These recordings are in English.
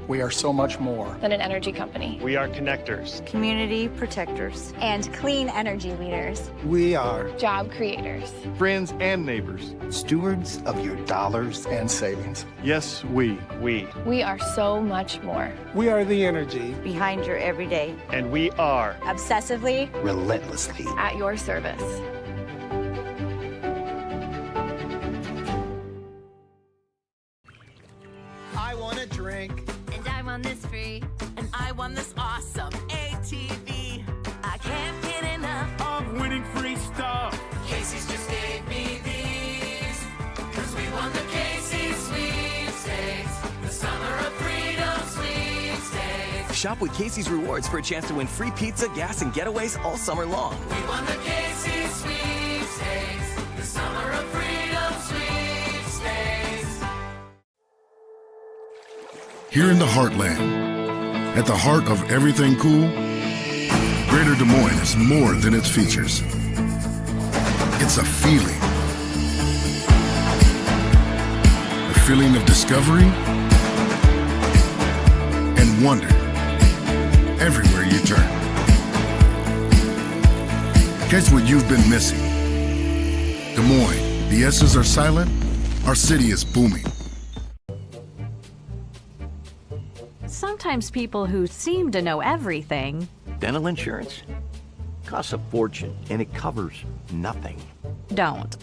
We are so much more than an energy company. We are connectors, community protectors, and clean energy leaders. We are job creators, friends and neighbors, stewards of your dollars and savings. Yes, we are so much more. We are the energy behind your everyday. And we are obsessively, relentlessly at your service. I want a drink. And I want this free. And I won this awesome ATV. I can't get enough of winning free stuff. Casey's just gave me these. Cause we won the Casey's sweepstakes. The summer of freedom sweepstakes. Shop with Casey's Rewards for a chance to win free pizza, gas, and getaways all summer long. We won the Casey's sweepstakes. The summer of freedom sweepstakes. Here in the heartland, at the heart of everything cool, Greater Des Moines is more than its features. It's a feeling. A feeling of discovery and wonder everywhere you turn. Catch what you've been missing. Des Moines, the S's are silent, our city is booming. Sometimes people who seem to know everything. Dental insurance costs a fortune and it covers nothing. Don't.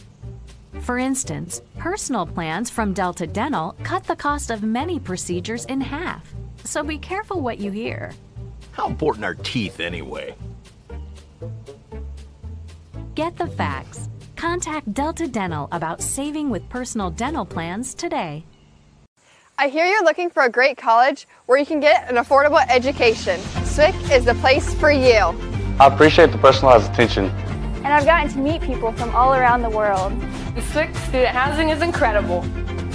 For instance, personal plans from Delta Dental cut the cost of many procedures in half. So be careful what you hear. How important are teeth anyway? Get the facts. Contact Delta Dental about saving with personal dental plans today. I hear you're looking for a great college where you can get an affordable education. SWIC is the place for you. I appreciate the personalized attention. And I've gotten to meet people from all around the world. The SWIC student housing is incredible.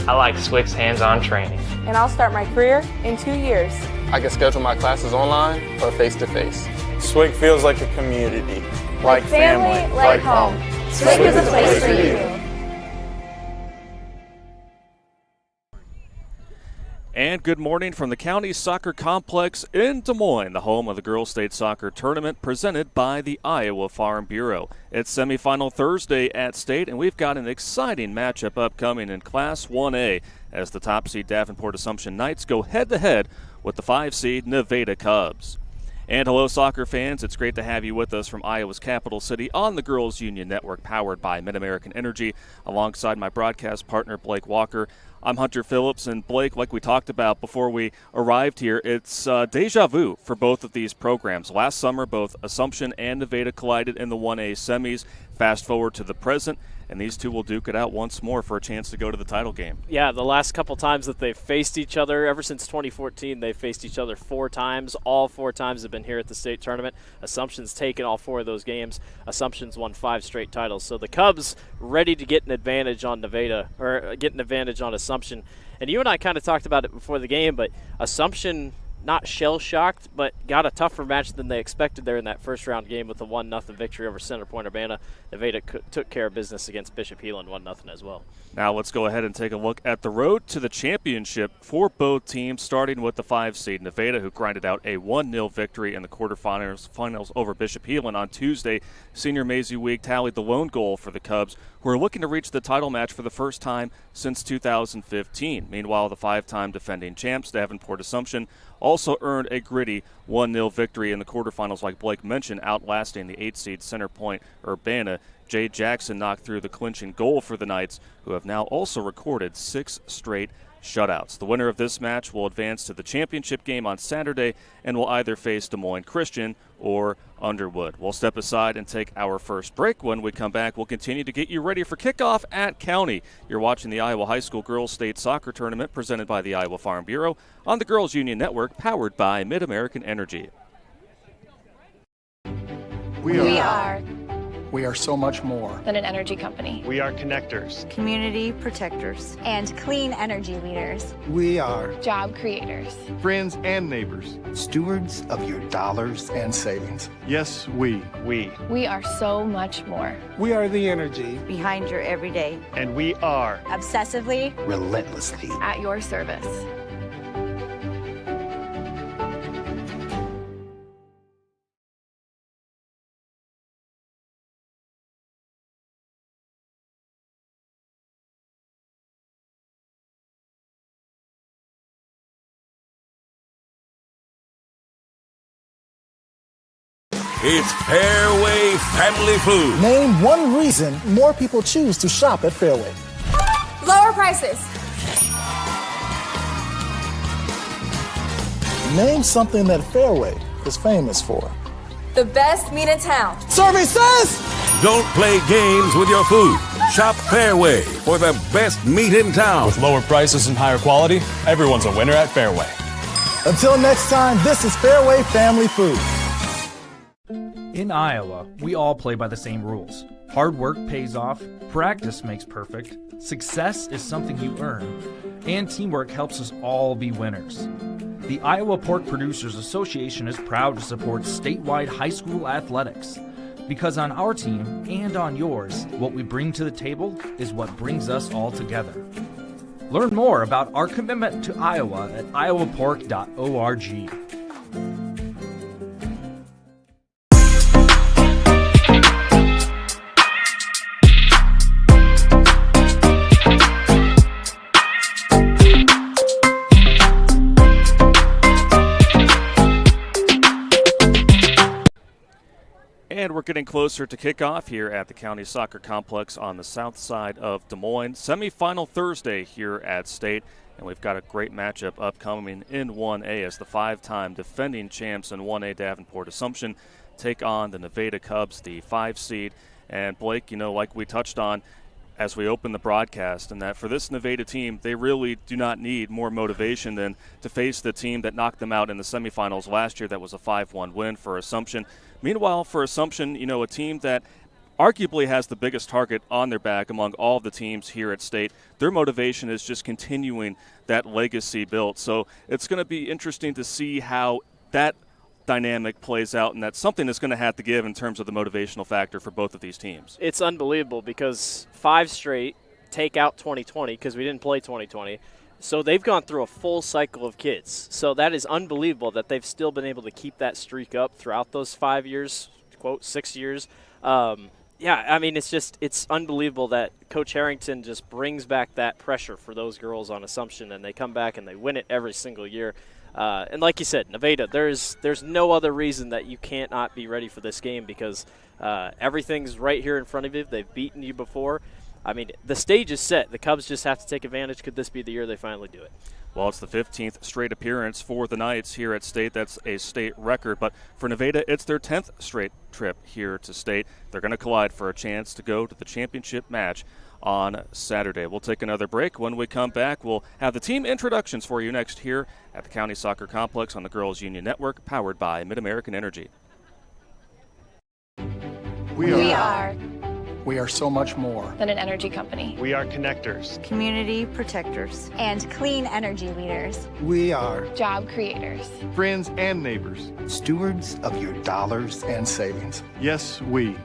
I like SWIC's hands-on training. And I'll start my career in 2 years. I can schedule my classes online or face-to-face. SWIC feels like a community, like family, like home. SWIC is a place for you. And good morning from the County Soccer Complex in Des Moines, the home of the Girls State Soccer Tournament presented by the Iowa Farm Bureau. It's semifinal Thursday at State, and we've got an exciting matchup upcoming in Class 1A as the top seed Davenport Assumption Knights go head-to-head with the 5 seed Nevada Cubs. And hello, soccer fans. It's great to have you with us from Iowa's capital city on the Girls Union Network powered by Mid-American Energy alongside my broadcast partner, Blake Walker. I'm Hunter Phillips, and Blake, like we talked about before we arrived here, it's deja vu for both of these programs. Last summer, both Assumption and Nevada collided in the 1A semis. Fast forward to the present, and these two will duke it out once more for a chance to go to the title game. Yeah, the last couple times that they've faced each other, ever since 2014, they've faced each other 4 times. All 4 times have been here at the state tournament. Assumption's taken all 4 of those games. Assumption's won 5 straight titles. So the Cubs ready to get an advantage on Nevada, or get an advantage on Assumption. And you and I kind of talked about it before the game, but Assumption not shell-shocked, but got a tougher match than they expected there in that first-round game with a 1-0 victory over Center Point Urbana. Nevada took care of business against Bishop Heelan 1-0 as well. Now let's go ahead and take a look at the road to the championship for both teams, starting with the 5 seed Nevada, who grinded out a 1-0 victory in the quarterfinals over Bishop Heelan on Tuesday. Senior Maisie Week tallied the lone goal for the Cubs, who are looking to reach the title match for the first time since 2015. Meanwhile, the 5-time defending champs, Davenport Assumption, also earned a gritty 1-0 victory in the quarterfinals, like Blake mentioned, outlasting the 8 seed Center Point Urbana. Jay Jackson knocked through the clinching goal for the Knights, who have now also recorded 6 straight shutouts. The winner of this match will advance to the championship game on Saturday and will either face Des Moines Christian or Underwood. We'll step aside and take our first break. When we come back, we'll continue to get you ready for kickoff at County. You're watching the Iowa High School Girls State Soccer Tournament presented by the Iowa Farm Bureau on the Girls Union Network powered by Mid-American Energy. We are so much more than an energy company. We are connectors, community protectors, and clean energy leaders. We are job creators, friends and neighbors, stewards of your dollars and savings. Yes, we are so much more. We are the energy behind your everyday. And we are obsessively, relentlessly at your service. It's Fairway Family Food. Name one reason more people choose to shop at Fairway. Lower prices. Name something that Fairway is famous for. The best meat in town. Survey says! Don't play games with your food. Shop Fairway for the best meat in town. With lower prices and higher quality, everyone's a winner at Fairway. Until next time, this is Fairway Family Food. In Iowa, we all play by the same rules. Hard work pays off, practice makes perfect, success is something you earn, and teamwork helps us all be winners. The Iowa Pork Producers Association is proud to support statewide high school athletics. Because on our team and on yours, what we bring to the table is what brings us all together. Learn more about our commitment to Iowa at iowapork.org. And we're getting closer to kickoff here at the County Soccer Complex on the south side of Des Moines. Semifinal Thursday here at State, and we've got a great matchup upcoming in 1A as the five-time defending champs in 1A Davenport Assumption take on the Nevada Cubs, the 5 seed. And Blake, like we touched on as we opened the broadcast, and that for this Nevada team, they really do not need more motivation than to face the team that knocked them out in the semifinals last year. That was a 5-1 win for Assumption. Meanwhile, for Assumption, a team that arguably has the biggest target on their back among all of the teams here at State, their motivation is just continuing that legacy built. So it's going to be interesting to see how that dynamic plays out, and that's something that's going to have to give in terms of the motivational factor for both of these teams. It's unbelievable because 5 straight take out 2020 because we didn't play 2020. So they've gone through a full cycle of kids. So that is unbelievable that they've still been able to keep that streak up throughout those 5 years, quote, 6 years. It's unbelievable that Coach Harrington just brings back that pressure for those girls on Assumption, and they come back and they win it every single year. And like you said, Nevada, there's no other reason that you can't not be ready for this game because everything's right here in front of you. They've beaten you before. The stage is set. The Cubs just have to take advantage. Could this be the year they finally do it? Well, it's the 15th straight appearance for the Knights here at State. That's a state record. But for Nevada, it's their 10th straight trip here to State. They're going to collide for a chance to go to the championship match on Saturday. We'll take another break. When we come back, we'll have the team introductions for you next here at the County Soccer Complex on the Girls Union Network, powered by Mid-American Energy. We are so much more than an energy company. We are connectors, community protectors, and clean energy leaders. We are job creators, friends and neighbors, stewards of your dollars and savings. Yes, we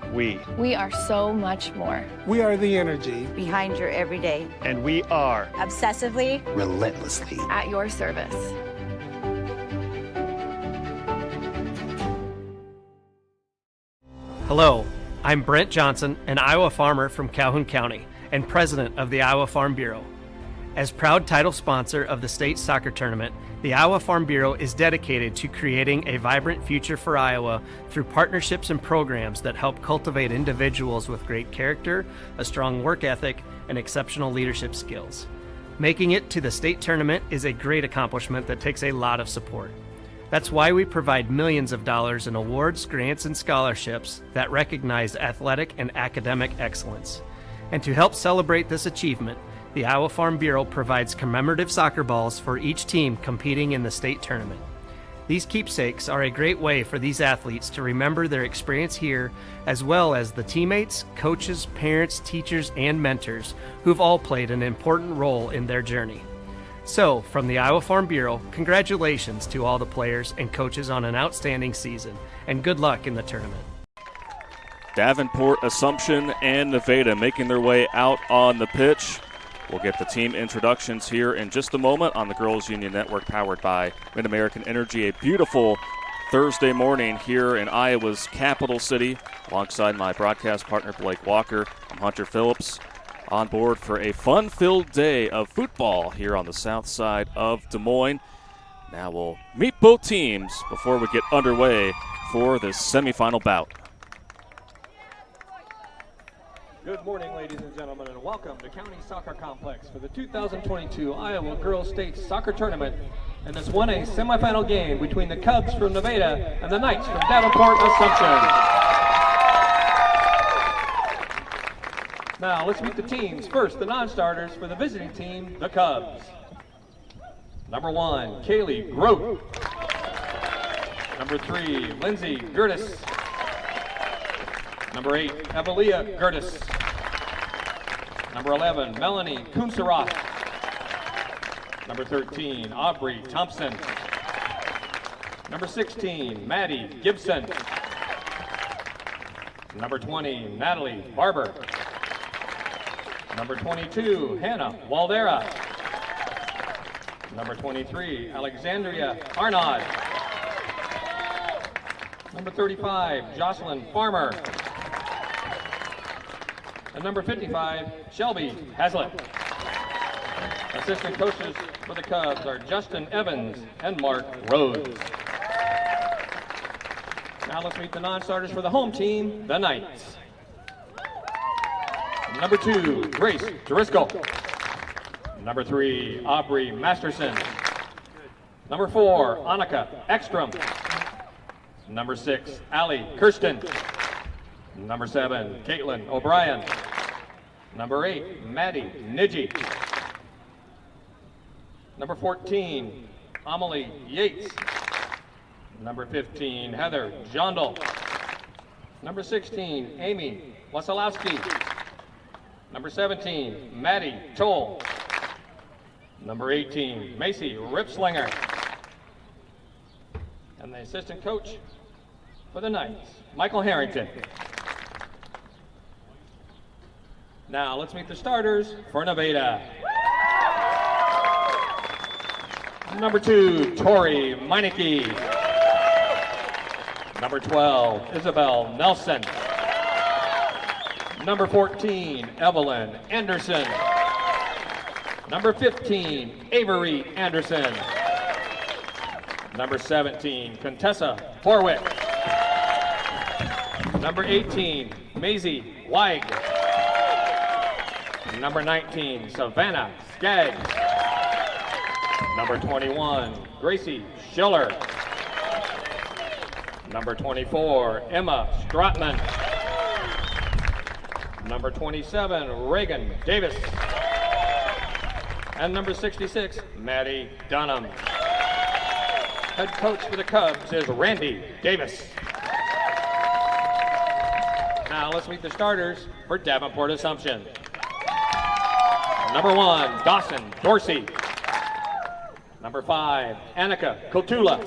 are so much more. We are the energy behind your everyday, and we are obsessively, relentlessly at your service. Hello, I'm Brent Johnson, an Iowa farmer from Calhoun County and president of the Iowa Farm Bureau. As proud title sponsor of the state soccer tournament, the Iowa Farm Bureau is dedicated to creating a vibrant future for Iowa through partnerships and programs that help cultivate individuals with great character, a strong work ethic, and exceptional leadership skills. Making it to the state tournament is a great accomplishment that takes a lot of support. That's why we provide millions of dollars in awards, grants, and scholarships that recognize athletic and academic excellence. And to help celebrate this achievement, the Iowa Farm Bureau provides commemorative soccer balls for each team competing in the state tournament. These keepsakes are a great way for these athletes to remember their experience here, as well as the teammates, coaches, parents, teachers, and mentors who've all played an important role in their journey. So, from the Iowa Farm Bureau, congratulations to all the players and coaches on an outstanding season, and good luck in the tournament. Davenport, Assumption, and Nevada making their way out on the pitch. We'll get the team introductions here in just a moment on the Girls Union Network, powered by Mid-American Energy. A beautiful Thursday morning here in Iowa's capital city. Alongside my broadcast partner, Blake Walker, I'm Hunter Phillips. On board for a fun-filled day of football here on the south side of Des Moines. Now we'll meet both teams before we get underway for this semifinal bout. Good morning, ladies and gentlemen, and welcome to County Soccer Complex for the 2022 Iowa Girls State Soccer Tournament in this 1A semifinal game between the Cubs from Nevada and the Knights from Davenport, Assumption. Now, let's meet the teams. First, the non-starters for the visiting team, the Cubs. Number 1, Kaylee Grote. Number 3, Lindsay Gertis. Number 8, Evelia Gertis. Number 11, Melanie Kunsaroff. Number 13, Aubrey Thompson. Number 16, Maddie Gibson. Number 20, Natalie Barber. Number 22, Hannah Waldera. Number 23, Alexandria Arnaud. Number 35, Jocelyn Farmer. And number 55, Shelby Hazlitt. Assistant coaches for the Cubs are Justin Evans and Mark Rhodes. Now let's meet the non-starters for the home team, the Knights. Number 2, Grace Driscoll. Number 3, Aubrey Masterson. Number 4, Annika Ekstrom. Number 6, Allie Kirsten. Number 7, Caitlin O'Brien. Number 8, Maddie Nidji. Number 14, Amelie Yates. Number 15, Heather Jondal. Number 16, Amy Wasilowski. Number 17, Maddie Toll. Number 18, Macy Ripslinger. And the assistant coach for the Knights, Michael Harrington. Now let's meet the starters for Nevada. Number 2, Tori Meineke. Number 12, Isabel Nelson. Number 14, Evelyn Anderson. Number 15, Avery Anderson. Number 17, Contessa Horwick. Number 18, Maisie Weig. Number 19, Savannah Skaggs. Number 21, Gracie Schiller. Number 24, Emma Stratman. Number 27, Reagan Davis. And number 66, Maddie Dunham. Head coach for the Cubs is Randy Davis. Now let's meet the starters for Davenport Assumption. Number 1, Dawson Dorsey. Number 5, Annika Kotula.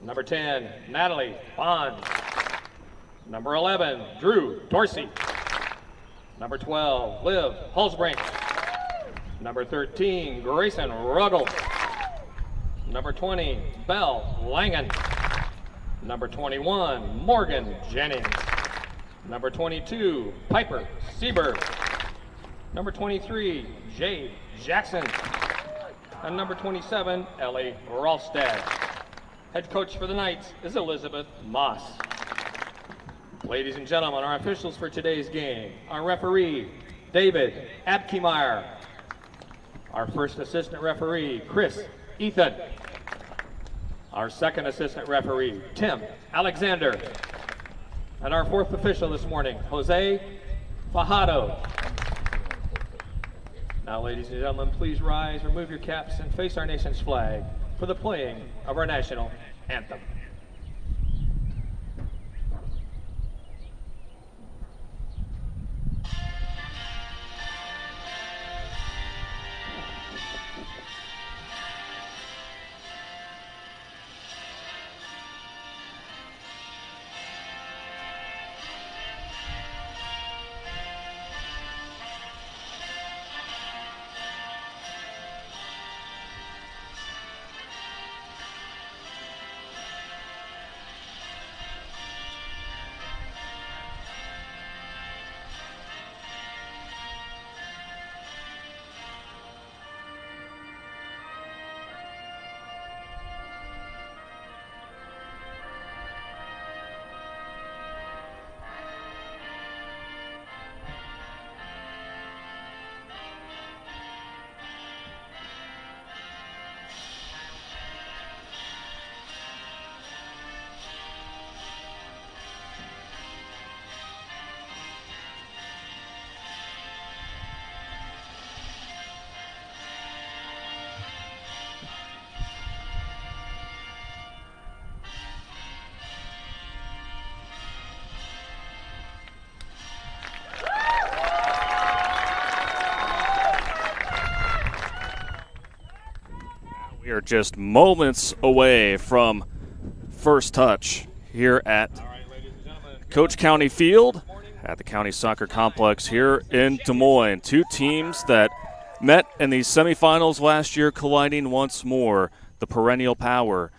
Number 10, Natalie Bonds. Number 11, Drew Dorsey. Number 12, Liv Hulsbrink. Number 13, Grayson Ruggles. Number 20, Belle Langen. Number 21, Morgan Jennings. Number 22, Piper Seberg. Number 23, Jade Jackson. And number 27, Ellie Ralstad. Head coach for the Knights is Elizabeth Moss. Ladies and gentlemen, our officials for today's game, our referee, David Abkemeyer. Our first assistant referee, Chris Ethan. Our second assistant referee, Tim Alexander. And our fourth official this morning, Jose Fajardo. Now, ladies and gentlemen, please rise, remove your caps, and face our nation's flag for the playing of our national anthem. We are just moments away from first touch here at Coach County Field at the County Soccer Complex here in Des Moines. Two teams that met in the semifinals last year colliding once more. The perennial power,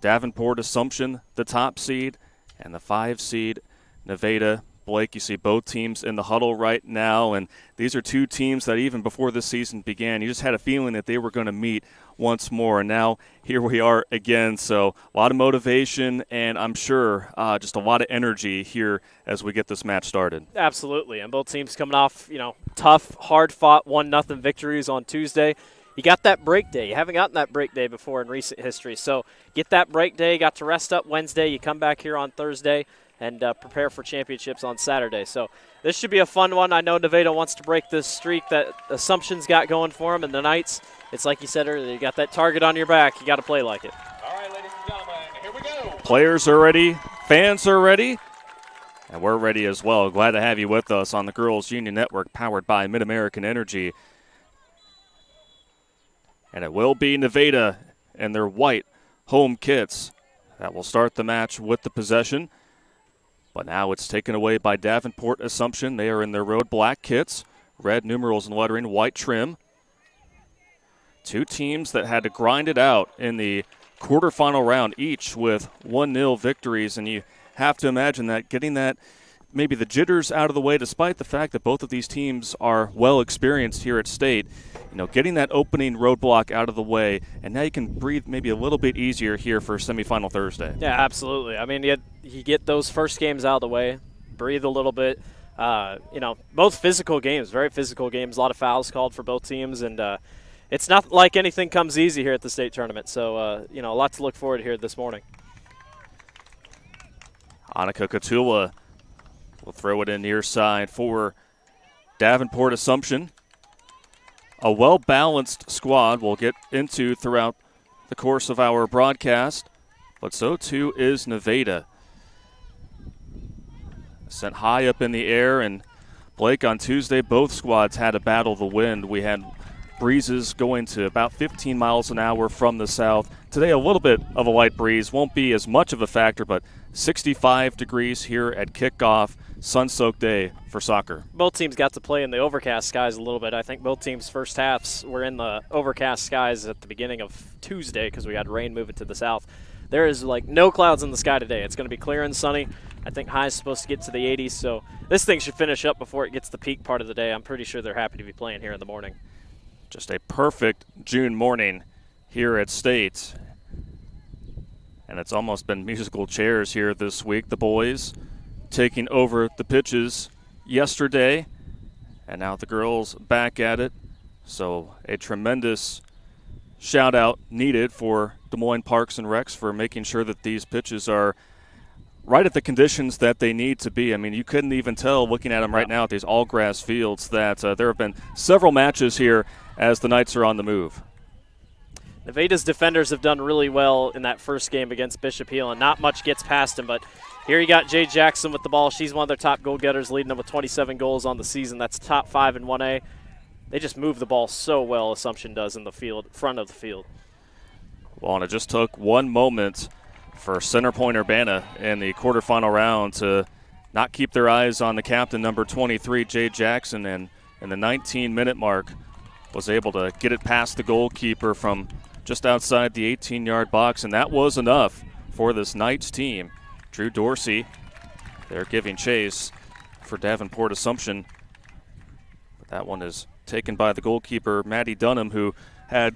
Davenport Assumption, the top seed, and the 5 seed, Nevada. Blake, you see both teams in the huddle right now, and these are two teams that even before the season began, you just had a feeling that they were going to meet once more, and now here we are again. So a lot of motivation, and I'm sure just a lot of energy here as we get this match started. Absolutely, and both teams coming off, tough, hard-fought 1-0 victories on Tuesday. You got that break day. You haven't gotten that break day before in recent history. So get that break day, got to rest up Wednesday. You come back here on Thursday and prepare for championships on Saturday. So this should be a fun one. I know Nevada wants to break this streak that Assumption's got going for them. And the Knights, it's like you said earlier, you got that target on your back. You got to play like it. All right, ladies and gentlemen, here we go. Players are ready. Fans are ready. And we're ready as well. Glad to have you with us on the Girls Union Network, powered by Mid-American Energy. And it will be Nevada and their white home kits that will start the match with the possession. But now it's taken away by Davenport Assumption. They are in their road black kits, red numerals and lettering, white trim. Two teams that had to grind it out in the quarterfinal round, each with 1-0 victories. And you have to imagine that getting that, maybe the jitters out of the way, despite the fact that both of these teams are well experienced here at State, getting that opening roadblock out of the way, and now you can breathe maybe a little bit easier here for semifinal Thursday. Yeah, absolutely. I mean, you get those first games out of the way, breathe a little bit. Both physical games, very physical games, a lot of fouls called for both teams, and it's not like anything comes easy here at the state tournament. So, a lot to look forward to here this morning. Annika Katula will throw it in near side for Davenport Assumption. A well-balanced squad we'll get into throughout the course of our broadcast, but so too is Nevada. Sent high up in the air, and Blake, on Tuesday, both squads had to battle the wind. We had breezes going to about 15 miles an hour from the south. Today, a little bit of a light breeze. Won't be as much of a factor, but 65 degrees here at kickoff. Sun-soaked day for soccer. Both teams got to play in the overcast skies a little bit. I think both teams' first halves were in the overcast skies at the beginning of Tuesday because we had rain moving to the south. There is no clouds in the sky today. It's going to be clear and sunny. I think high is supposed to get to the 80s, so this thing should finish up before it gets the peak part of the day. I'm pretty sure they're happy to be playing here in the morning. Just a perfect June morning here at State. And it's almost been musical chairs here this week. The boys taking over the pitches yesterday, and now the girls back at it. So a tremendous shout out needed for Des Moines Parks and Recs for making sure that these pitches are right at the conditions that they need to be. I mean, you couldn't even tell looking at them right now at these all grass fields that there have been several matches here as the Knights are on the move. Nevada's defenders have done really well in that first game against Bishop Hill, and not much gets past them, but here you got Jay Jackson with the ball. She's one of their top goal getters, leading them with 27 goals on the season. That's top 5 in 1A. They just move the ball so well, Assumption does, in the field, front of the field. Well, and it just took one moment for Center Point Urbana in the quarterfinal round to not keep their eyes on the captain, number 23, Jay Jackson, and in the 19-minute mark was able to get it past the goalkeeper from just outside the 18-yard box, and that was enough for this Knights team. Drew Dorsey, they're giving chase for Davenport Assumption. But that one is taken by the goalkeeper, Maddie Dunham, who had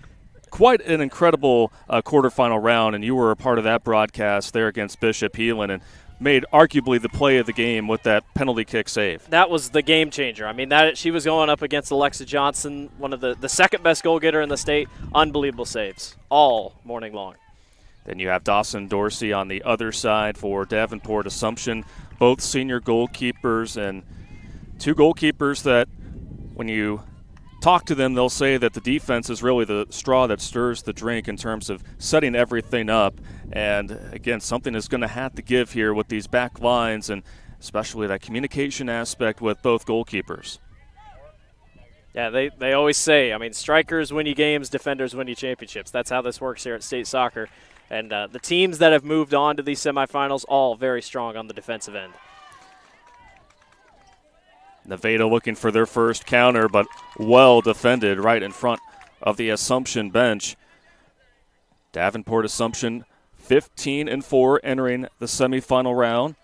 quite an incredible quarterfinal round, and you were a part of that broadcast there against Bishop Heelan and made arguably the play of the game with that penalty kick save. That was the game changer. I mean, she was going up against Alexa Johnson, one of the second best goal getter in the state. Unbelievable saves all morning long. Then you have Dawson Dorsey on the other side for Davenport Assumption, both senior goalkeepers, and two goalkeepers that when you talk to them, they'll say that the defense is really the straw that stirs the drink in terms of setting everything up. And again, something is going to have to give here with these back lines, and especially that communication aspect with both goalkeepers. Yeah, they always say, I mean, strikers win you games, defenders win you championships. That's how this works here at State Soccer. And the teams that have moved on to these semifinals, all very strong on the defensive end. Nevada looking for their first counter, but well defended right in front of the Assumption bench. Davenport Assumption 15-4 entering the semifinal round,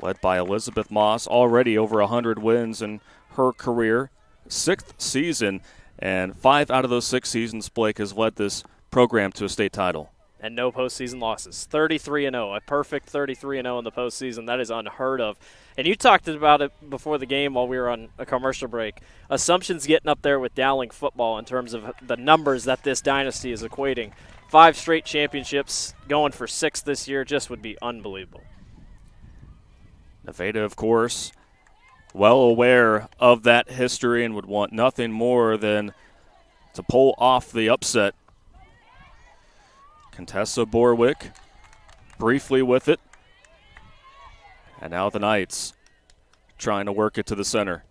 led by Elizabeth Moss, already over 100 wins in her career. 6th season, and 5 out of those 6 seasons, Blake has led this program to a state title. And no postseason losses. 33-0, a perfect 33-0 in the postseason. That is unheard of. And you talked about it before the game while we were on a commercial break. Assumption's getting up there with Dowling football in terms of the numbers that this dynasty is equating. 5 straight championships, going for 6 this year, just would be unbelievable. Nevada, of course, well aware of that history and would want nothing more than to pull off the upset. Contessa Borwick briefly with it. And now the Knights trying to work it to the center.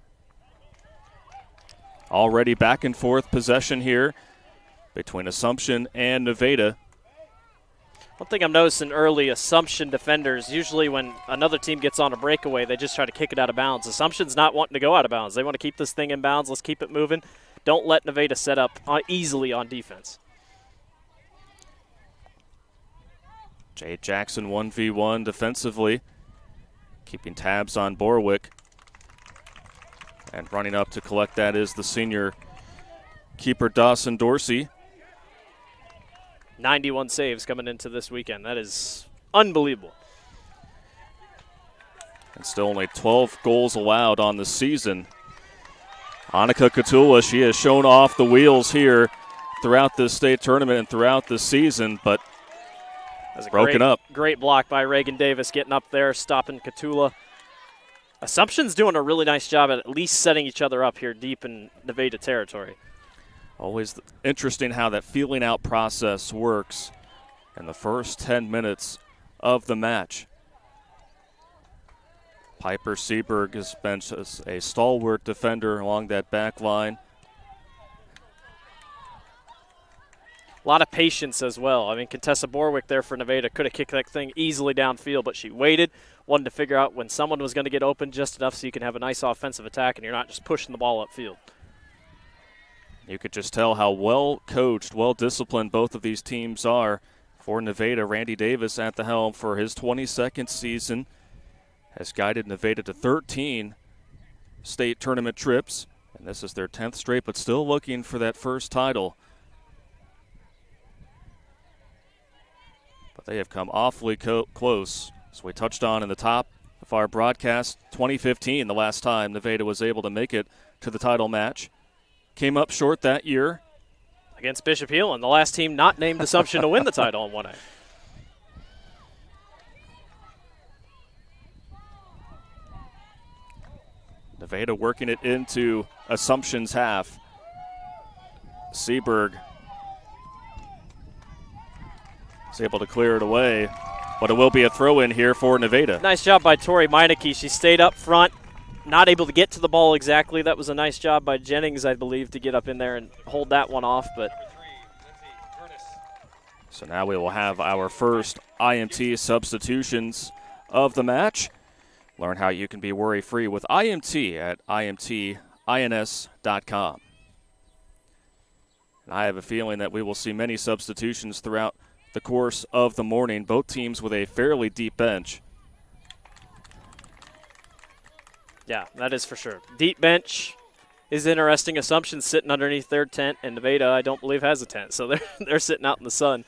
Already back and forth possession here between Assumption and Nevada. One thing I'm noticing early, Assumption defenders, usually when another team gets on a breakaway, they just try to kick it out of bounds. Assumption's not wanting to go out of bounds. They want to keep this thing in bounds. Let's keep it moving. Don't let Nevada set up easily on defense. Jay Jackson 1v1 defensively, keeping tabs on Borwick. And running up to collect that is the senior keeper Dawson Dorsey. 91 saves coming into this weekend. That is unbelievable. And still only 12 goals allowed on the season. Annika Katula, she has shown off the wheels here throughout this state tournament and throughout the season, but broken up. Great block by Reagan Davis getting up there, stopping Katula. Assumption's doing a really nice job at least setting each other up here deep in Nevada territory. Always interesting how that feeling out process works in the first 10 minutes of the match. Piper Seberg has been a stalwart defender along that back line. A lot of patience as well. I mean, Contessa Borwick there for Nevada could have kicked that thing easily downfield, but she waited, wanted to figure out when someone was going to get open just enough so you can have a nice offensive attack and you're not just pushing the ball upfield. You could just tell how well coached, well disciplined both of these teams are. For Nevada, Randy Davis at the helm for his 22nd season has guided Nevada to 13 state tournament trips, and this is their 10th straight, but still looking for that first title. But they have come awfully close. As we touched on in the top of our broadcast, 2015, the last time Nevada was able to make it to the title match. Came up short that year. Against Bishop Heelan, the last team not named Assumption to win the title in 1A. Nevada working it into Assumption's half. Seberg is able to clear it away, but it will be a throw-in here for Nevada. Nice job by Tori Meineke. She stayed up front, not able to get to the ball exactly. That was a nice job by Jennings, I believe, to get up in there and hold that one off. But so now we will have our first IMT substitutions of the match. Learn how you can be worry-free with IMT at imtins.com. And I have a feeling that we will see many substitutions throughout the course of the morning, both teams with a fairly deep bench. Yeah, that is for sure. Deep bench is interesting. Assumption sitting underneath their tent, and Nevada, I don't believe, has a tent. So they're sitting out in the sun.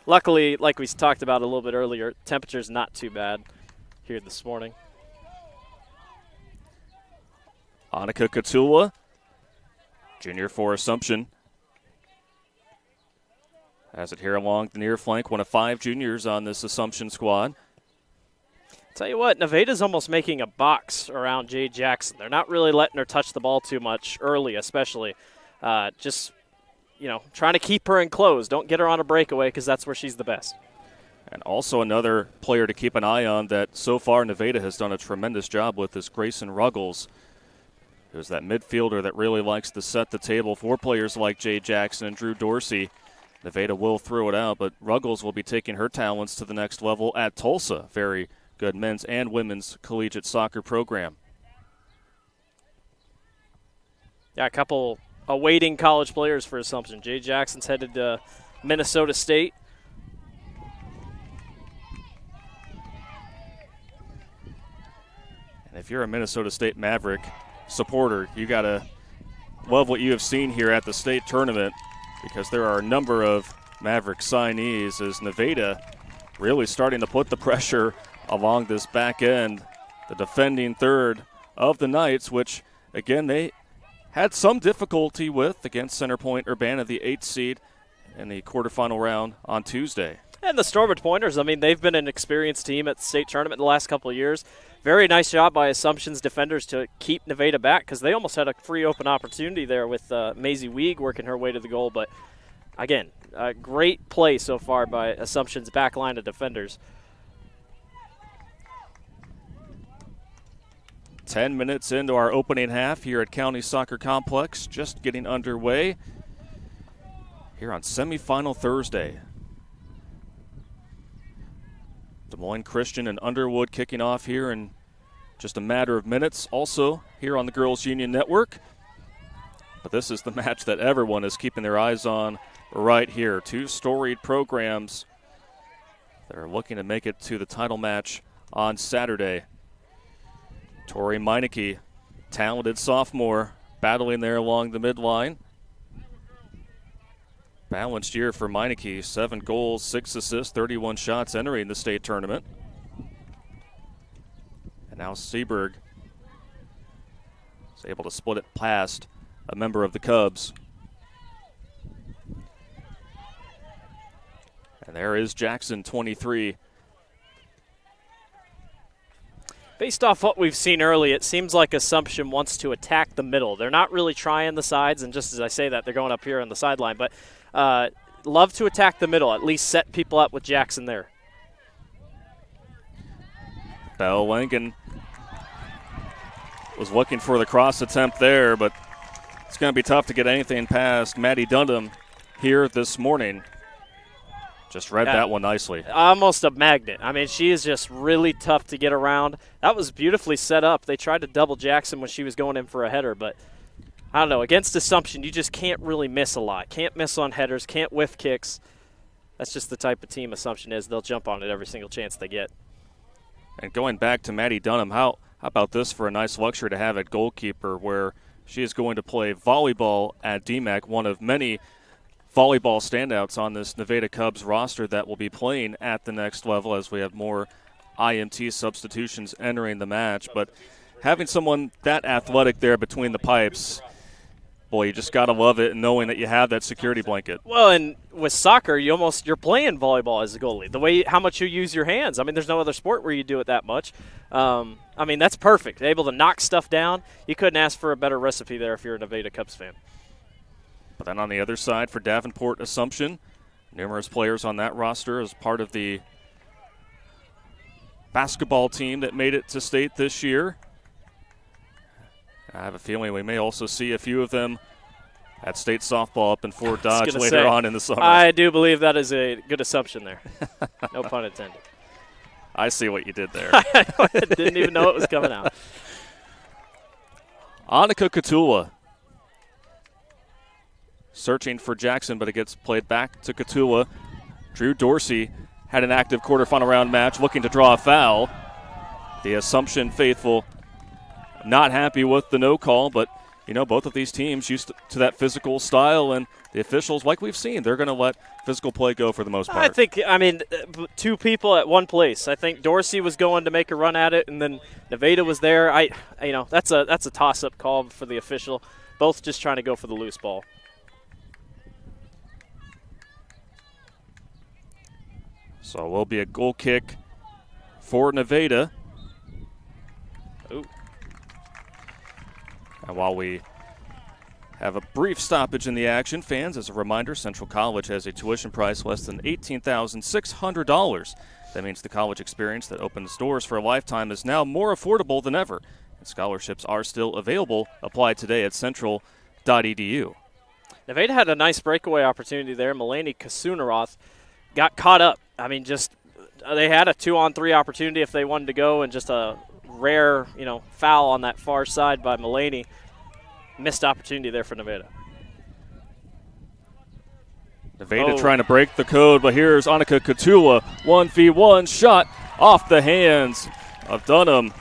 Luckily, like we talked about a little bit earlier, temperature's not too bad here this morning. Annika Katula, junior for Assumption, has it here along the near flank, one of 5 juniors on this Assumption squad. Tell you what, Nevada's almost making a box around Jade Jackson. They're not really letting her touch the ball too much early, especially. Just, trying to keep her enclosed. Don't get her on a breakaway because that's where she's the best. And also another player to keep an eye on that so far Nevada has done a tremendous job with is Grayson Ruggles. who's that midfielder that really likes to set the table for players like Jay Jackson and Drew Dorsey. Nevada will throw it out, but Ruggles will be taking her talents to the next level at Tulsa. Very good men's and women's collegiate soccer program. Yeah, a couple awaiting college players for Assumption. Jay Jackson's headed to Minnesota State. And if you're a Minnesota State Maverick supporter, you got to love what you have seen here at the state tournament, because there are a number of Maverick signees as Nevada really starting to put the pressure along this back end. The defending third of the Knights, which, again, they had some difficulty with against Centerpoint Urbana, the 8th seed, in the quarterfinal round on Tuesday. And the Stormwood Pointers, I mean, they've been an experienced team at the state tournament the last couple of years. Very nice job by Assumption's defenders to keep Nevada back, because they almost had a free open opportunity there with Maisie Weig working her way to the goal. But, again, a great play so far by Assumption's back line of defenders. 10 minutes into our opening half here at County Soccer Complex, just getting underway here on Semifinal Thursday. Des Moines Christian and Underwood kicking off here in just a matter of minutes. Also here on the Girls Union Network. But this is the match that everyone is keeping their eyes on right here. Two storied programs that are looking to make it to the title match on Saturday. Tori Meineke, talented sophomore, battling there along the midline. Balanced year for Meineke, 7 goals, 6 assists, 31 shots entering the state tournament. And now Seaberg is able to split it past a member of the Cubs. And there is Jackson, 23. Based off what we've seen early, it seems like Assumption wants to attack the middle. They're not really trying the sides, and just as I say that, they're going up here on the sideline. But love to attack the middle, at least set people up with Jackson there. Bell Langen was looking for the cross attempt there, but it's going to be tough to get anything past Maddie Dundham here this morning. Just read that one nicely. Almost a magnet. I mean, she is just really tough to get around. That was beautifully set up. They tried to double Jackson when she was going in for a header, but I don't know. Against Assumption, you just can't really miss a lot. Can't miss on headers, can't whiff kicks. That's just the type of team Assumption is. They'll jump on it every single chance they get. And going back to Maddie Dunham, how about this for a nice luxury to have at goalkeeper, where she is going to play volleyball at DMAC, one of many volleyball standouts on this Nevada Cubs roster that will be playing at the next level as we have more IMT substitutions entering the match. But having someone that athletic there between the pipes, boy, you just got to love it, and knowing that you have that security blanket. Well, and with soccer, you're playing volleyball as a goalie. The way how much you use your hands. I mean, there's no other sport where you do it that much. I mean, that's perfect. Able to knock stuff down. You couldn't ask for a better recipe there if you're a Nevada Cubs fan. But then on the other side for Davenport Assumption, numerous players on that roster as part of the basketball team that made it to state this year. I have a feeling we may also see a few of them at state softball up in Fort Dodge later on in the summer. I do believe that is a good assumption there. No pun intended. I see what you did there. I didn't even know it was coming out. Annika Katula searching for Jackson, but it gets played back to Katula. Drew Dorsey had an active quarterfinal round match looking to draw a foul. The Assumption faithful not happy with the no call, but you know, both of these teams used to that physical style, and the officials, like we've seen, they're going to let physical play go for the most part. I mean, two people at one place. I think Dorsey was going to make a run at it, and then Nevada was there. That's a toss-up call for the official. Both just trying to go for the loose ball. So it will be a goal kick for Nevada. Ooh. And while we have a brief stoppage in the action, fans, as a reminder, Central College has a tuition price less than $18,600. That means the college experience that opens doors for a lifetime is now more affordable than ever. Scholarships are still available. Apply today at central.edu. Nevada had a nice breakaway opportunity there. Mulaney Kasunaroth got caught up. I mean, just they had a 2-on-3 opportunity if they wanted to go, and just a rare, foul on that far side by Mulaney. Missed opportunity there for Nevada. Nevada trying to break the code, but here's Annika Katula. 1v1 shot off the hands of Dunham.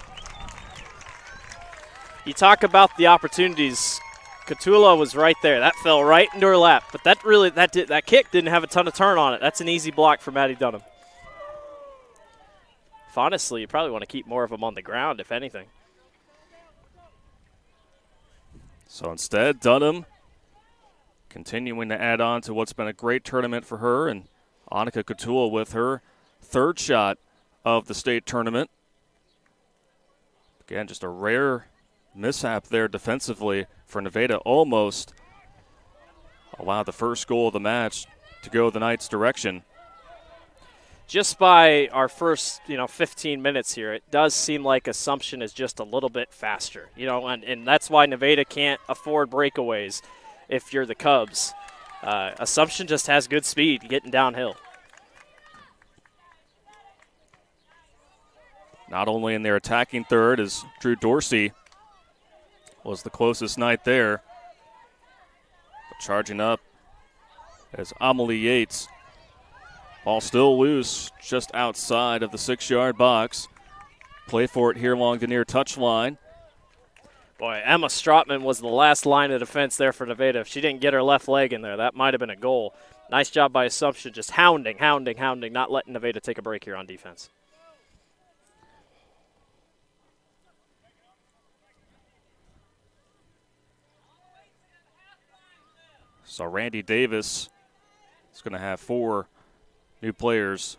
You talk about the opportunities. Katula was right there. That fell right into her lap. But that kick didn't have a ton of turn on it. That's an easy block for Maddie Dunham. Honestly, you probably want to keep more of them on the ground, if anything. So instead, Dunham continuing to add on to what's been a great tournament for her, and Annika Katula with her third shot of the state tournament. Again, just a rare mishap there defensively for Nevada. Almost allowed the first goal of the match to go the Knights' direction. Just by our first, 15 minutes here, it does seem like Assumption is just a little bit faster. And that's why Nevada can't afford breakaways if you're the Cubs. Assumption just has good speed getting downhill. Not only in their attacking third, as Drew Dorsey was the closest Knight there, but charging up as Amelie Yates. Ball still loose just outside of the 6-yard box. Play for it here along the near touchline. Boy, Emma Strotman was the last line of defense there for Nevada. If she didn't get her left leg in there, that might have been a goal. Nice job by Assumption, just hounding, not letting Nevada take a break here on defense. So Randy Davis is going to have 4 new players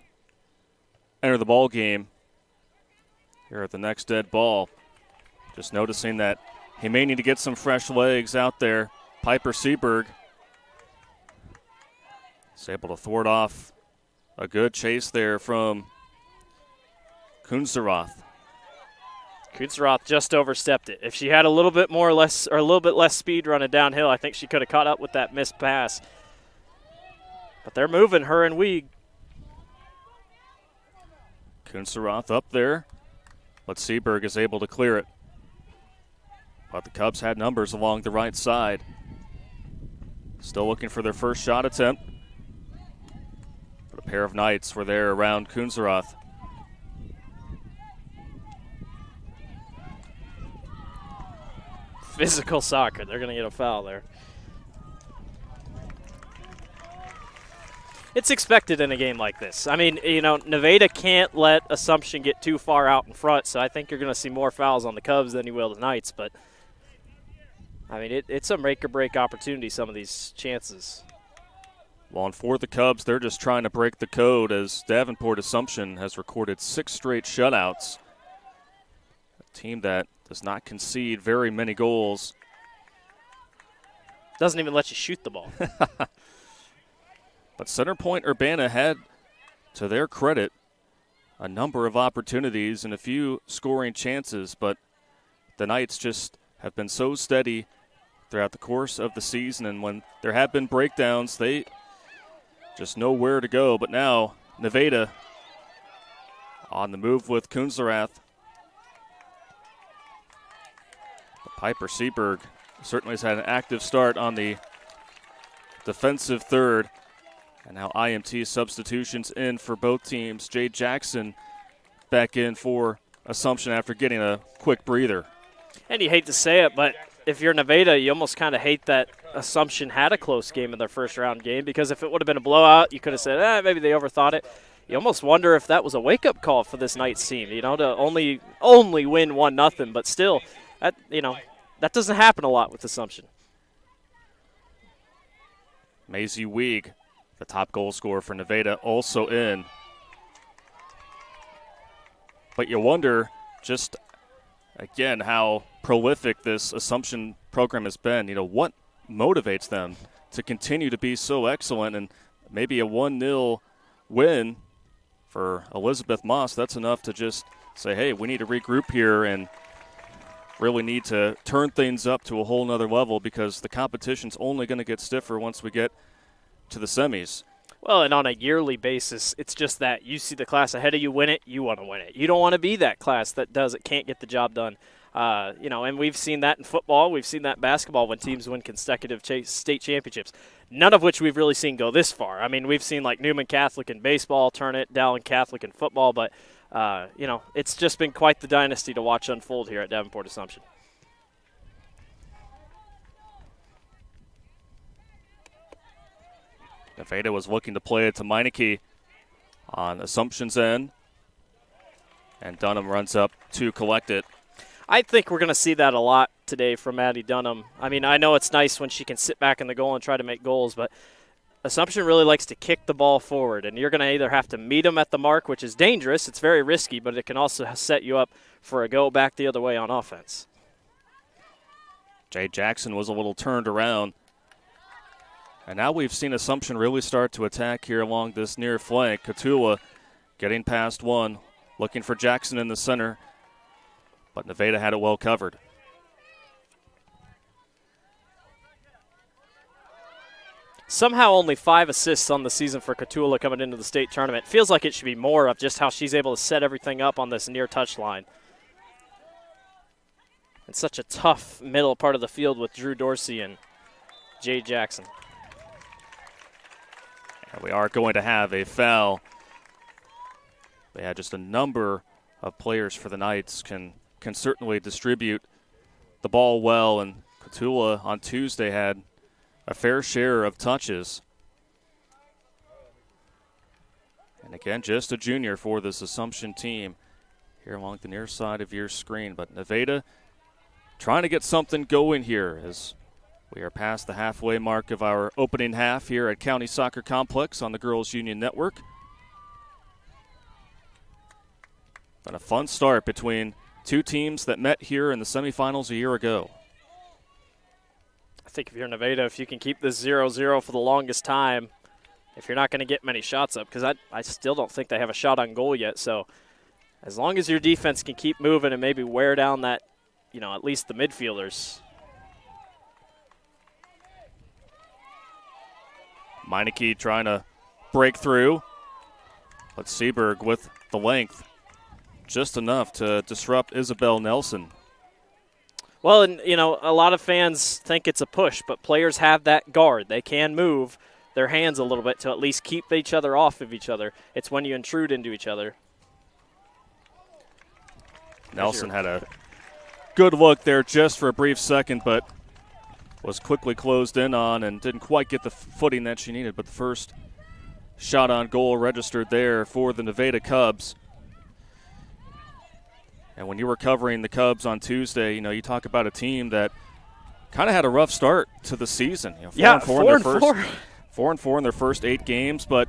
enter the ball game here at the next dead ball. Just noticing that he may need to get some fresh legs out there. Piper Seberg is able to thwart off a good chase there from Kunzeroth. Kunzeroth just overstepped it. If she had a little bit less speed running downhill, I think she could have caught up with that missed pass. But they're moving, her and Weig. Kunzeroth up there, but Seberg is able to clear it. But the Cubs had numbers along the right side. Still looking for their first shot attempt. But a pair of Knights were there around Kunzeroth. Physical soccer. They're going to get a foul there. It's expected in a game like this. I mean, Nevada can't let Assumption get too far out in front, so I think you're going to see more fouls on the Cubs than you will the Knights. But, I mean, it's a make-or-break opportunity, some of these chances. Well, and for the Cubs, they're just trying to break the code as Davenport Assumption has recorded 6 straight shutouts. A team that does not concede very many goals. Doesn't even let you shoot the ball. But Center Point Urbana had, to their credit, a number of opportunities and a few scoring chances, but the Knights just have been so steady throughout the course of the season, and when there have been breakdowns, they just know where to go. But now, Nevada on the move with Kunzeroth. Piper Seberg certainly has had an active start on the defensive third. And now IMT substitutions in for both teams. Jay Jackson back in for Assumption after getting a quick breather. And you hate to say it, but if you're Nevada, you almost kind of hate that Assumption had a close game in their first round game, because if it would have been a blowout, you could have said, maybe they overthought it. You almost wonder if that was a wake-up call for this Knights team, to only win 1-0, but still, that doesn't happen a lot with Assumption. Maisie Weig, the top goal scorer for Nevada, also in. But you wonder just, again, how prolific this Assumption program has been. What motivates them to continue to be so excellent? And maybe a 1-0 win for Elizabeth Moss, that's enough to just say, hey, we need to regroup here and really need to turn things up to a whole nother level because the competition's only going to get stiffer once we get to the semis. Well, and on a yearly basis, it's just that you see the class ahead of you win it, you want to win it. You don't want to be that class that can't get the job done. And we've seen that in football. We've seen that in basketball when teams win consecutive state championships, none of which we've really seen go this far. I mean, we've seen like Newman Catholic in baseball turn it, Dowling Catholic in football, but, it's just been quite the dynasty to watch unfold here at Davenport Assumption. Nevada was looking to play it to Meineke on Assumption's end, and Dunham runs up to collect it. I think we're going to see that a lot today from Maddie Dunham. I mean, I know it's nice when she can sit back in the goal and try to make goals, but Assumption really likes to kick the ball forward, and you're going to either have to meet them at the mark, which is dangerous. It's very risky, but it can also set you up for a go back the other way on offense. Jay Jackson was a little turned around. And now we've seen Assumption really start to attack here along this near flank. Katula getting past one, looking for Jackson in the center, but Nevada had it well covered. Somehow only 5 assists on the season for Katula coming into the state tournament. Feels like it should be more of just how she's able to set everything up on this near touch line. It's such a tough middle part of the field with Drew Dorsey and Jay Jackson. And we are going to have a foul. They had just a number of players for the Knights can certainly distribute the ball well, and Katula on Tuesday had a fair share of touches. And again, just a junior for this Assumption team here along the near side of your screen. But Nevada trying to get something going here as we are past the halfway mark of our opening half here at County Soccer Complex on the Girls Union Network. Been a fun start between two teams that met here in the semifinals a year ago. I think if you're Nevada, if you can keep this 0-0 for the longest time, if you're not going to get many shots up, because I still don't think they have a shot on goal yet. So as long as your defense can keep moving and maybe wear down that, at least the midfielders. Meineke trying to break through, but Seberg with the length. Just enough to disrupt Isabel Nelson. Well, and, a lot of fans think it's a push, but players have that guard. They can move their hands a little bit to at least keep each other off of each other. It's when you intrude into each other. Nelson had a good look there just for a brief second, but was quickly closed in on and didn't quite get the footing that she needed. But the first shot on goal registered there for the Nevada Cubs. And when you were covering the Cubs on Tuesday, you talk about a team that kind of had a rough start to the season. 4-4 in their first 8 games, but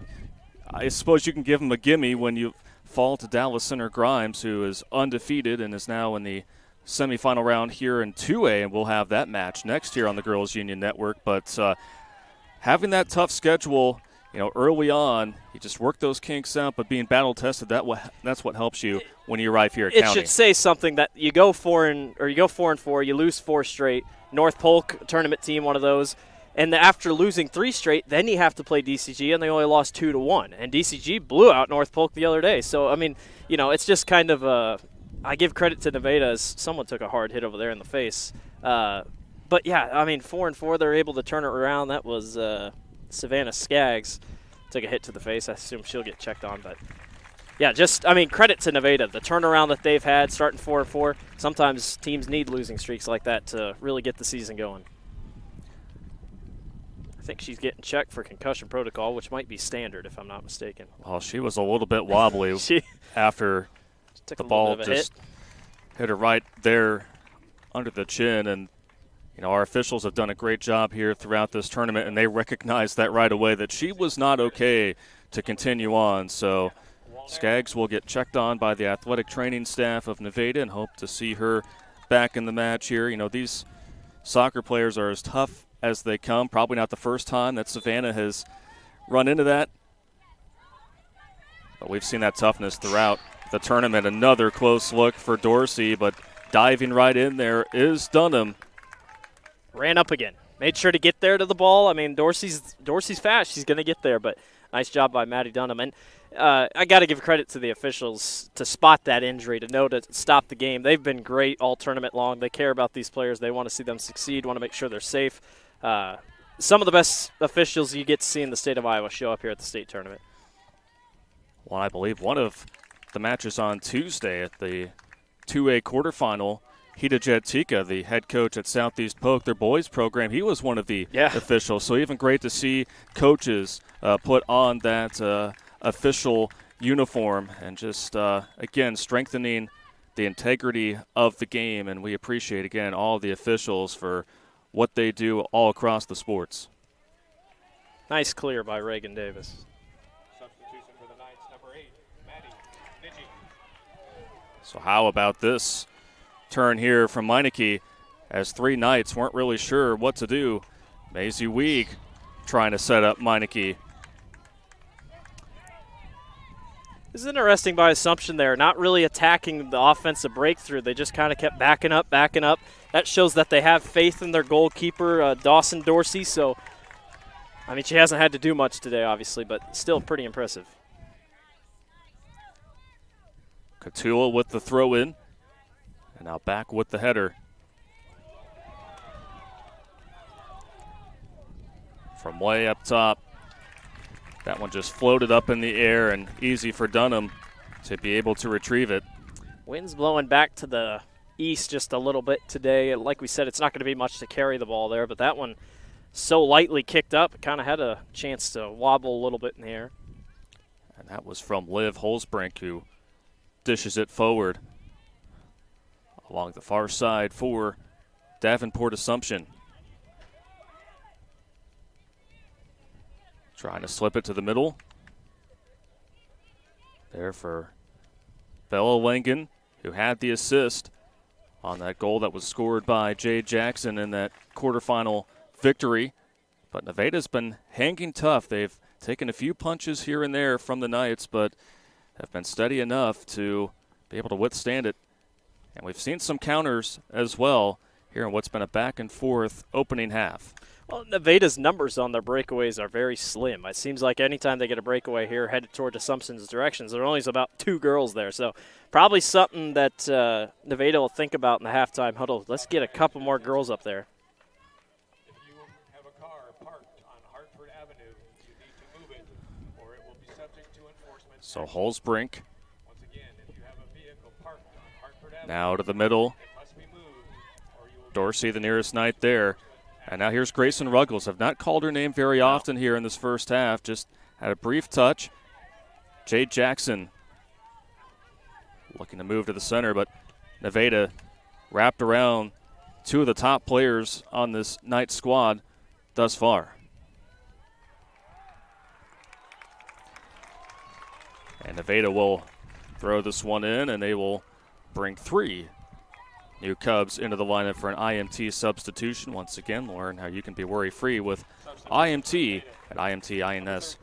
I suppose you can give them a gimme when you fall to Dallas Center Grimes, who is undefeated and is now in the semifinal round here in 2A, and we'll have that match next year on the Girls Union Network. But having that tough schedule, early on, you just work those kinks out, but being battle-tested, that's what helps you when you arrive here at County. It should say something that you go 4-4, you lose 4 straight. North Polk tournament team, one of those. And after losing 3 straight, then you have to play DCG, and they only lost 2-1. And DCG blew out North Polk the other day. So, it's just kind of I give credit to Nevada as someone took a hard hit over there in the face. But, 4-4, they're able to turn it around. That was Savannah Skaggs took a hit to the face. I assume she'll get checked on. But, credit to Nevada. The turnaround that they've had starting 4-4. Sometimes teams need losing streaks like that to really get the season going. I think she's getting checked for concussion protocol, which might be standard if I'm not mistaken. Well, she was a little bit wobbly after the ball just hit her right there under the chin. And, our officials have done a great job here throughout this tournament, and they recognized that right away that she was not okay to continue on. So Skaggs will get checked on by the athletic training staff of Nevada and hope to see her back in the match here. These soccer players are as tough as they come. Probably not the first time that Savannah has run into that. But we've seen that toughness throughout the tournament. Another close look for Dorsey, but diving right in there is Dunham. Ran up again. Made sure to get there to the ball. I mean, Dorsey's fast. She's going to get there, but nice job by Maddie Dunham. And I got to give credit to the officials to spot that injury, to know to stop the game. They've been great all tournament long. They care about these players. They want to see them succeed, want to make sure they're safe. Some of the best officials you get to see in the state of Iowa show up here at the state tournament. Well, I believe one of the matches on Tuesday at the 2A quarterfinal, Hida Jetika, the head coach at Southeast Polk, their boys program, he was one of the officials. So even great to see coaches put on that official uniform and just, again, strengthening the integrity of the game. And we appreciate, again, all the officials for what they do all across the sports. Nice clear by Reagan Davis. Substitution for the Knights, number 8, Maddie Niji. So how about this turn here from Meineke, as 3 Knights weren't really sure what to do. Maisie Weig trying to set up Meineke. This is interesting by Assumption there, not really attacking the offensive breakthrough. They just kind of kept backing up. That shows that they have faith in their goalkeeper, Dawson Dorsey. So, I mean, she hasn't had to do much today, obviously, but still pretty impressive. Katua with the throw in. And now back with the header. From way up top. That one just floated up in the air and easy for Dunham to be able to retrieve it. Wind's blowing back to the east just a little bit today. Like we said, it's not going to be much to carry the ball there, but that one so lightly kicked up, it kind of had a chance to wobble a little bit in the air. And that was from Liv Holzbrink, who dishes it forward along the far side for Davenport Assumption. Trying to slip it to the middle. There for Bella Langen, who had the assist on that goal that was scored by Jade Jackson in that quarterfinal victory. But Nevada's been hanging tough. They've taken a few punches here and there from the Knights, but have been steady enough to be able to withstand it. And we've seen some counters as well here in what's been a back and forth opening half. Well, Nevada's numbers on their breakaways are very slim. It seems like anytime they get a breakaway here headed toward Assumption's directions, there are only about 2 girls there. So probably something that Nevada will think about in the halftime huddle. Let's get a couple more girls up there. If you have a car parked on Hartford Avenue, you need to move it or it will be subject to enforcement. So Holzbrink Once again, if you have a vehicle parked on Hartford Avenue, now to the middle. it must be moved or you will Dorsey, the nearest Knight there. And now here's Grayson Ruggles. Have not called her name very often here in this first half. Just had a brief touch. Jade Jackson looking to move to the center, but Nevada wrapped around 2 of the top players on this Knight squad thus far. And Nevada will throw this one in, and they will bring 3 new Cubs into the lineup for an IMT substitution. Once again, learn how you can be worry-free with IMT at imtins.com.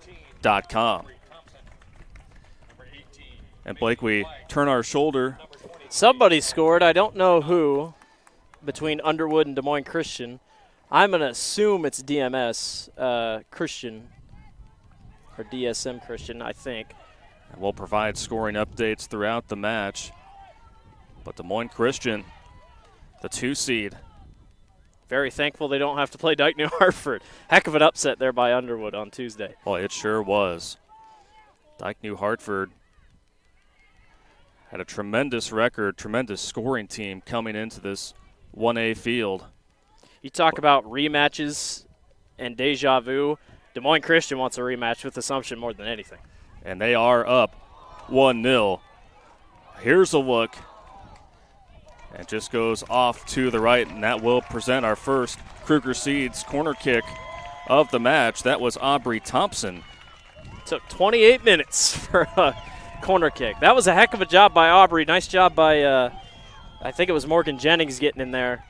And Blake, we turn our shoulder. Somebody scored. I don't know who, between Underwood and Des Moines Christian. I'm going to assume it's DMS Christian, or DSM Christian, I think. And we'll provide scoring updates throughout the match. But Des Moines Christian, the 2 seed. Very thankful they don't have to play Dyke New Hartford. Heck of an upset there by Underwood on Tuesday. Well, it sure was. Dyke New Hartford had a tremendous record, tremendous scoring team coming into this 1A field. You talk about rematches and deja vu. Des Moines Christian wants a rematch with Assumption more than anything. And they are up 1-0. Here's a look. And just goes off to the right, and that will present our first Kruger Seeds corner kick of the match. That was Aubrey Thompson. Took 28 minutes for a corner kick. That was a heck of a job by Aubrey. Nice job by, I think it was Morgan Jennings getting in there.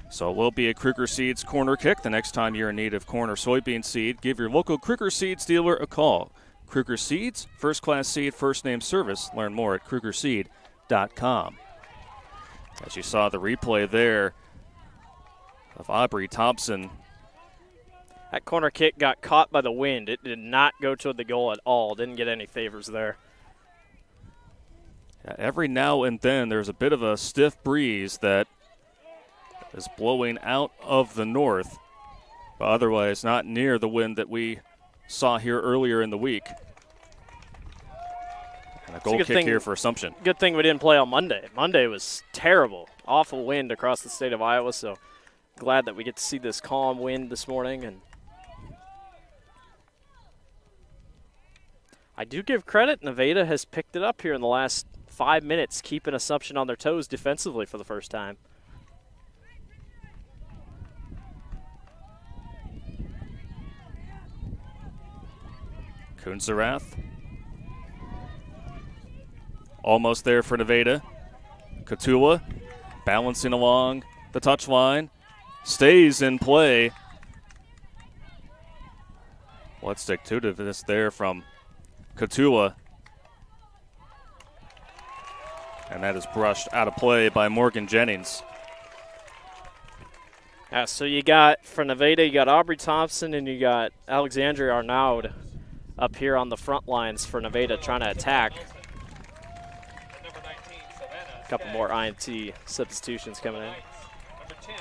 So it will be a Kruger Seeds corner kick. The next time you're in need of corn or soybean seed, give your local Kruger Seeds dealer a call. Kruger Seeds, first-class seed, first-name service. Learn more at krugerseed.com. As you saw the replay there of Aubrey Thompson. That corner kick got caught by the wind. It did not go toward the goal at all. Didn't get any favors there. Yeah, every now and then there's a bit of a stiff breeze that is blowing out of the north, but otherwise not near the wind that we saw here earlier in the week. And a goal kick here for Assumption. Good thing we didn't play on Monday. Monday was terrible. Awful wind across the state of Iowa, so glad that we get to see this calm wind this morning. And I do give credit. Nevada has picked it up here in the last 5 minutes, keeping Assumption on their toes defensively for the first time. Kunzerath. Almost there for Nevada. Katula balancing along the touchline. Stays in play. Let's stick to this there from Katula. And that is brushed out of play by Morgan Jennings. So you got, for Nevada, you got Aubrey Thompson and you got Alexandria Arnaud up here on the front lines for Nevada trying to attack. A couple more INT substitutions coming in. Number 10,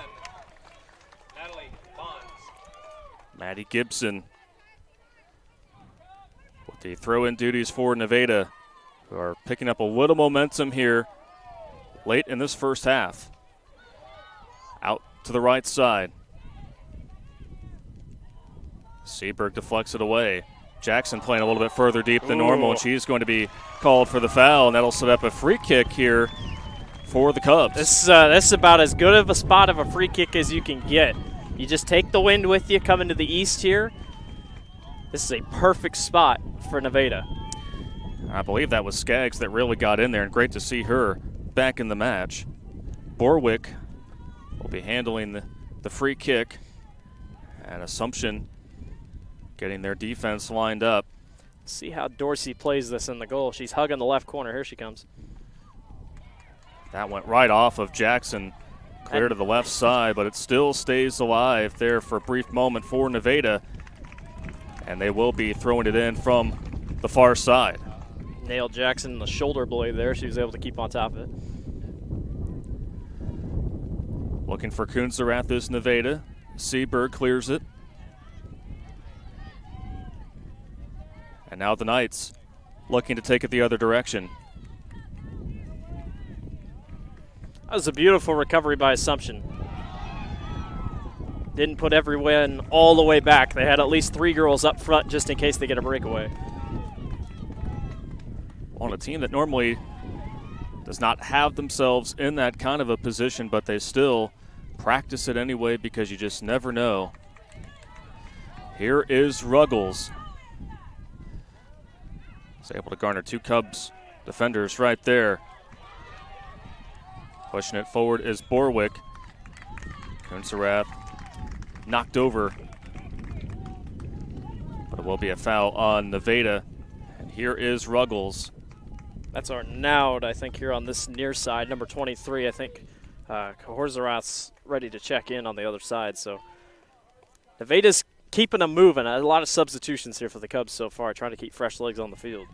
Natalie Bonds. Maddie Gibson with the throw-in duties for Nevada, who are picking up a little momentum here late in this first half. Out to the right side. Seaberg deflects it away. Jackson playing a little bit further deep than normal, and she's going to be called for the foul, and that'll set up a free kick here for the Cubs. This is about as good of a spot of a free kick as you can get. You just take the wind with you coming to the east here. This is a perfect spot for Nevada. I believe that was Skaggs that really got in there, and great to see her back in the match. Borwick will be handling the free kick, and Assumption getting their defense lined up. See how Dorsey plays this in the goal. She's hugging the left corner. Here she comes. That went right off of Jackson, clear to the left side, but it still stays alive there for a brief moment for Nevada, and they will be throwing it in from the far side. Nailed Jackson in the shoulder blade there. She was able to keep on top of it. Looking for Kunzerath is Nevada. Seaberg clears it. And now the Knights looking to take it the other direction. That was a beautiful recovery by Assumption. Didn't put everyone all the way back. They had at least 3 girls up front just in case they get a breakaway. On a team that normally does not have themselves in that kind of a position, but they still practice it anyway because you just never know. Here is Ruggles. He's able to garner 2 Cubs defenders right there. Pushing it forward is Borwick. Kunzerath knocked over. But it will be a foul on Nevada. And here is Ruggles. That's Arnaud, I think, here on this near side. Number 23, I think Kahorzarat's ready to check in on the other side. So Nevada's keeping them moving. A lot of substitutions here for the Cubs so far, trying to keep fresh legs on the field.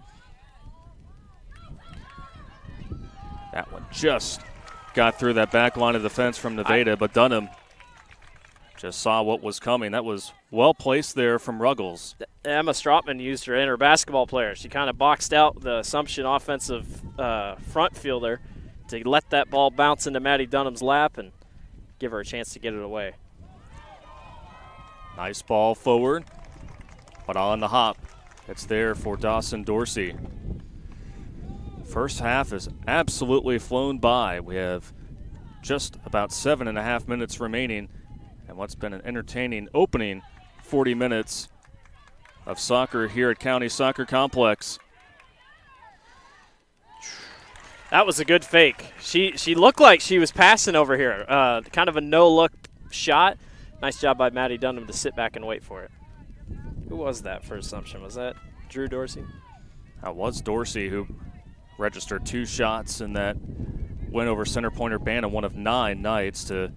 That one just got through that back line of defense from Nevada, but Dunham just saw what was coming. That was well placed there from Ruggles. Emma Stropman used her inner basketball player. She kind of boxed out the Assumption offensive front fielder to let that ball bounce into Maddie Dunham's lap and give her a chance to get it away. Nice ball forward, but on the hop. It's there for Dawson Dorsey. First half has absolutely flown by. We have just about 7.5 minutes remaining, and what's been an entertaining opening 40 minutes of soccer here at County Soccer Complex. That was a good fake. She looked like she was passing over here. Kind of a no-look shot. Nice job by Maddie Dunham to sit back and wait for it. Who was that for Assumption? Was that Drew Dorsey? That was Dorsey, who registered 2 shots in that win over center pointer Bannon, one of 9 nights to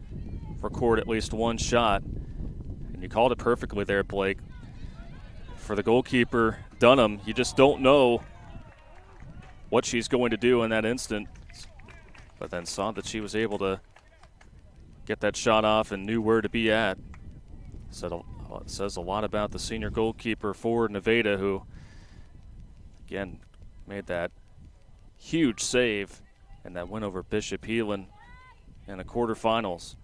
record at least one shot. And you called it perfectly there, Blake. For the goalkeeper, Dunham, you just don't know what she's going to do in that instant. But then saw that she was able to get that shot off and knew where to be at. So it says a lot about the senior goalkeeper for Nevada, who, again, made that huge save and that win over Bishop Heelan in the quarterfinals.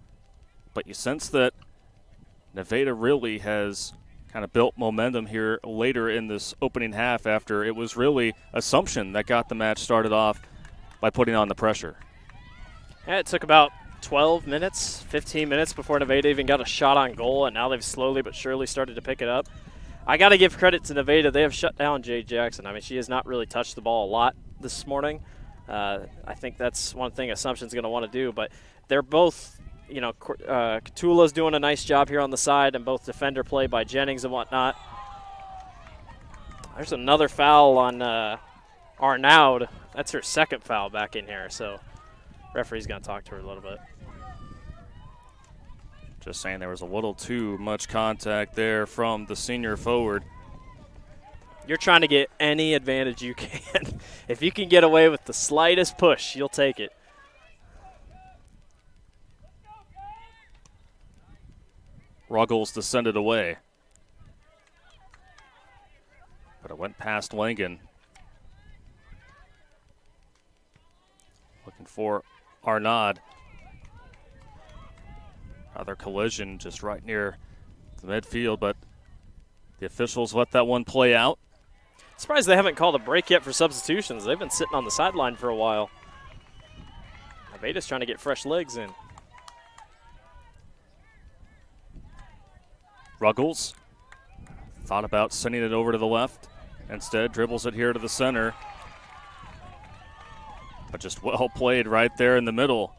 But you sense that Nevada really has kind of built momentum here later in this opening half after it was really Assumption that got the match started off by putting on the pressure. Yeah, it took about 12 minutes, 15 minutes before Nevada even got a shot on goal, and now they've slowly but surely started to pick it up. I got to give credit to Nevada. They have shut down Jay Jackson. I mean, she has not really touched the ball a lot this morning. I think that's one thing Assumption's going to want to do, but they're both, you know, Catula's doing a nice job here on the side, and both defender play by Jennings and whatnot. There's another foul on Arnaud. That's her second foul back in here, so referee's going to talk to her a little bit. Just saying there was a little too much contact there from the senior forward. You're trying to get any advantage you can. If you can get away with the slightest push, you'll take it. Ruggles descended away. But it went past Langen. Looking for Arnaud. Another collision just right near the midfield, but the officials let that one play out. Surprised they haven't called a break yet for substitutions. They've been sitting on the sideline for a while. Nevada's trying to get fresh legs in. Ruggles thought about sending it over to the left. Instead, dribbles it here to the center. But just well played right there in the middle.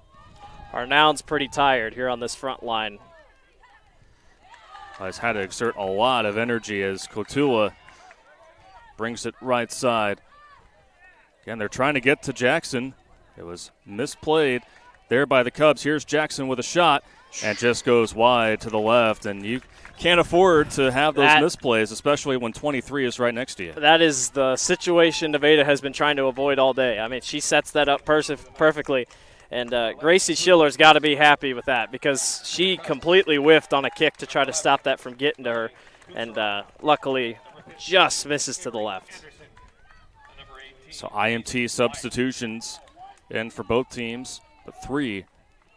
Arnaud's pretty tired here on this front line. Has had to exert a lot of energy as Cotula brings it right side. Again, they're trying to get to Jackson. It was misplayed there by the Cubs. Here's Jackson with a shot and just goes wide to the left. And you can't afford to have those misplays, especially when 23 is right next to you. That is the situation Nevada has been trying to avoid all day. I mean, she sets that up perfectly. And Gracie Schiller's got to be happy with that because she completely whiffed on a kick to try to stop that from getting to her. And luckily just misses to the left. So IMT substitutions in for both teams, but 3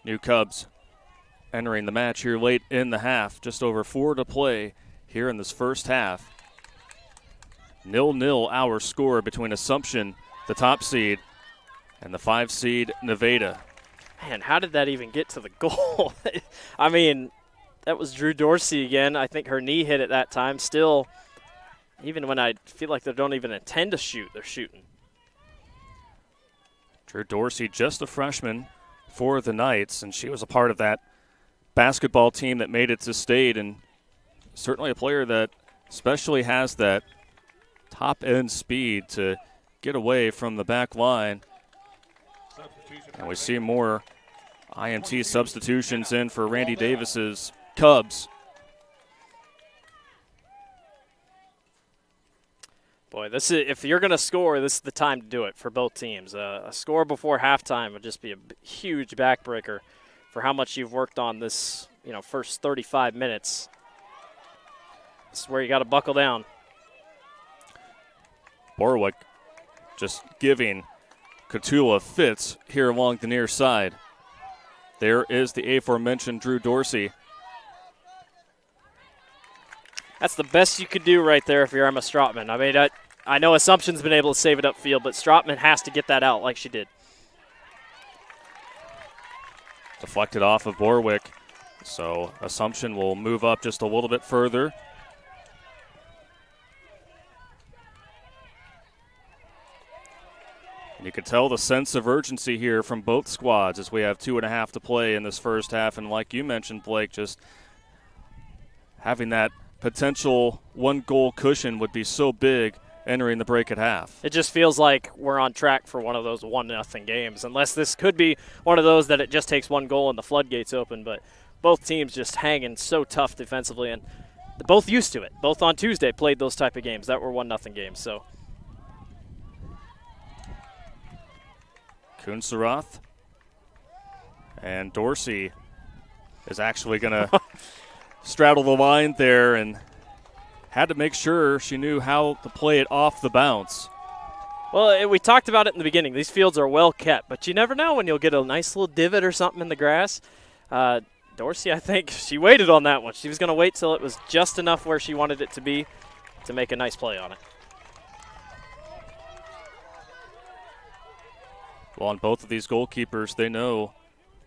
new Cubs entering the match here late in the half. Just over 4 to play here in this first half. 0-0 our score between Assumption, the top seed, and the 5 seed Nevada. Man, how did that even get to the goal? I mean, that was Drew Dorsey again. I think her knee hit at that time. Still, even when I feel like they don't even intend to shoot, they're shooting. Drew Dorsey, just a freshman for the Knights, and she was a part of that basketball team that made it to state, and certainly a player that especially has that top-end speed to get away from the back line. And we see more IMT substitutions in for Randy Davis's Cubs. Boy, this is, if you're going to score, this is the time to do it for both teams. A score before halftime would just be a huge backbreaker for how much you've worked on this, first 35 minutes. This is where you got to buckle down. Borwick just giving Cotula fits here along the near side. There is the aforementioned Drew Dorsey. That's the best you could do right there if you're Emma Strotman. I mean, I know Assumption's been able to save it upfield, but Strotman has to get that out like she did. Deflected off of Borwick. So Assumption will move up just a little bit further. And you can tell the sense of urgency here from both squads as we have 2.5 to play in this first half. And like you mentioned, Blake, just having that potential 1-goal cushion would be so big entering the break at half. It just feels like we're on track for one of those 1-0 games, unless this could be one of those that it just takes one goal and the floodgates open. But both teams just hanging so tough defensively, and both used to it. Both on Tuesday played those type of games that were 1-0 games. So Kunsarath and Dorsey is actually going to straddle the line there and had to make sure she knew how to play it off the bounce. Well, we talked about it in the beginning. These fields are well kept, but you never know when you'll get a nice little divot or something in the grass. Dorsey, I think, she waited on that one. She was going to wait till it was just enough where she wanted it to be to make a nice play on it. Well, on both of these goalkeepers, they know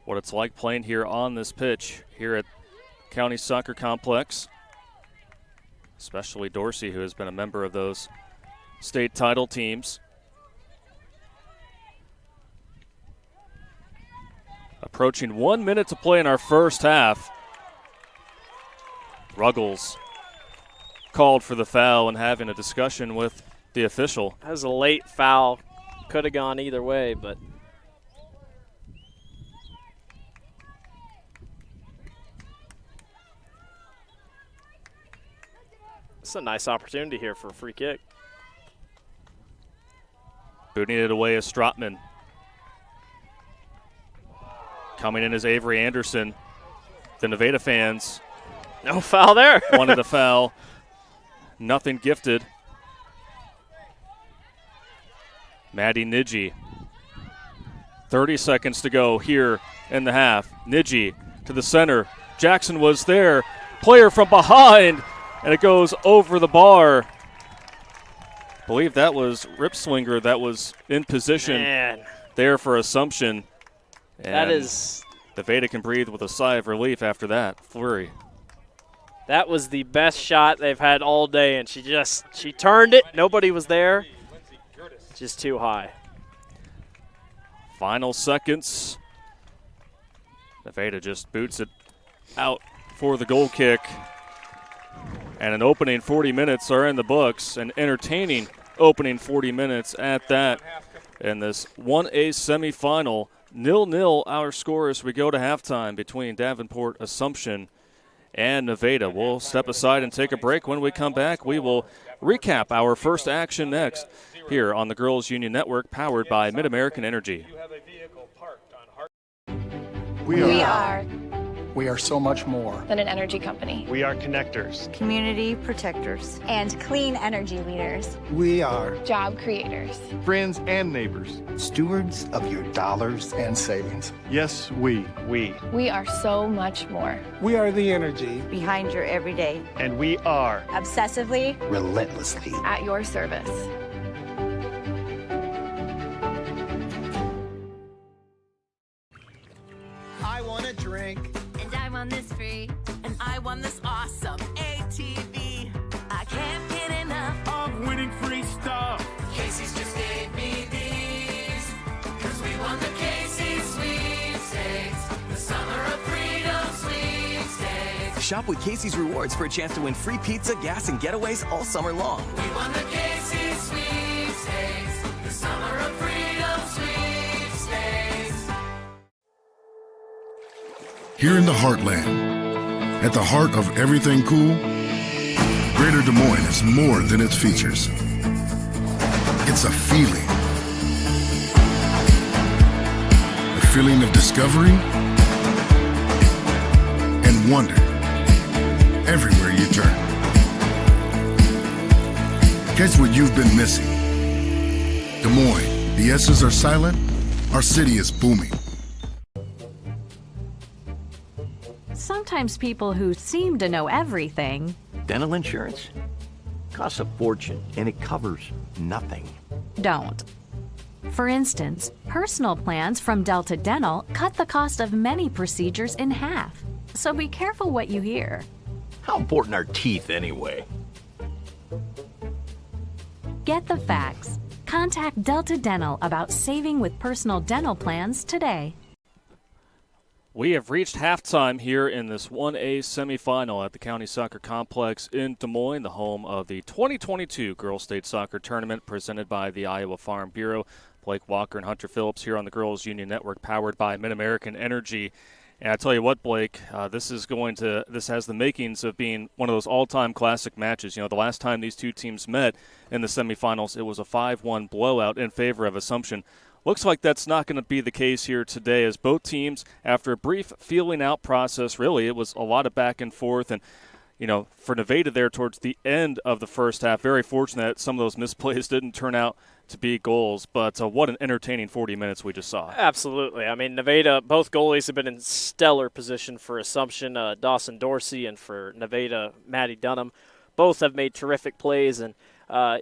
what it's like playing here on this pitch here at County Soccer Complex. Especially Dorsey, who has been a member of those state title teams. Approaching 1 minute to play in our first half. Ruggles called for the foul and having a discussion with the official. That was a late foul. Could have gone either way, but it's a nice opportunity here for a free kick. Booting it away is Stratman. Coming in is Avery Anderson. The Nevada fans. No foul there. Wanted a foul. Nothing gifted. Maddie Nidji. 30 seconds to go here in the half. Nidji to the center. Jackson was there. Player from behind. And it goes over the bar. I believe that was Ripslinger that was in position there for Assumption. And that is. Nevada can breathe with a sigh of relief after that flurry. That was the best shot they've had all day, and she turned it. Nobody was there. Just too high. Final seconds. Nevada just boots it out for the goal kick. And an opening 40 minutes are in the books, an entertaining opening 40 minutes at that. In this 1A semifinal, 0-0 our score as we go to halftime between Davenport, Assumption, and Nevada. We'll step aside and take a break. When we come back, we will recap our first action next here on the Girls Union Network, powered by Mid-American Energy. We are so much more than an energy company. We are connectors, community protectors, and clean energy leaders. We are job creators, friends and neighbors, stewards of your dollars and savings. Yes, we. We are so much more. We are the energy behind your everyday. And we are obsessively, relentlessly at your service. I want a drink. And I want this free. And I want this awesome ATV. I can't get enough of winning free stuff. Casey's just gave me these. Cause we won the Casey's sweepstakes. The Summer of Freedom sweepstakes. Shop with Casey's Rewards for a chance to win free pizza, gas, and getaways all summer long. We won the Casey's sweepstakes. The Summer of Freedom sweepstakes. Here in the heartland, at the heart of everything cool, Greater Des Moines is more than its features. It's a feeling. A feeling of discovery and wonder everywhere you turn. Catch what you've been missing. Des Moines, the S's are silent, our city is booming. Sometimes people who seem to know everything. Dental insurance costs a fortune and it covers nothing. Don't. For instance, personal plans from Delta Dental cut the cost of many procedures in half. So be careful what you hear. How important are teeth anyway? Get the facts. Contact Delta Dental about saving with personal dental plans today. We have reached halftime here in this 1A semifinal at the County Soccer Complex in Des Moines, the home of the 2022 Girls State Soccer Tournament presented by the Iowa Farm Bureau. Blake Walker and Hunter Phillips here on the Girls Union Network, powered by Mid-American Energy. And I tell you what, Blake, this has the makings of being one of those all-time classic matches. You know, the last time these two teams met in the semifinals, it was a 5-1 blowout in favor of Assumption. Looks like that's not going to be the case here today, as both teams, after a brief feeling out process, really, it was a lot of back and forth. And, you know, for Nevada there towards the end of the first half, very fortunate that some of those misplays didn't turn out to be goals. But what an entertaining 40 minutes we just saw. Absolutely. I mean, Nevada, both goalies have been in stellar position for Assumption, Dawson Dorsey, and for Nevada, Maddie Dunham. Both have made terrific plays, and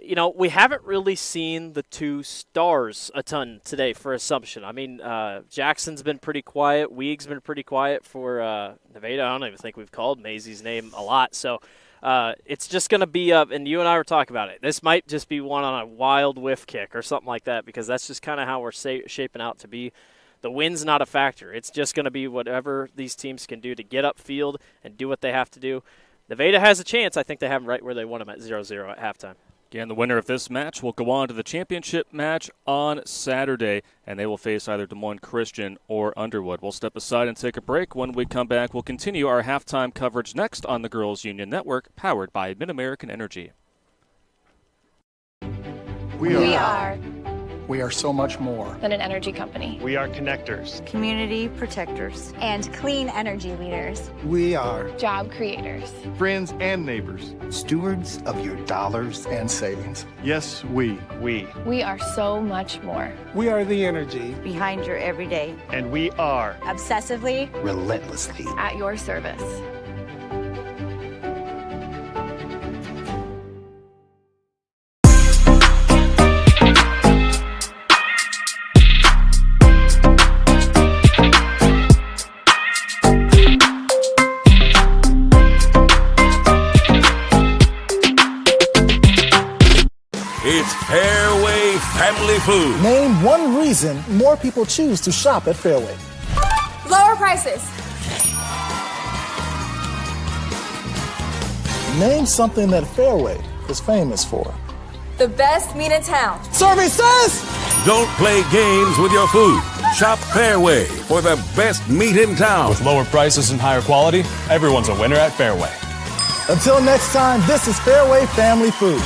you know, we haven't really seen the two stars a ton today for Assumption. I mean, Jackson's been pretty quiet. Weig's been pretty quiet for Nevada. I don't even think we've called Maisie's name a lot. So it's just going to be up, and you and I were talking about it. This might just be one on a wild whiff kick or something like that, because that's just kind of how we're shaping out to be. The win's not a factor. It's just going to be whatever these teams can do to get upfield and do what they have to do. Nevada has a chance. I think they have them right where they want them at 0-0 at halftime. Again, the winner of this match will go on to the championship match on Saturday, and they will face either Des Moines Christian or Underwood. We'll step aside and take a break. When we come back, we'll continue our halftime coverage next on the Girls Union Network, powered by Mid-American Energy. We are so much more than an energy company. We are connectors, community protectors, and clean energy leaders. We are job creators, friends and neighbors, stewards of your dollars and savings. Yes, we are so much more. We are the energy behind your everyday. And we are obsessively, relentlessly at your service. It's Fairway Family Food. Name one reason more people choose to shop at Fairway. Lower prices. Name something that Fairway is famous for. The best meat in town. Services! Don't play games with your food. Shop Fairway for the best meat in town. With lower prices and higher quality, everyone's a winner at Fairway. Until next time, this is Fairway Family Food.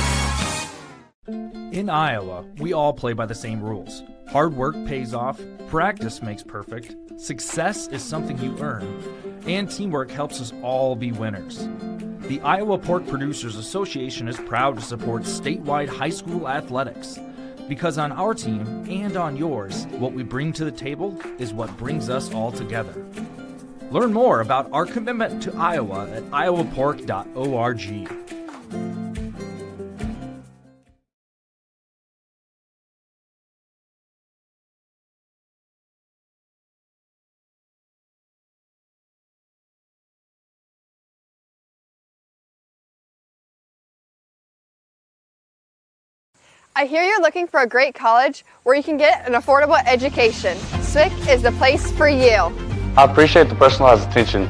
In Iowa, we all play by the same rules. Hard work pays off, practice makes perfect, success is something you earn, and teamwork helps us all be winners. The Iowa Pork Producers Association is proud to support statewide high school athletics. Because on our team and on yours, what we bring to the table is what brings us all together. Learn more about our commitment to Iowa at iowapork.org. I hear you're looking for a great college where you can get an affordable education. SWIC is the place for you. I appreciate the personalized attention.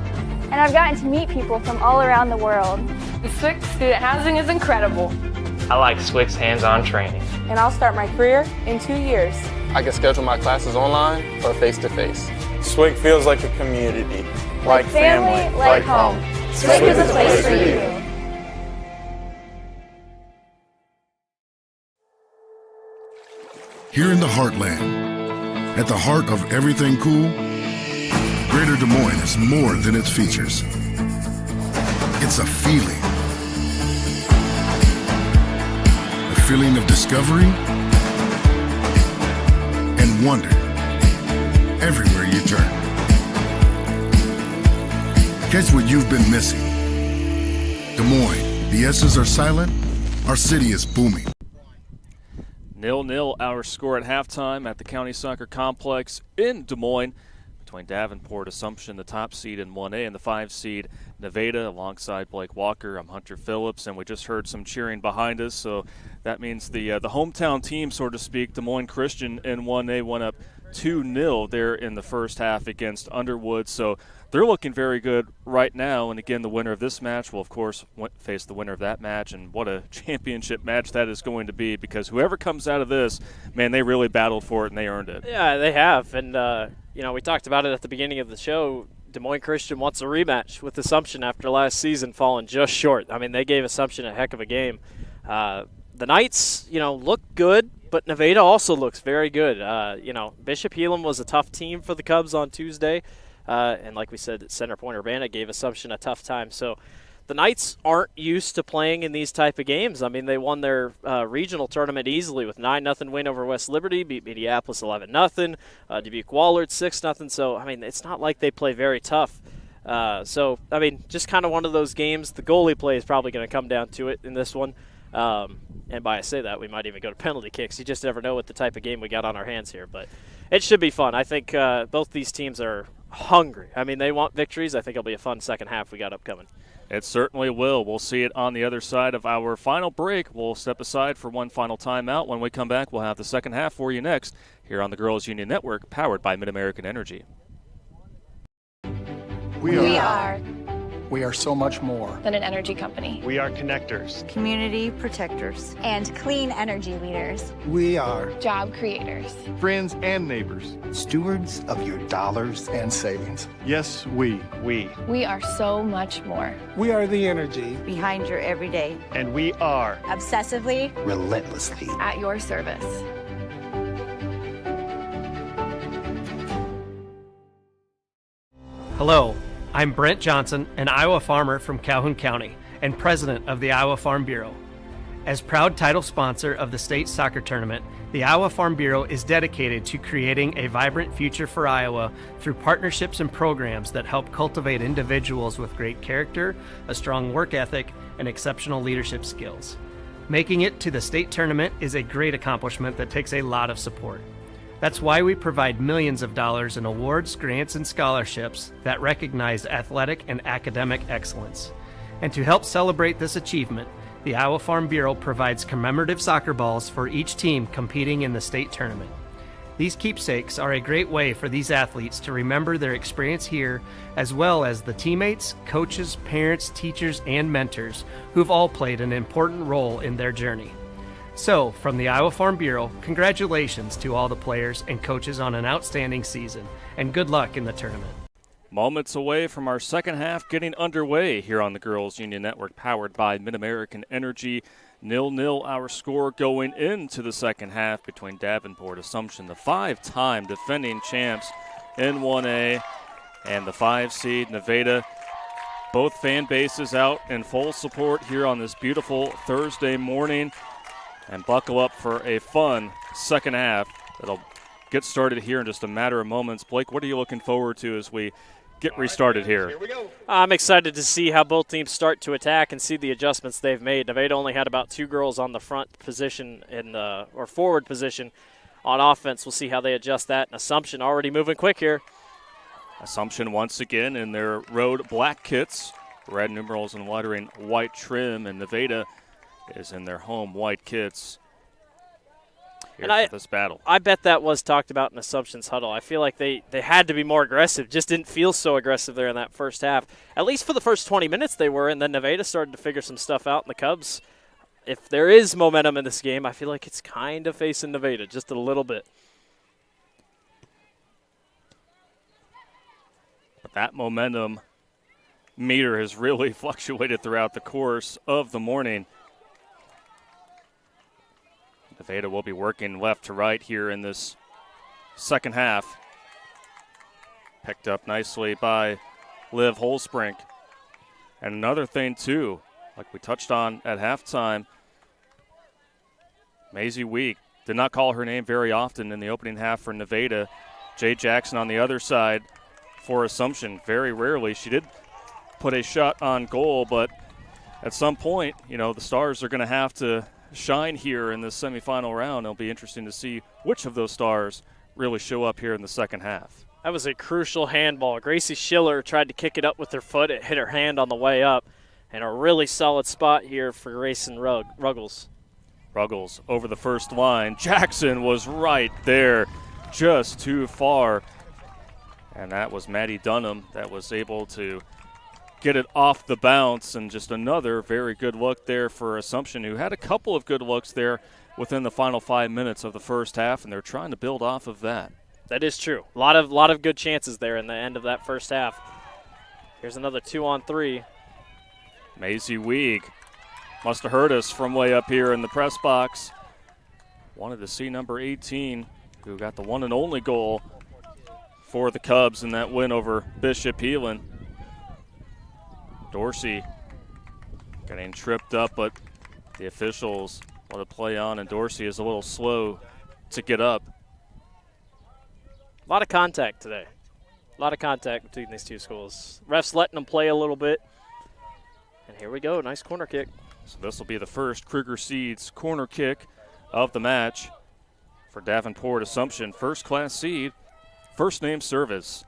And I've gotten to meet people from all around the world. The SWIC student housing is incredible. I like SWIC's hands-on training. And I'll start my career in 2 years. I can schedule my classes online or face-to-face. SWIC feels like a community, like family, like home. SWIC is a place for you. Here in the heartland, at the heart of everything cool, Greater Des Moines is more than its features. It's a feeling. A feeling of discovery and wonder everywhere you turn. Catch what you've been missing. Des Moines, the S's are silent, our city is booming. 0-0 our score at halftime at the County Soccer Complex in Des Moines between Davenport, Assumption, the top seed in 1A, and the 5 seed Nevada alongside Blake Walker. I'm Hunter Phillips, and we just heard some cheering behind us, so that means the hometown team, so to speak, Des Moines Christian in 1A went up 2-0 there in the first half against Underwood. So they're looking very good right now. And again, the winner of this match will, of course, face the winner of that match. And what a championship match that is going to be, because whoever comes out of this, man, they really battled for it and they earned it. Yeah, they have. And, we talked about it at the beginning of the show. Des Moines Christian wants a rematch with Assumption after last season falling just short. I mean, they gave Assumption a heck of a game. The Knights, look good, but Nevada also looks very good. Bishop Heelan was a tough team for the Cubs on Tuesday. And like we said, Center Point Urbana gave Assumption a tough time. So the Knights aren't used to playing in these type of games. I mean, they won their regional tournament easily with 9-0 win over West Liberty, beat Minneapolis 11-0, Dubuque Wahlert 6-0. So, I mean, it's not like they play very tough. Just kind of one of those games. The goalie play is probably going to come down to it in this one. And by I say that, we might even go to penalty kicks. You just never know what the type of game we got on our hands here. But it should be fun. I think both these teams are hungry. I mean, they want victories. I think it'll be a fun second half we got upcoming. It certainly will. We'll see it on the other side of our final break. We'll step aside for one final timeout. When we come back, we'll have the second half for you next here on the Girls Union Network, powered by Mid-American Energy. We are so much more than an energy company. We are connectors, community protectors, and clean energy leaders. We are job creators, friends and neighbors, stewards of your dollars and savings. Yes, we. We are so much more. We are the energy behind your everyday. And we are obsessively, relentlessly at your service. Hello, I'm Brent Johnson, an Iowa farmer from Calhoun County and president of the Iowa Farm Bureau. As proud title sponsor of the state soccer tournament, the Iowa Farm Bureau is dedicated to creating a vibrant future for Iowa through partnerships and programs that help cultivate individuals with great character, a strong work ethic, and exceptional leadership skills. Making it to the state tournament is a great accomplishment that takes a lot of support. That's why we provide millions of dollars in awards, grants, and scholarships that recognize athletic and academic excellence. And to help celebrate this achievement, the Iowa Farm Bureau provides commemorative soccer balls for each team competing in the state tournament. These keepsakes are a great way for these athletes to remember their experience here, as well as the teammates, coaches, parents, teachers, and mentors who've all played an important role in their journey. So, from the Iowa Farm Bureau, congratulations to all the players and coaches on an outstanding season, and good luck in the tournament. Moments away from our second half getting underway here on the Girls Union Network, powered by Mid-American Energy. 0-0 our score going into the second half between Davenport Assumption, the 5-time defending champs in 1A, and the 5-seed Nevada. Both fan bases out in full support here on this beautiful Thursday morning. And buckle up for a fun second half that'll get started here in just a matter of moments. Blake, what are you looking forward to as we get restarted here? Here we go. I'm excited to see how both teams start to attack and see the adjustments they've made. Nevada only had about 2 girls on the front position or forward position on offense. We'll see how they adjust that. And Assumption already moving quick here. Assumption once again in their road black kits, red numerals and lettering white trim, and Nevada is in their home white kits here for this battle. I bet that was talked about in Assumption's huddle. I feel like they had to be more aggressive. Just didn't feel so aggressive there in that first half. At least for the first 20 minutes they were, and then Nevada started to figure some stuff out, and the Cubs, if there is momentum in this game, I feel like it's kind of facing Nevada just a little bit. But that momentum meter has really fluctuated throughout the course of the morning. Nevada will be working left to right here in this second half. Picked up nicely by Liv Holsbrink. And another thing, too, like we touched on at halftime, Maisie Week did not call her name very often in the opening half for Nevada. Jay Jackson on the other side for Assumption, very rarely. She did put a shot on goal, but at some point, the Stars are going to have to shine here in this semifinal round. It'll be interesting to see which of those stars really show up here in the second half. That was a crucial handball. Gracie Schiller tried to kick it up with her foot. It hit her hand on the way up. And a really solid spot here for Grayson Ruggles. Ruggles over the first line. Jackson was right there just too far. And that was Maddie Dunham that was able to get it off the bounce, and just another very good look there for Assumption, who had a couple of good looks there within the final 5 minutes of the first half, and they're trying to build off of that. That is true. A lot of good chances there in the end of that first half. Here's another 2-on-3. Maisie Weig must have heard us from way up here in the press box. Wanted to see number 18, who got the one and only goal for the Cubs in that win over Bishop Heelan. Dorsey getting tripped up, but the officials let it play on, and Dorsey is a little slow to get up. A lot of contact today. A lot of contact between these two schools. Refs letting them play a little bit. And here we go, nice corner kick. So this will be the first Kruger Seeds corner kick of the match for Davenport Assumption. First class seed, first name service.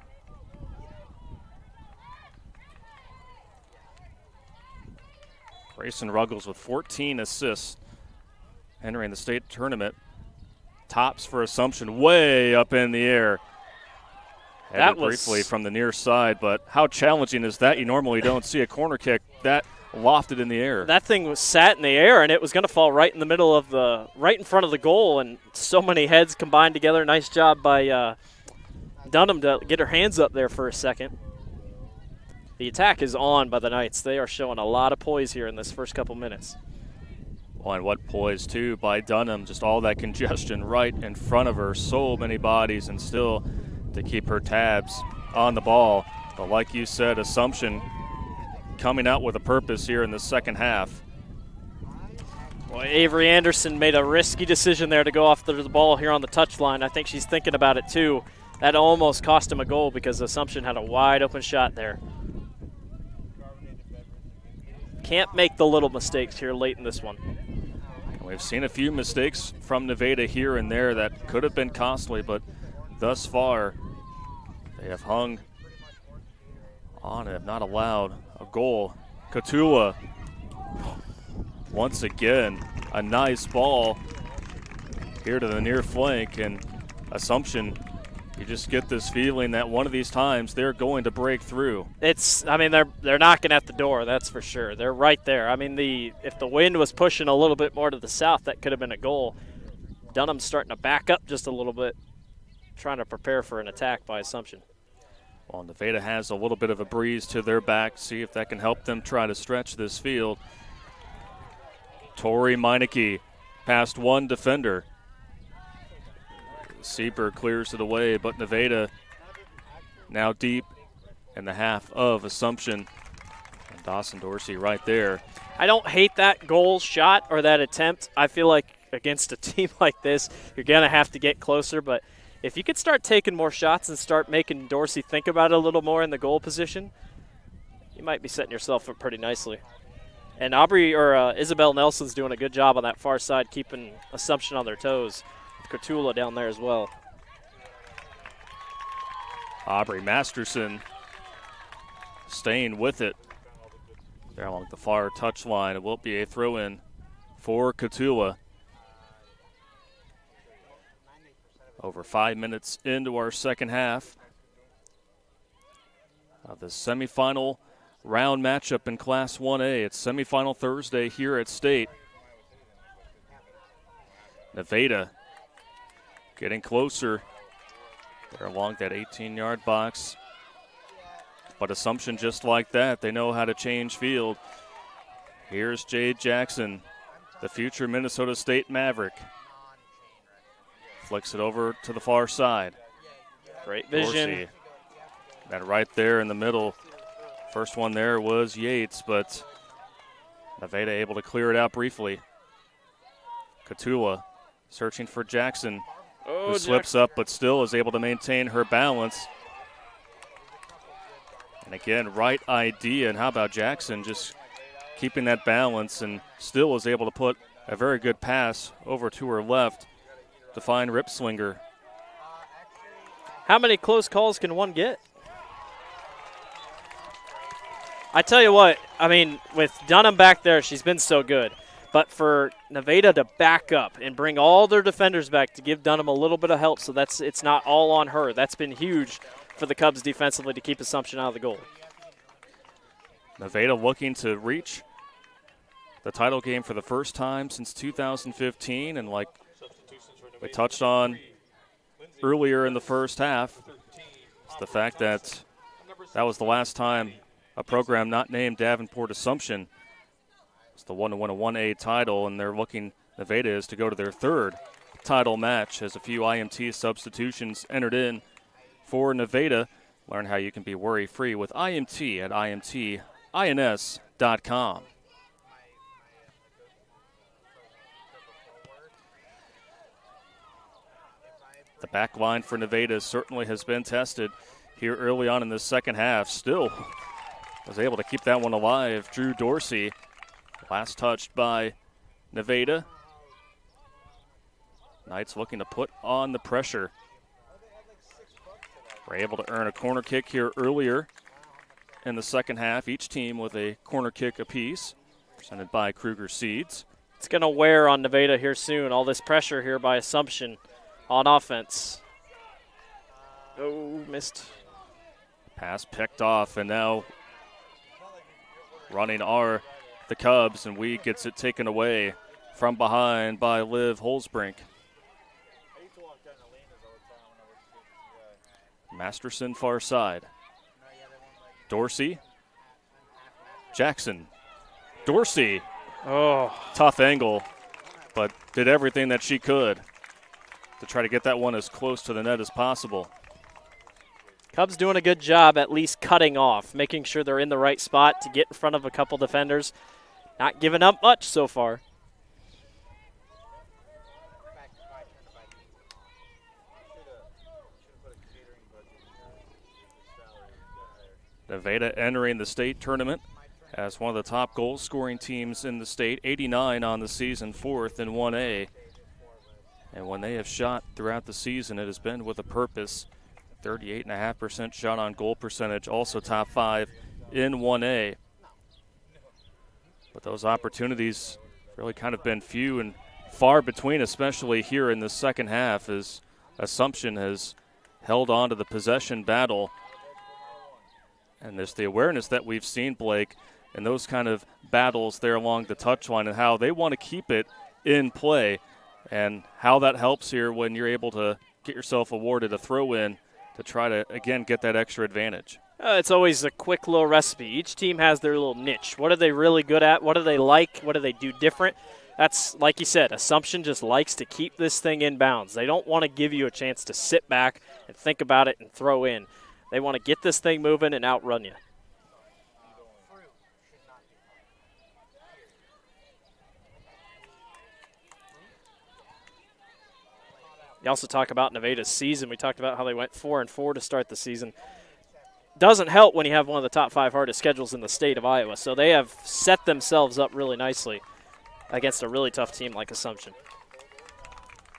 Grayson Ruggles with 14 assists entering the state tournament. Tops for Assumption way up in the air. That was briefly from the near side, but how challenging is that? You normally don't see a corner kick that lofted in the air. That thing was sat in the air, and it was going to fall right in the middle of right in front of the goal, and so many heads combined together. Nice job by Dunham to get her hands up there for a second. The attack is on by the Knights. They are showing a lot of poise here in this first couple minutes. Well, and what poise, too, by Dunham. Just all that congestion right in front of her. So many bodies, and still to keep her tabs on the ball. But like you said, Assumption coming out with a purpose here in the second half. Well, Avery Anderson made a risky decision there to go off the ball here on the touchline. I think she's thinking about it, too. That almost cost him a goal because Assumption had a wide open shot there. Can't make the little mistakes here late in this one. We've seen a few mistakes from Nevada here and there that could have been costly, but thus far they have hung on and have not allowed a goal. Katula, once again, a nice ball here to the near flank, and Assumption, you just get this feeling that one of these times they're going to break through. They're knocking at the door, that's for sure. They're right there. If the wind was pushing a little bit more to the south, that could have been a goal. Dunham's starting to back up just a little bit, trying to prepare for an attack by Assumption. Well, Nevada has a little bit of a breeze to their back. See if that can help them try to stretch this field. Tori Meineke past one defender. Seaberg clears it away, but Nevada now deep in the half of Assumption. And Dawson Dorsey right there. I don't hate that goal shot or that attempt. I feel like against a team like this, you're going to have to get closer. But if you could start taking more shots and start making Dorsey think about it a little more in the goal position, you might be setting yourself up pretty nicely. And Isabel Nelson's doing a good job on that far side, keeping Assumption on their toes. Katula down there as well. Aubrey Masterson staying with it there along the far touchline. It will be a throw-in for Katula. Over 5 minutes into our second half of the semifinal round matchup in Class 1A. It's semifinal Thursday here at State. Nevada getting closer. They're along that 18-yard box. But Assumption, just like that, they know how to change field. Here's Jade Jackson, the future Minnesota State Maverick. Flicks it over to the far side. Great vision. Dorsey. That right there in the middle. First one there was Yates, but Nevada able to clear it out briefly. Katula searching for Jackson. Who slips up but still is able to maintain her balance. And again, right idea. And how about Jackson just keeping that balance and still was able to put a very good pass over to her left to find Ripslinger. How many close calls can one get? I tell you what, with Dunham back there, she's been so good. But for Nevada to back up and bring all their defenders back to give Dunham a little bit of help, so it's not all on her. That's been huge for the Cubs defensively to keep Assumption out of the goal. Nevada looking to reach the title game for the first time since 2015, and like we touched on earlier in the first half, it's the fact that that was the last time a program not named Davenport Assumption was the one to win a 1A title, and they're looking, Nevada is, to go to their third title match as a few IMT substitutions entered in for Nevada. Learn how you can be worry-free with IMT at IMTINS.com. The back line for Nevada certainly has been tested here early on in the second half. Still was able to keep that one alive. Drew Dorsey, last touched by Nevada. Knights looking to put on the pressure. We're able to earn a corner kick here earlier in the second half. Each team with a corner kick apiece, presented by Kruger Seeds. It's going to wear on Nevada here soon. All this pressure here by Assumption on offense. Oh, missed. Pass picked off, and now running are the Cubs, and Weed gets it taken away from behind by Liv Holzbrink. Masterson far side. Dorsey. Jackson. Dorsey. Oh. Tough angle, but did everything that she could to try to get that one as close to the net as possible. Cubs doing a good job at least cutting off, making sure they're in the right spot to get in front of a couple defenders. Not giving up much so far. Nevada entering the state tournament as one of the top goal-scoring teams in the state, 89 on the season, fourth in 1A. And when they have shot throughout the season, it has been with a purpose. 38.5% shot on goal percentage, also top 5 in 1A. But those opportunities really kind of been few and far between, especially here in the second half, as Assumption has held on to the possession battle. And there's the awareness that we've seen, Blake, in those kind of battles there along the touchline and how they want to keep it in play, and how that helps here when you're able to get yourself awarded a throw-in to try to, again, get that extra advantage. It's always a quick little recipe. Each team has their little niche. What are they really good at? What do they like? What do they do different? That's, like you said, Assumption just likes to keep this thing in bounds. They don't want to give you a chance to sit back and think about it and throw in. They want to get this thing moving and outrun you. You also talk about Nevada's season. We talked about how they went 4-4 to start the season. Doesn't help when you have one of the top 5 hardest schedules in the state of Iowa. So they have set themselves up really nicely against a really tough team like Assumption.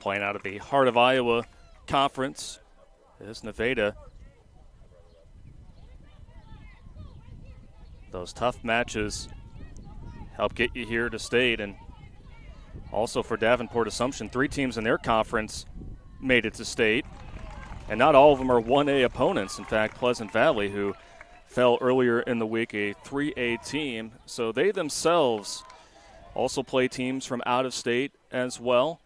Playing out of the Heart of Iowa Conference is Nevada. Those tough matches help get you here to state. And also for Davenport Assumption, 3 teams in their conference made it to state. And not all of them are 1A opponents. In fact, Pleasant Valley, who fell earlier in the week, a 3A team. So they themselves also play teams from out of state as well.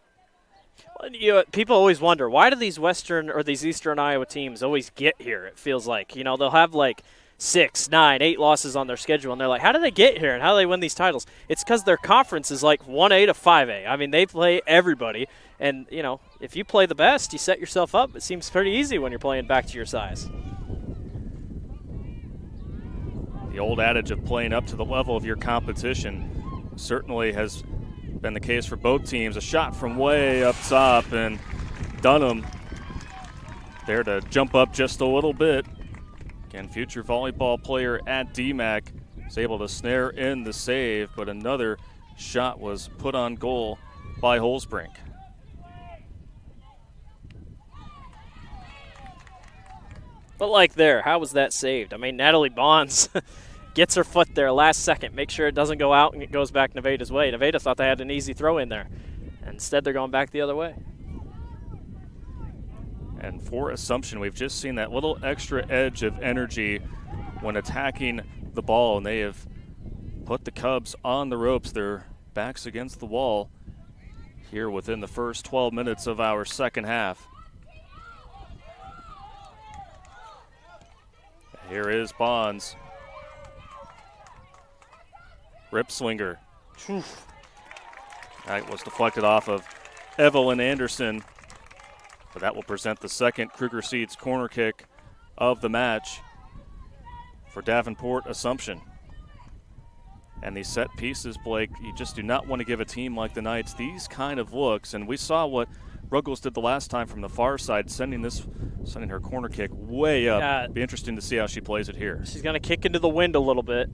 People always wonder, why do these Western or these Eastern Iowa teams always get here, it feels like. They'll have like 6, 9, 8 losses on their schedule, and they're like, how do they get here and how do they win these titles? It's because their conference is like 1A to 5A. I mean, they play everybody, and, if you play the best, you set yourself up. It seems pretty easy when you're playing back to your size. The old adage of playing up to the level of your competition certainly has been the case for both teams. A shot from way up top, and Dunham there to jump up just a little bit. Again, future volleyball player at DMAC was able to snare in the save, but another shot was put on goal by Holzbrink. But like there, how was that saved? I mean, Natalie Bonds Gets her foot there last second. Make sure it doesn't go out and it goes back Nevada's way. Nevada thought they had an easy throw in there. Instead, they're going back the other way. And for Assumption, we've just seen that little extra edge of energy when attacking the ball, and they have put the Cubs on the ropes. Their backs against the wall here within the first 12 minutes of our second half. Here is Bonds. Rip swinger. That was deflected off of Evelyn Anderson, but that will present the second Kruger Seeds corner kick of the match for Davenport Assumption. And these set pieces, Blake, you just do not want to give a team like the Knights these kind of looks. And we saw what Ruggles did the last time from the far side, sending her corner kick way up. Be interesting to see how she plays it here. She's going to kick into the wind a little bit.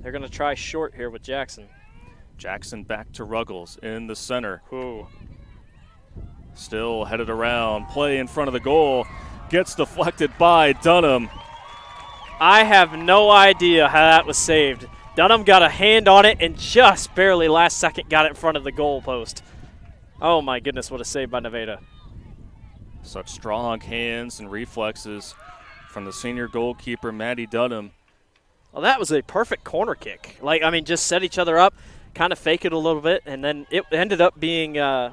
They're going to try short here with Jackson. Jackson back to Ruggles in the center. Ooh. Still headed around, play in front of the goal. Gets deflected by Dunham. I have no idea how that was saved. Dunham got a hand on it and just barely last second got it in front of the goal post. Oh my goodness, what a save by Nevada. Such strong hands and reflexes from the senior goalkeeper, Maddie Dunham. Well, that was a perfect corner kick. Just set each other up, kind of fake it a little bit, and then it ended up being, I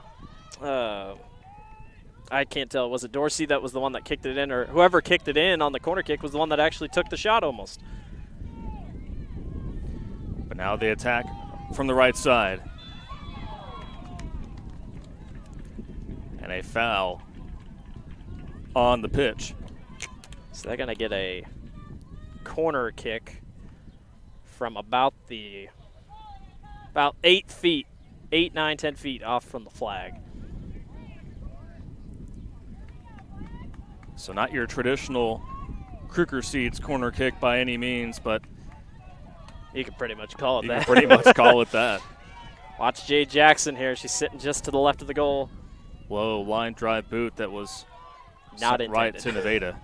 can't tell, was it Dorsey that was the one that kicked it in, or whoever kicked it in on the corner kick was the one that actually took the shot almost. But now they attack from the right side. And a foul on the pitch. So they're going to get a corner kick from about 8 feet, 8, 9, 10 feet off from the flag. So not your traditional Kruger Seeds corner kick by any means, but you can pretty much call it that. You can pretty much call it that. Watch Jay Jackson here. She's sitting just to the left of the goal. Low line drive boot that was not right to Nevada.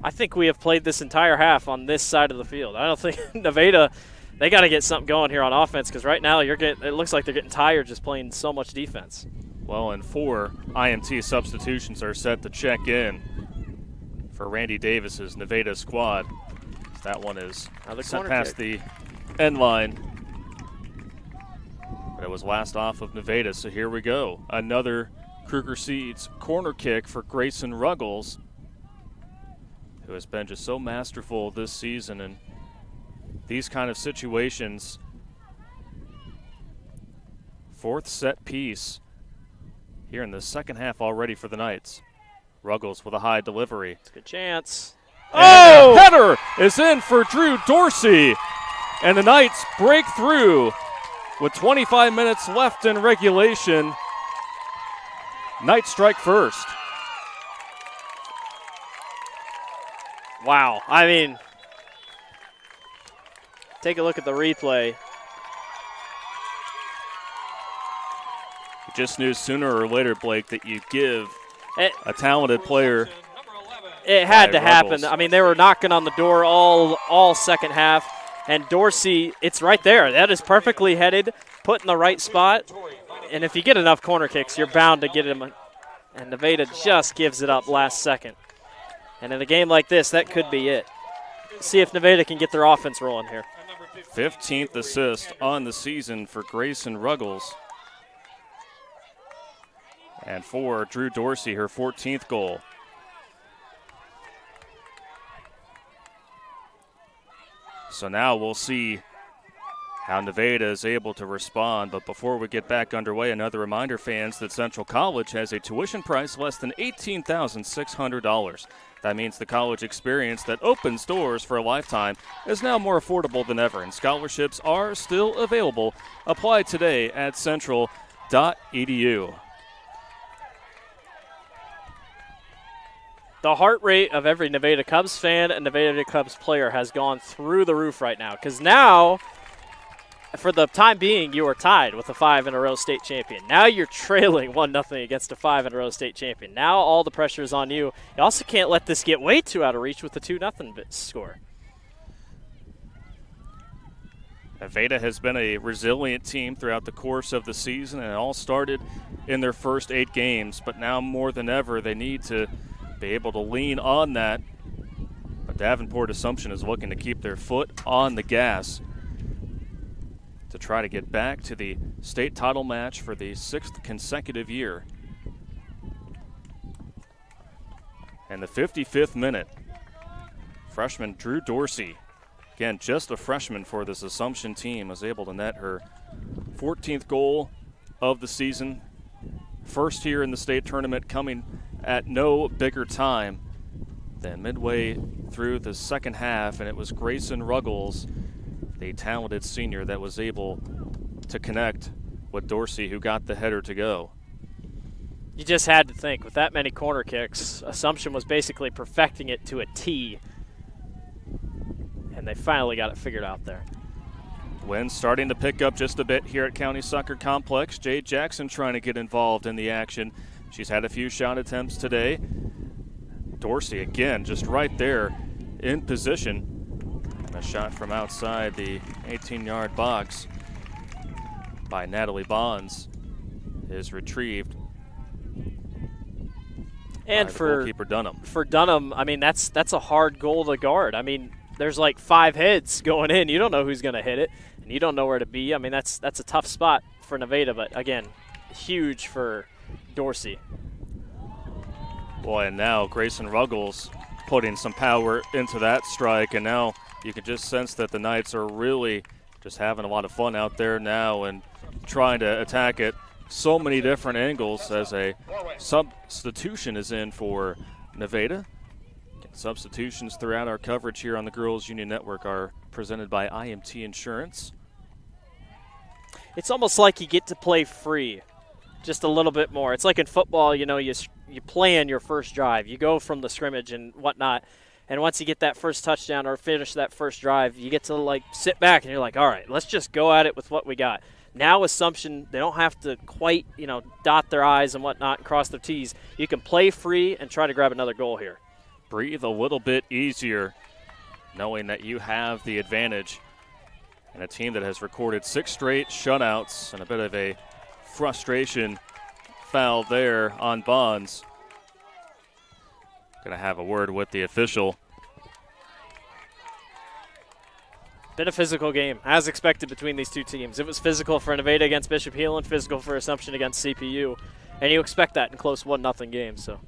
I think we have played this entire half on this side of the field. I don't think Nevada, they got to get something going here on offense, because right now it looks like they're getting tired just playing so much defense. Well, and 4 IMT substitutions are set to check in for Randy Davis's Nevada squad. That one is sent past the end line. But it was last off of Nevada, so here we go. Another Kruger Seeds corner kick for Grayson Ruggles, who has been just so masterful this season in these kind of situations. Fourth set piece here in the second half already for the Knights. Ruggles with a high delivery. It's a good chance. Oh! The header is in for Drew Dorsey. And the Knights break through with 25 minutes left in regulation. Knights strike first. Wow. Take a look at the replay. You just knew sooner or later, Blake, that you give a talented player. It had to happen. They were knocking on the door all second half. And Dorsey, it's right there. That is perfectly headed, put in the right spot. And if you get enough corner kicks, you're bound to get him. And Nevada just gives it up last second. And in a game like this, that could be it. See if Nevada can get their offense rolling here. 15th assist on the season for Grayson Ruggles. And for Drew Dorsey, her 14th goal. So now we'll see how Nevada is able to respond. But before we get back underway, another reminder, fans, that Central College has a tuition price less than $18,600. That means the college experience that opens doors for a lifetime is now more affordable than ever, and scholarships are still available. Apply today at central.edu. The heart rate of every Nevada Cubs fan and Nevada Cubs player has gone through the roof right now, because now for the time being, you are tied with a 5-in-a-row state champion. Now you're trailing 1-0 against a 5-in-a-row state champion. Now all the pressure is on you. You also can't let this get way too out of reach with the 2-0 score. Nevada has been a resilient team throughout the course of the season, and it all started in their first 8 games. But now more than ever, they need to be able to lean on that. But Davenport Assumption is looking to keep their foot on the gas to try to get back to the state title match for the 6th consecutive year. And the 55th minute, freshman Drew Dorsey, again just a freshman for this Assumption team, was able to net her 14th goal of the season. First here in the state tournament, coming at no bigger time than midway through the second half, and it was Grayson Ruggles, the talented senior, that was able to connect with Dorsey, who got the header to go. You just had to think, with that many corner kicks, Assumption was basically perfecting it to a T, and they finally got it figured out there. Wind starting to pick up just a bit here at County Soccer Complex. Jade Jackson trying to get involved in the action. She's had a few shot attempts today. Dorsey again just right there in position. And a shot from outside the 18-yard box by Natalie Bonds is retrieved. And for goalkeeper Dunham. For Dunham, I mean, that's a hard goal to guard. I mean, there's like 5 heads going in. You don't know who's going to hit it, and you don't know where to be. I mean, that's a tough spot for Nevada, but again, huge for Dorsey. Boy, and now Grayson Ruggles putting some power into that strike, and now you can just sense that the Knights are really just having a lot of fun out there now and trying to attack it so many different angles as a substitution is in for Nevada. Substitutions throughout our coverage here on the Girls Union Network are presented by IMT Insurance. It's almost like you get to play free just a little bit more. It's like in football, you know, you plan your first drive. You go from the scrimmage and whatnot, and once you get that first touchdown or finish that first drive, you get to, like, sit back and you're like, all right, let's just go at it with what we got. Now Assumption, they don't have to quite, dot their I's and whatnot and cross their T's. You can play free and try to grab another goal here. Breathe a little bit easier knowing that you have the advantage. And a team that has recorded 6 straight shutouts and a bit of a frustration foul there on Bonds. Going to have a word with the official. Been a physical game, as expected, between these two teams. It was physical for Nevada against Bishop Heelan, physical for Assumption against CPU. And you expect that in close 1-0 games, so.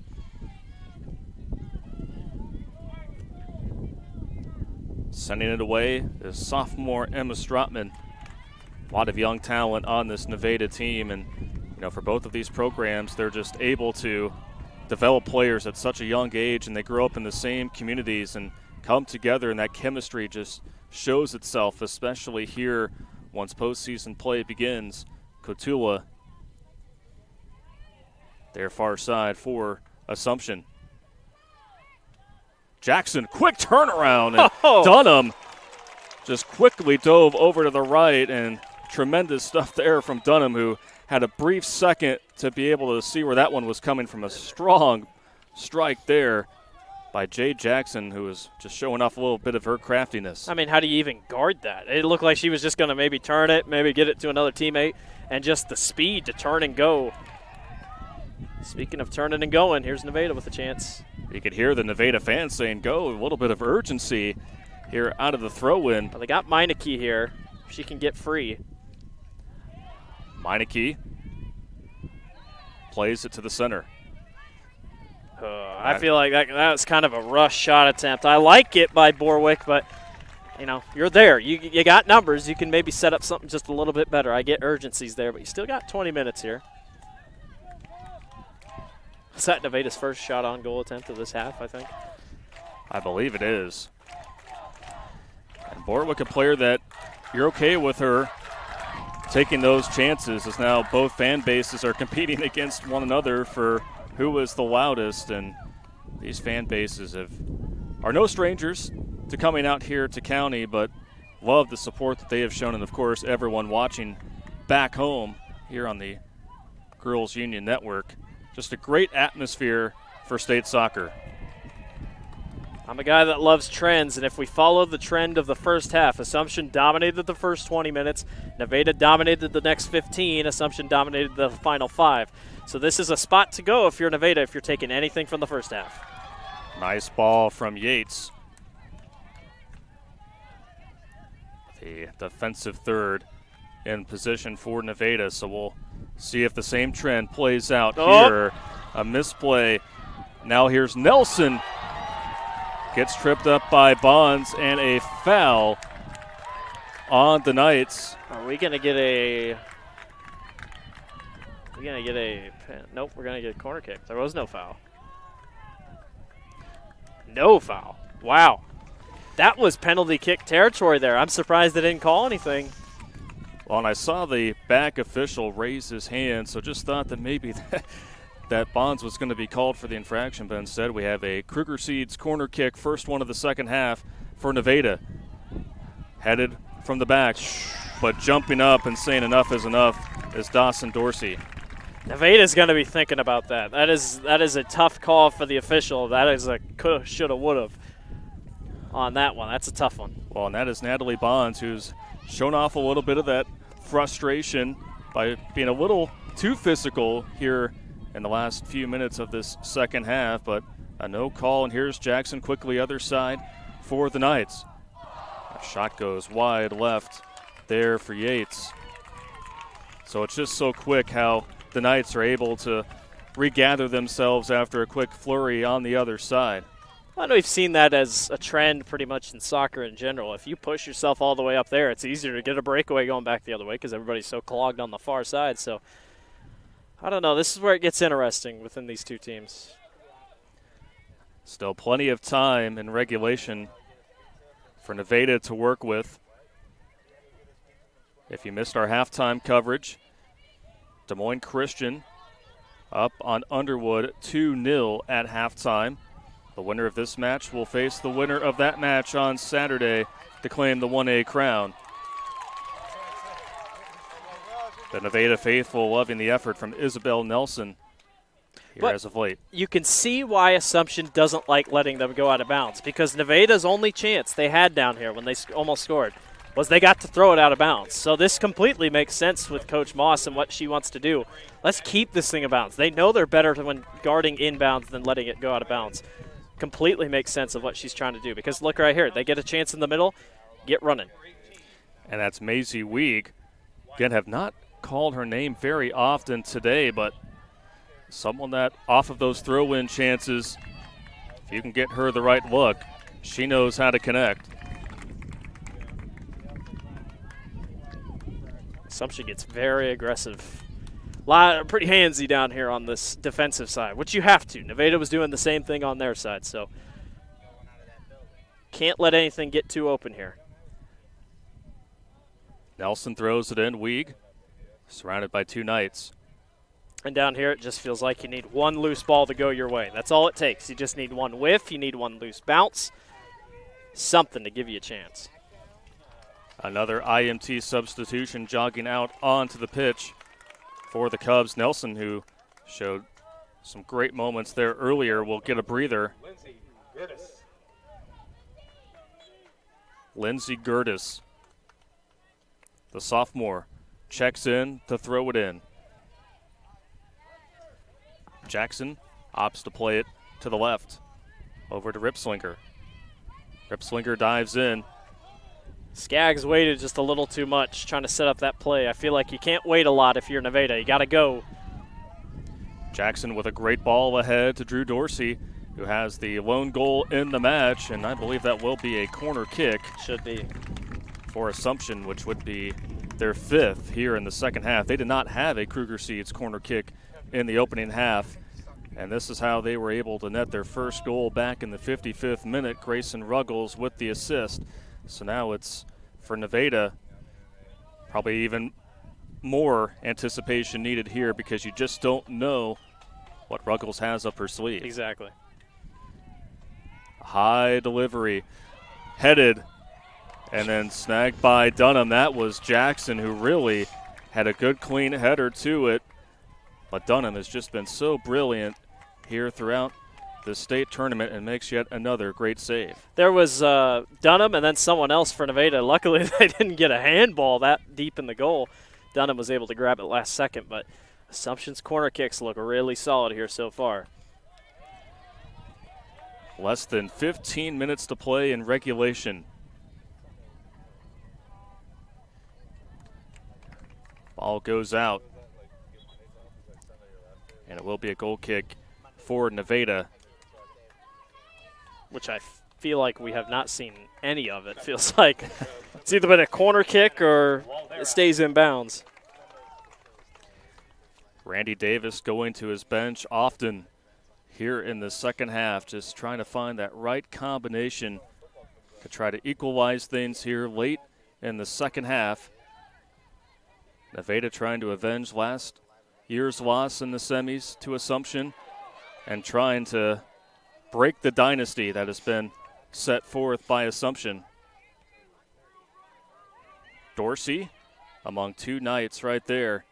Sending it away is sophomore Emma Strotman. A lot of young talent on this Nevada team, and for both of these programs, they're just able to develop players at such a young age, and they grow up in the same communities and come together, and that chemistry just shows itself, especially here once postseason play begins. Kotula, their far side for Assumption. Jackson, quick turnaround, and Dunham just quickly dove over to the right, and tremendous stuff there from Dunham, who had a brief second to be able to see where that one was coming from. A strong strike there by Jade Jackson, who was just showing off a little bit of her craftiness. I mean, how do you even guard that? It looked like she was just going to maybe turn it, maybe get it to another teammate, and just the speed to turn and go. Speaking of turning and going, here's Nevada with a chance. You could hear the Nevada fans saying go, a little bit of urgency here out of the throw-in. Well, they got Meineke here. She can get free. Meineke plays it to the center. I feel like that was kind of a rush shot attempt. I like it by Borwick, but, you're there. You got numbers. You can maybe set up something just a little bit better. I get urgencies there, but you still got 20 minutes here. Is that Nevada's first shot on goal attempt of this half, I think? I believe it is. And Borwick, a player that you're okay with her taking those chances, as now both fan bases are competing against one another for who is the loudest, and these fan bases are no strangers to coming out here to County, but love the support that they have shown, and of course everyone watching back home here on the Girls Union Network. Just a great atmosphere for state soccer. I'm a guy that loves trends, and if we follow the trend of the first half, Assumption dominated the first 20 minutes, Nevada dominated the next 15, Assumption dominated the final 5. So this is a spot to go if you're Nevada, if you're taking anything from the first half. Nice ball from Yates. The defensive third in position for Nevada, so we'll see if the same trend plays out here. A misplay. Now here's Nelson. Gets tripped up by Bonds, and a foul on the Knights. Are we going to get a... Nope, we're going to get a corner kick. There was no foul. No foul. Wow. That was penalty kick territory there. I'm surprised they didn't call anything. Well, and I saw the back official raise his hand, so just thought that maybe that Bonds was going to be called for the infraction, but instead we have a Kruger Seeds corner kick, first one of the second half for Nevada. Headed from the back, but jumping up and saying enough is enough is Dawson Dorsey. Nevada's going to be thinking about that. That is a tough call for the official. That is a coulda, shoulda, woulda on that one. That's a tough one. Well, and that is Natalie Bonds, who's shown off a little bit of that frustration by being a little too physical here in the last few minutes of this second half, but a no call, and here's Jackson quickly other side for the Knights. A shot goes wide left there for Yates. So it's just so quick how the Knights are able to regather themselves after a quick flurry on the other side. I know we've seen that as a trend pretty much in soccer in general. If you push yourself all the way up there, it's easier to get a breakaway going back the other way because everybody's so clogged on the far side. So I don't know. This is where it gets interesting within these two teams. Still plenty of time in regulation for Nevada to work with. If you missed our halftime coverage, Des Moines Christian up on Underwood 2-0 at halftime. The winner of this match will face the winner of that match on Saturday to claim the 1A crown. The Nevada faithful loving the effort from Isabel Nelson here as of late. You can see why Assumption doesn't like letting them go out of bounds, because Nevada's only chance they had down here when they almost scored was they got to throw it out of bounds. So this completely makes sense with Coach Moss and what she wants to do. Let's keep this thing in bounds. They know they're better when guarding inbounds than letting it go out of bounds. Completely makes sense of what she's trying to do, because look right here. They get a chance in the middle, get running. And that's Maisie Weig. Again, have not called her name very often today, but someone that off of those throw-in chances, if you can get her the right look, she knows how to connect. Assumption gets very aggressive. Pretty handsy down here on this defensive side, which you have to. Nevada was doing the same thing on their side, so can't let anything get too open here. Nelson throws it in. Weig surrounded by two Knights. And down here, it just feels like you need one loose ball to go your way. That's all it takes. You just need one whiff. You need one loose bounce. Something to give you a chance. Another IMT substitution jogging out onto the pitch for the Cubs. Nelson, who showed some great moments there earlier, will get a breather. Lindsey Gertis, the sophomore, checks in to throw it in. Jackson opts to play it to the left, over to Ripslinger. Ripslinger dives in. Skaggs waited just a little too much trying to set up that play. I feel like you can't wait a lot if you're Nevada. You got to go. Jackson with a great ball ahead to Drew Dorsey, who has the lone goal in the match, and I believe that will be a corner kick. Should be. For Assumption, which would be their fifth here in the second half. They did not have a Kruger Seeds corner kick in the opening half, and this is how they were able to net their first goal back in the 55th minute. Grayson Ruggles with the assist. So now it's for Nevada, probably even more anticipation needed here, because you just don't know what Ruggles has up her sleeve. Exactly. High delivery, headed And then snagged by Dunham. That was Jackson, who really had a good clean header to it. But Dunham has just been so brilliant here throughout the state tournament and makes yet another great save. There was Dunham and then someone else for Nevada. Luckily, they didn't get a handball that deep in the goal. Dunham was able to grab it last second, but Assumption's corner kicks look really solid here so far. Less than 15 minutes to play in regulation. Ball goes out. And it will be a goal kick for Nevada. Which I feel like we have not seen any of. It feels like it's either been a corner kick or it stays in bounds. Randy Davis going to his bench often here in the second half, just trying to find that right combination to try to equalize things here late in the second half. Nevada trying to avenge last year's loss in the semis to Assumption and trying to break the dynasty that has been set forth by Assumption. Dorsey among two Knights right there,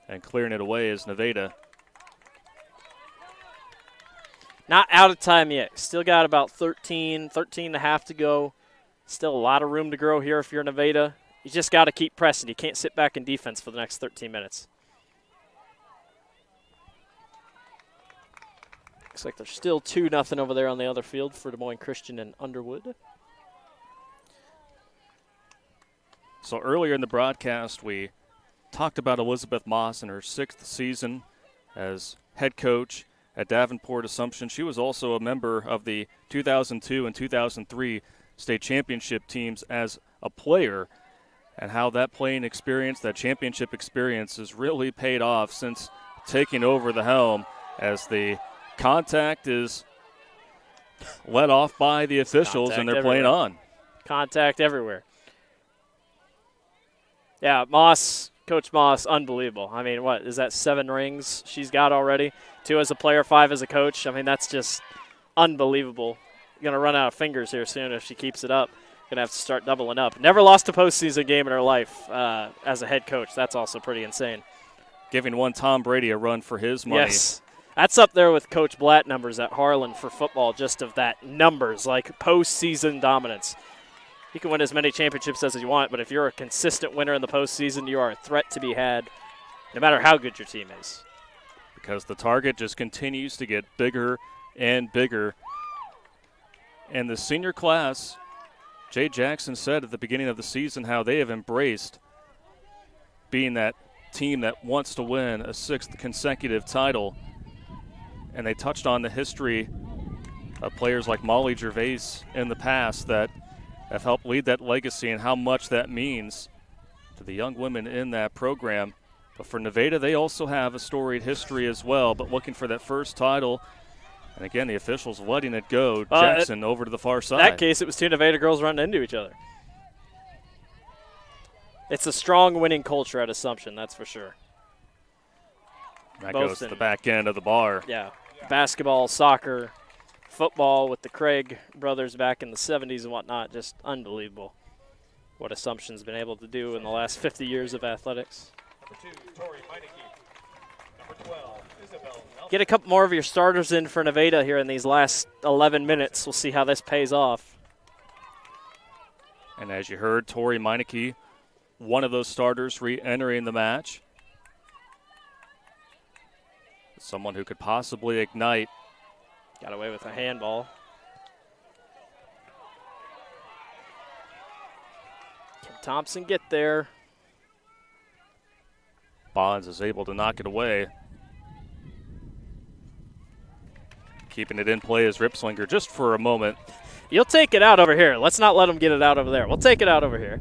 and clearing it away is Nevada. Not out of time yet. Still got about 13 and a half to go. Still a lot of room to grow here if you're Nevada. You just got to keep pressing. You can't sit back in defense for the next 13 minutes. Looks like there's still 2-0 over there on the other field for Des Moines Christian and Underwood. So earlier in the broadcast, we talked about Elizabeth Moss in her 6th season as head coach at Davenport Assumption. She was also a member of the 2002 and 2003 state championship teams as a player, and how that playing experience, that championship experience, has really paid off since taking over the helm, as the contact is let off by the officials and they're playing on. Contact everywhere. Yeah, Moss, Coach Moss, unbelievable. I mean, what, is that 7 rings she's got already? 2 as a player, 5 as a coach. I mean, that's just unbelievable. Going to run out of fingers here soon if she keeps it up. Going to have to start doubling up. Never lost a postseason game in her life as a head coach. That's also pretty insane. Giving one Tom Brady a run for his money. Yes. That's up there with Coach Blatt numbers at Harlan for football, just of that numbers, like postseason dominance. You can win as many championships as you want, but if you're a consistent winner in the postseason, you are a threat to be had, no matter how good your team is. Because the target just continues to get bigger and bigger. And the senior class, Jay Jackson said at the beginning of the season how they have embraced being that team that wants to win a 6th consecutive title. And they touched on the history of players like Molly Gervais in the past that have helped lead that legacy and how much that means to the young women in that program. But for Nevada, they also have a storied history as well, but looking for that first title. And again, the officials letting it go. Jackson over to the far side. In that case, it was 2 Nevada girls running into each other. It's a strong winning culture at Assumption, that's for sure. That goes to the back end of the bar. Yeah. Basketball, soccer, football with the Craig brothers back in the 70s and whatnot. Just unbelievable what Assumption's been able to do in the last 50 years of athletics. Number 2, Tori Meineke. Number 12, Isabel. Get a couple more of your starters in for Nevada here in these last 11 minutes. We'll see how this pays off. And as you heard, Tori Meineke, one of those starters re-entering the match. Someone who could possibly ignite. Got away with a handball. Can Thompson get there? Bonds is able to knock it away. Keeping it in play is Ripslinger just for a moment. You'll take it out over here. Let's not let him get it out over there. We'll take it out over here.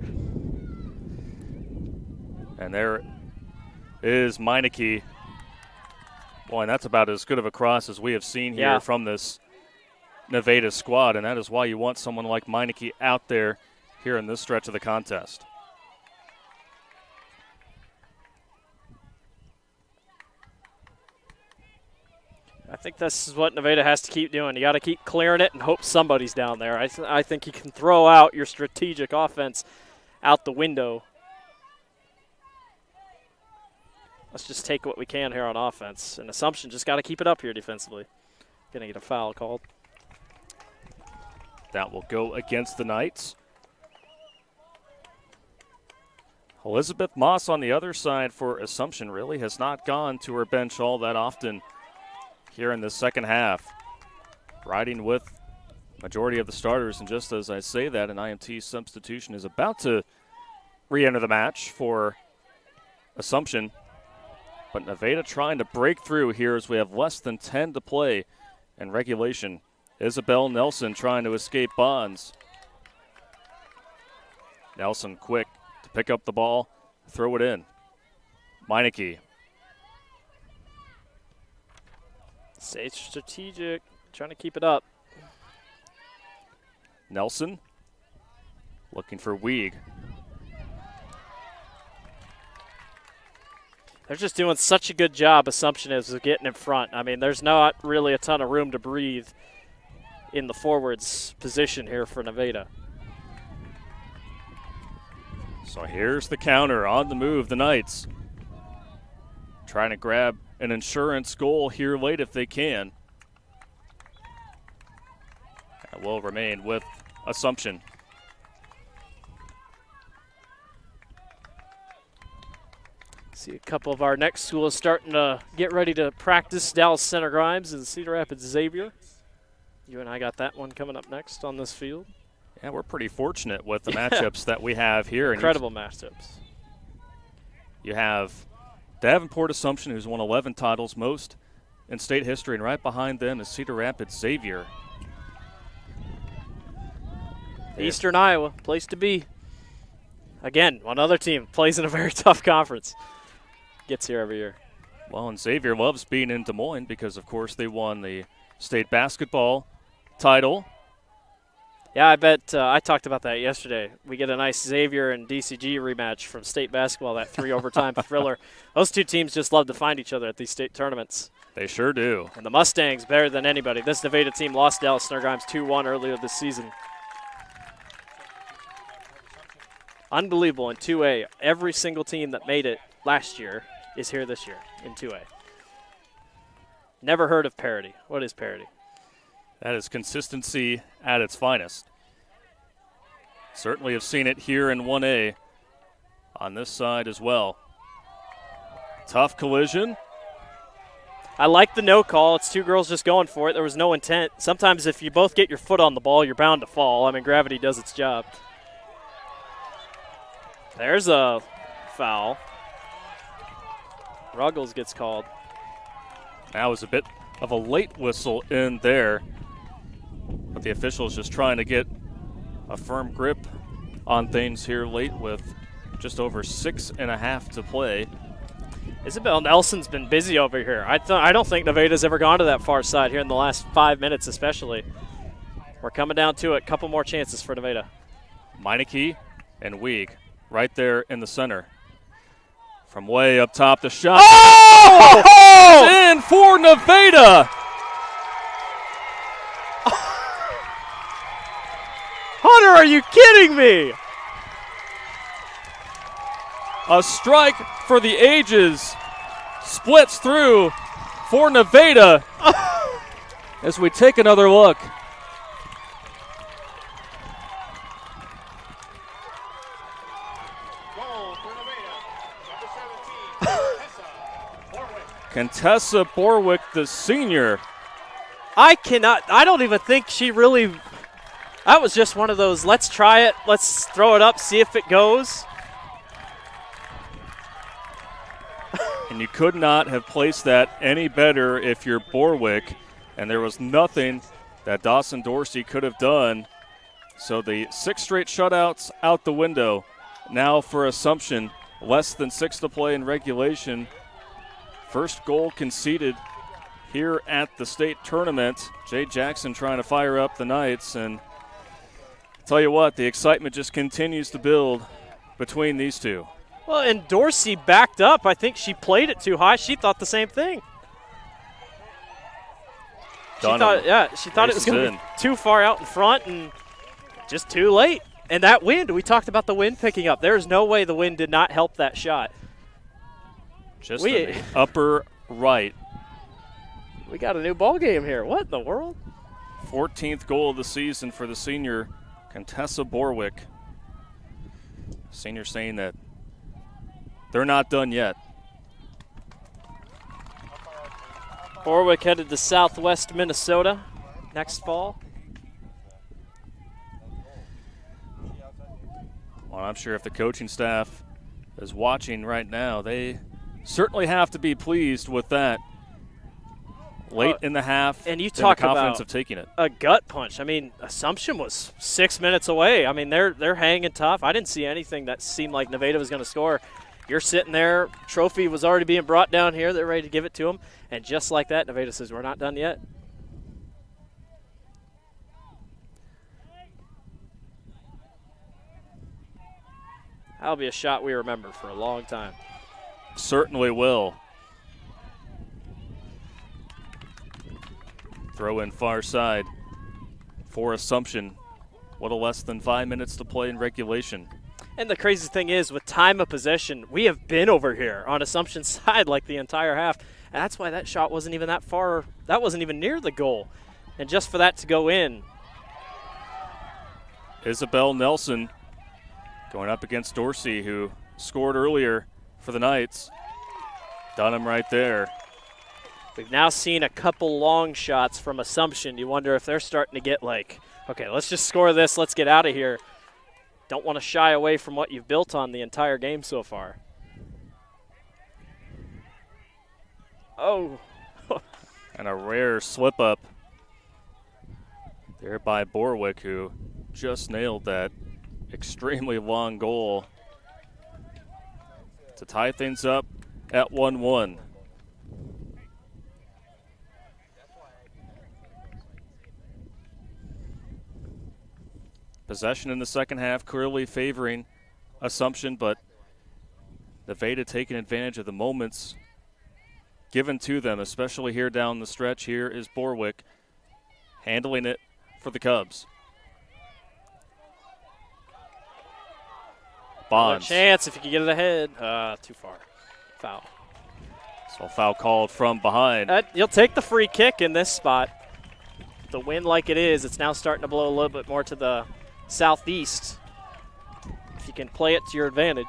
And there is Meineke. Boy, and that's about as good of a cross as we have seen here from this Nevada squad, and that is why you want someone like Meineke out there here in this stretch of the contest. think this is what Nevada has to keep doing. You got to keep clearing it and hope somebody's down there. I think you can throw out your strategic offense out the window. Let's just take what we can here on offense. And Assumption just got to keep it up here defensively. Going to get a foul called. That will go against the Knights. Elizabeth Moss on the other side for Assumption really has not gone to her bench all that often here in the second half. Riding with majority of the starters, and just as I say that, an IMT substitution is about to re-enter the match for Assumption. But Nevada trying to break through here as we have less than 10 to play in regulation. Isabel Nelson trying to escape bonds. Nelson quick to pick up the ball, throw it in. Meineke. Stay strategic, trying to keep it up. Nelson looking for Weig. They're just doing such a good job, Assumption is, of getting in front. I mean, there's not really a ton of room to breathe in the forwards position here for Nevada. So here's the counter on the move, the Knights. Trying to grab an insurance goal here late if they can. That will remain with Assumption. See a couple of our next schools starting to get ready to practice. Dallas Center Grimes and Cedar Rapids Xavier. You and I got that one coming up next on this field. Yeah, we're pretty fortunate with the matchups that we have here. Incredible matchups. You have Davenport Assumption, who's won 11 titles, most in state history, and right behind them is Cedar Rapids Xavier. Eastern Iowa, place to be. Again, one other team plays in a very tough conference. Gets here every year. Well, and Xavier loves being in Des Moines because, of course, they won the state basketball title. Yeah, I bet I talked about that yesterday. We get a nice Xavier and DCG rematch from state basketball, that 3 overtime thriller. Those two teams just love to find each other at these state tournaments. They sure do. And the Mustangs better than anybody. This Nevada team lost Dallas Center Grimes 2-1 earlier this season. Unbelievable in 2A. Every single team that made it last year is here this year in 2A. Never heard of parity. What is parity? That is consistency at its finest. Certainly have seen it here in 1A on this side as well. Tough collision. I like the no call. It's two girls just going for it. There was no intent. Sometimes if you both get your foot on the ball, you're bound to fall. I mean, gravity does its job. There's a foul. Ruggles gets called. That was a bit of a late whistle in there, but the officials just trying to get a firm grip on things here late with just over 6.5 to play. Isabel Nelson's been busy over here. I don't think Nevada's ever gone to that far side here in the last 5 minutes especially. We're coming down to it. Couple more chances for Nevada. Meineke and Weig right there in the center. From way up top, the shot. Oh! It's in for Nevada. Hunter, are you kidding me? A strike for the ages splits through for Nevada as we take another look. Contessa Borwick, the senior. I don't even think she really, that was just one of those, let's try it, let's throw it up, see if it goes. And you could not have placed that any better if you're Borwick, and there was nothing that Dawson Dorsey could have done. So the 6 straight shutouts out the window. Now for Assumption, less than 6 to play in regulation. First goal conceded here at the state tournament. Jay Jackson trying to fire up the Knights, and tell you what, the excitement just continues to build between these two. Well, and Dorsey backed up. I think she played it too high. She thought the same thing. She thought it was going to be too far out in front and just too late. And that wind, we talked about the wind picking up. There's no way the wind did not help that shot. Just in the upper right. We got a new ball game here. What in the world? 14th goal of the season for the senior, Contessa Borwick. Senior saying that they're not done yet. Borwick headed to Southwest Minnesota next fall. Well, I'm sure if the coaching staff is watching right now, they certainly have to be pleased with that. Late in the half, and you talk the confidence about of taking it. A gut punch. I mean, Assumption was 6 minutes away. I mean, they're hanging tough. I didn't see anything that seemed like Nevada was going to score. You're sitting there. Trophy was already being brought down here. They're ready to give it to them. And just like that, Nevada says, we're not done yet. That'll be a shot we remember for a long time. Certainly will. Throw in far side for Assumption. What a less than 5 minutes to play in regulation. And the crazy thing is, with time of possession, we have been over here on Assumption's side like the entire half. And that's why that shot wasn't even that far. That wasn't even near the goal. And just for that to go in. Isabel Nelson going up against Dorsey, who scored earlier for the Knights. Dunham right there. We've now seen a couple long shots from Assumption. You wonder if they're starting to get like, okay, let's just score this. Let's get out of here. Don't want to shy away from what you've built on the entire game so far. Oh. And a rare slip up there by Borwick, who just nailed that extremely long goal to tie things up at 1-1. Possession in the second half clearly favoring Assumption, but Nevada taking advantage of the moments given to them, especially here down the stretch. Here is Borwick handling it for the Cubs. Bonds. Another chance if you can get it ahead. Too far. Foul. So foul called from behind. You'll take the free kick in this spot. The wind like it is, it's now starting to blow a little bit more to the southeast. If you can play it to your advantage.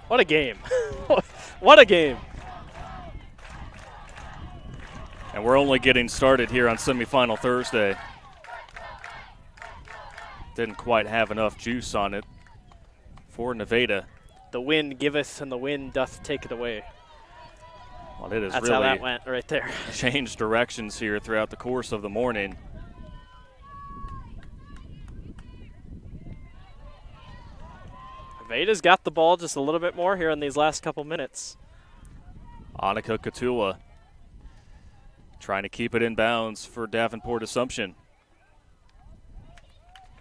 What a game. What a game. And we're only getting started here on semifinal Thursday. Didn't quite have enough juice on it for Nevada. The wind giveth and the wind doth take it away. Well, it has That's really how that went right there. changed directions here throughout the course of the morning. Nevada's got the ball just a little bit more here in these last couple minutes. Annika Katula trying to keep it in bounds for Davenport Assumption.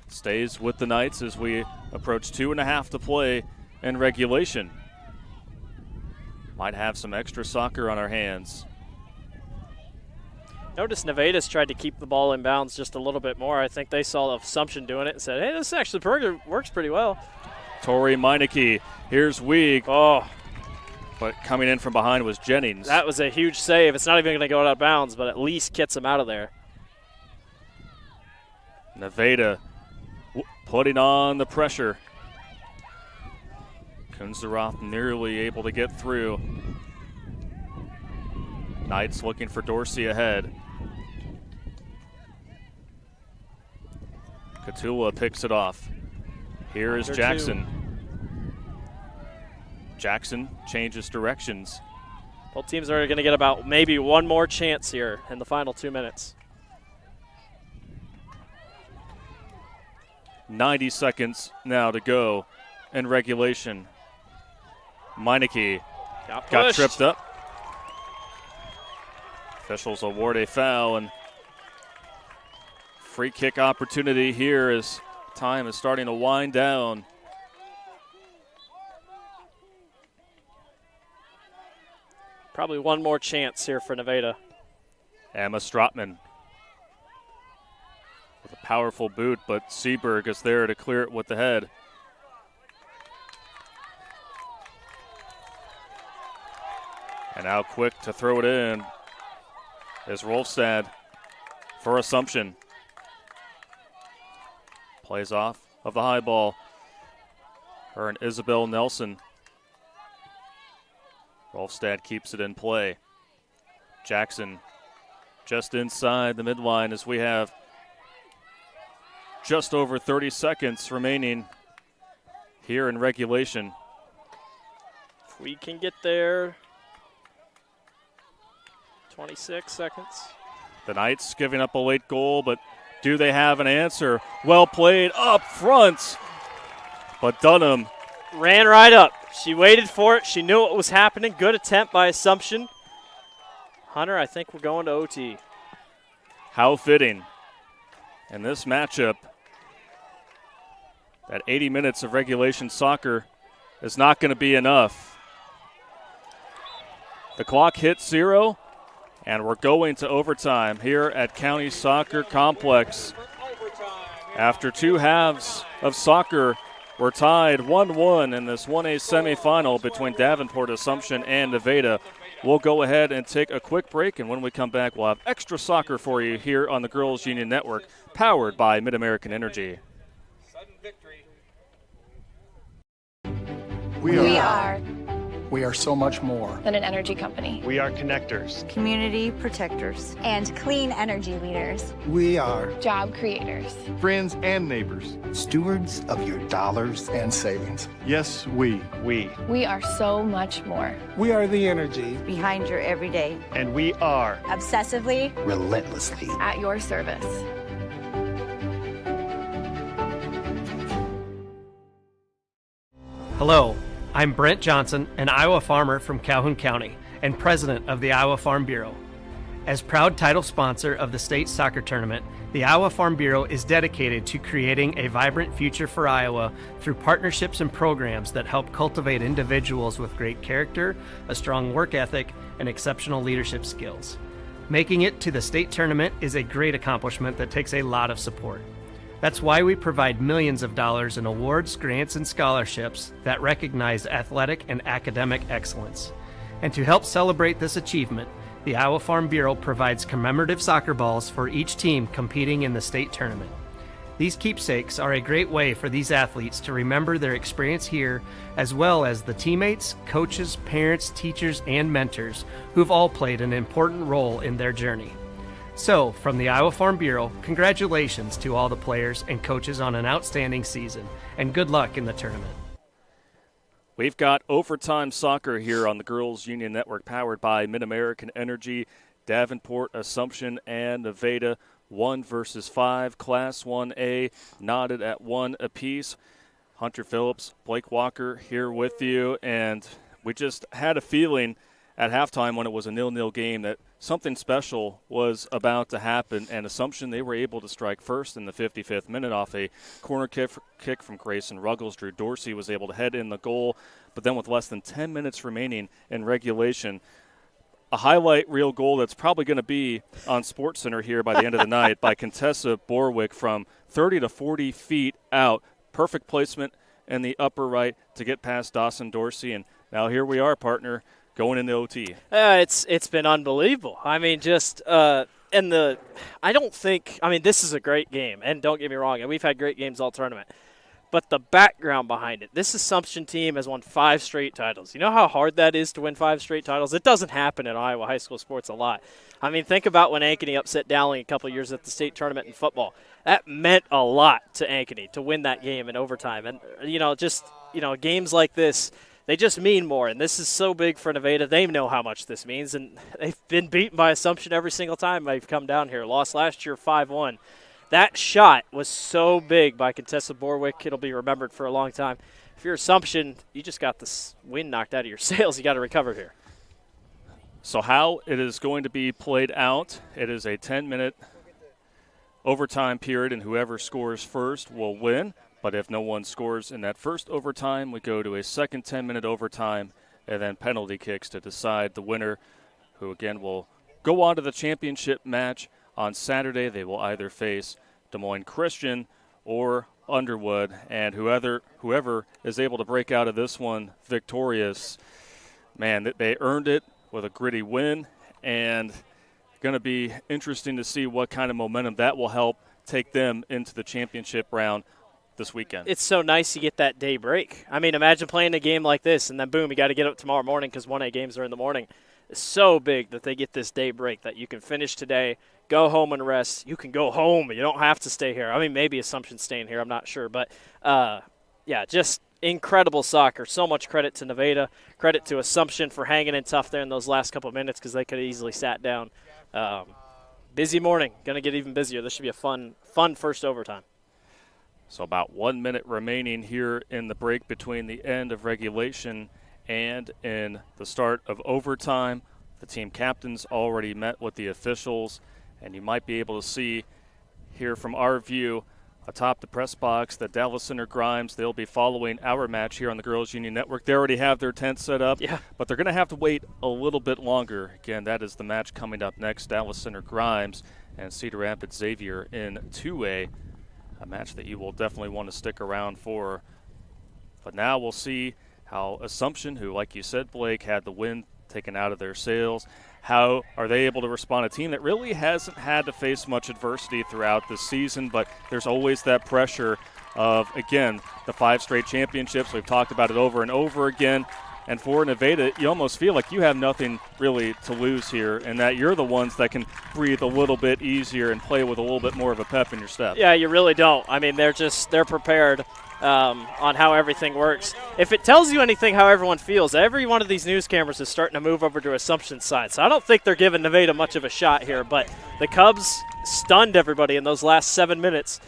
Stays with the Knights as we approach 2.5 to play in regulation. Might have some extra soccer on our hands. Notice Nevada's tried to keep the ball in bounds just a little bit more. I think they saw Assumption doing it and said, hey, this actually works pretty well. Tori Meineke. Here's Weig. Oh. But coming in from behind was Jennings. That was a huge save. It's not even going to go out of bounds, but at least gets him out of there. Nevada putting on the pressure. Kunzeroth nearly able to get through. Knights looking for Dorsey ahead. Katula picks it off. Here is Jackson. Jackson changes directions. Both teams are going to get about maybe one more chance here in the final 2 minutes. 90 seconds now to go in regulation. Meineke got tripped up. Officials award a foul, and free kick opportunity here as time is starting to wind down. Probably one more chance here for Nevada. Emma Strotman with a powerful boot, but Seaberg is there to clear it with the head. And now quick to throw it in is Rolfstad for Assumption. Plays off of the high ball. Her and Isabel Nelson. Rolfstad keeps it in play. Jackson just inside the midline as we have just over 30 seconds remaining here in regulation. If we can get there, 26 seconds. The Knights giving up a late goal, but do they have an answer? Well played up front, but Dunham ran right up. She waited for it. She knew what was happening. Good attempt by Assumption. Hunter, I think we're going to OT. How fitting. In this matchup, that 80 minutes of regulation soccer is not going to be enough. The clock hits 0, and we're going to overtime here at County Soccer Complex. After 2 halves of soccer, we're tied 1-1 in this 1A semifinal between Davenport, Assumption, and Nevada. We'll go ahead and take a quick break, and when we come back, we'll have extra soccer for you here on the Girls Union Network, powered by Mid-American Energy. We are so much more than an energy company. We are connectors, community protectors, and clean energy leaders. We are Job creators. Friends and neighbors. Stewards of your dollars and savings. Yes, we. We are so much more. We are the energy behind your everyday. And we are obsessively, relentlessly at your service. Hello, I'm Brent Johnson, an Iowa farmer from Calhoun County and president of the Iowa Farm Bureau. As proud title sponsor of the state soccer tournament, the Iowa Farm Bureau is dedicated to creating a vibrant future for Iowa through partnerships and programs that help cultivate individuals with great character, a strong work ethic, and exceptional leadership skills. Making it to the state tournament is a great accomplishment that takes a lot of support. That's why we provide millions of dollars in awards, grants, and scholarships that recognize athletic and academic excellence. And to help celebrate this achievement, the Iowa Farm Bureau provides commemorative soccer balls for each team competing in the state tournament. These keepsakes are a great way for these athletes to remember their experience here, as well as the teammates, coaches, parents, teachers, and mentors who've all played an important role in their journey. So, from the Iowa Farm Bureau, congratulations to all the players and coaches on an outstanding season, and good luck in the tournament. We've got overtime soccer here on the Girls Union Network, powered by Mid-American Energy, Davenport, Assumption, and Nevada. 1 versus 5, Class 1A, knotted at 1 apiece. Hunter Phillips, Blake Walker here with you, and we just had a feeling at halftime when it was a 0-0 game that something special was about to happen, and Assumption, they were able to strike first in the 55th minute off a corner kick from Grayson Ruggles. Drew Dorsey was able to head in the goal, but then with less than 10 minutes remaining in regulation, a highlight reel goal that's probably going to be on SportsCenter here by the end of the night by Contessa Borwick from 30 to 40 feet out. Perfect placement in the upper right to get past Dawson Dorsey, and now here we are, partner, going into OT. It's been unbelievable. I mean, just I don't think, I mean, this is a great game, and don't get me wrong, and we've had great games all tournament. But the background behind it, this Assumption team has won 5 straight titles. You know how hard that is to win 5 straight titles? It doesn't happen in Iowa high school sports a lot. I mean, think about when Ankeny upset Dowling a couple of years at the state tournament in football. That meant a lot to Ankeny to win that game in overtime. And, games like this, they just mean more, and this is so big for Nevada. They know how much this means, and they've been beaten by Assumption every single time they've come down here. Lost last year 5-1. That shot was so big by Contessa Borwick, it'll be remembered for a long time. If you're Assumption, you just got this wind knocked out of your sails. You got to recover here. So how it is going to be played out, it is a 10-minute overtime period, and whoever scores first will win. But if no one scores in that first overtime, we go to a second 10-minute overtime, and then penalty kicks to decide the winner, who again will go on to the championship match on Saturday. They will either face Des Moines Christian or Underwood, and whoever is able to break out of this one victorious, man, they earned it with a gritty win, and going to be interesting to see what kind of momentum that will help take them into the championship round this weekend. It's so nice you get that day break. I mean, imagine playing a game like this, and then boom, you got to get up tomorrow morning because 1A games are in the morning. It's so big that they get this day break that you can finish today, go home and rest. You can go home. You don't have to stay here. I mean, maybe Assumption's staying here. I'm not sure. But, yeah, just incredible soccer. So much credit to Nevada. Credit to Assumption for hanging in tough there in those last couple of minutes because they could have easily sat down. Busy morning. Going to get even busier. This should be a fun first overtime. So about 1 minute remaining here in the break between the end of regulation and in the start of overtime. The team captains already met with the officials, and you might be able to see here from our view atop the press box that Dallas Center Grimes, they'll be following our match here on the Girls Union Network. They already have their tent set up, but they're going to have to wait a little bit longer. Again, that is the match coming up next, Dallas Center Grimes and Cedar Rapids Xavier in 2A, a match that you will definitely want to stick around for. But now we'll see how Assumption, who, like you said, Blake, had the wind taken out of their sails, how are they able to respond? A team that really hasn't had to face much adversity throughout this season, but there's always that pressure of, again, the 5 straight championships. We've talked about it over and over again. And for Nevada, you almost feel like you have nothing really to lose here, and that you're the ones that can breathe a little bit easier and play with a little bit more of a pep in your step. Yeah, you really don't. I mean, they're prepared on how everything works. If it tells you anything how everyone feels, every one of these news cameras is starting to move over to Assumption's side. So I don't think they're giving Nevada much of a shot here, but the Cubs stunned everybody in those last 7 minutes.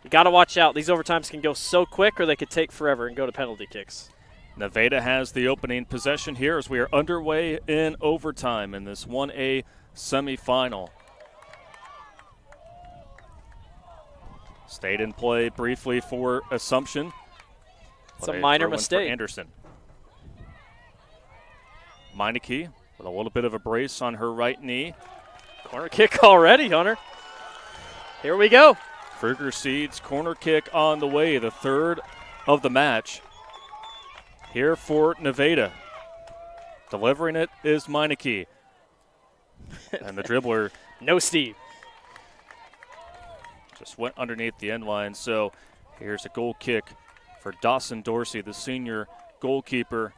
You got to watch out. These overtimes can go so quick or they could take forever and go to penalty kicks. Nevada has the opening possession here as we are underway in overtime in this 1A semifinal. Stayed in play briefly for Assumption. It's a minor mistake. Anderson. Meineke with a little bit of a brace on her right knee. Corner kick already, Hunter. Here we go. Kruger Seeds corner kick on the way, the third of the match. Here for Nevada. Delivering it is Meineke. And the dribbler. No Steve. Just went underneath the end line. So here's a goal kick for Dawson Dorsey, the senior goalkeeper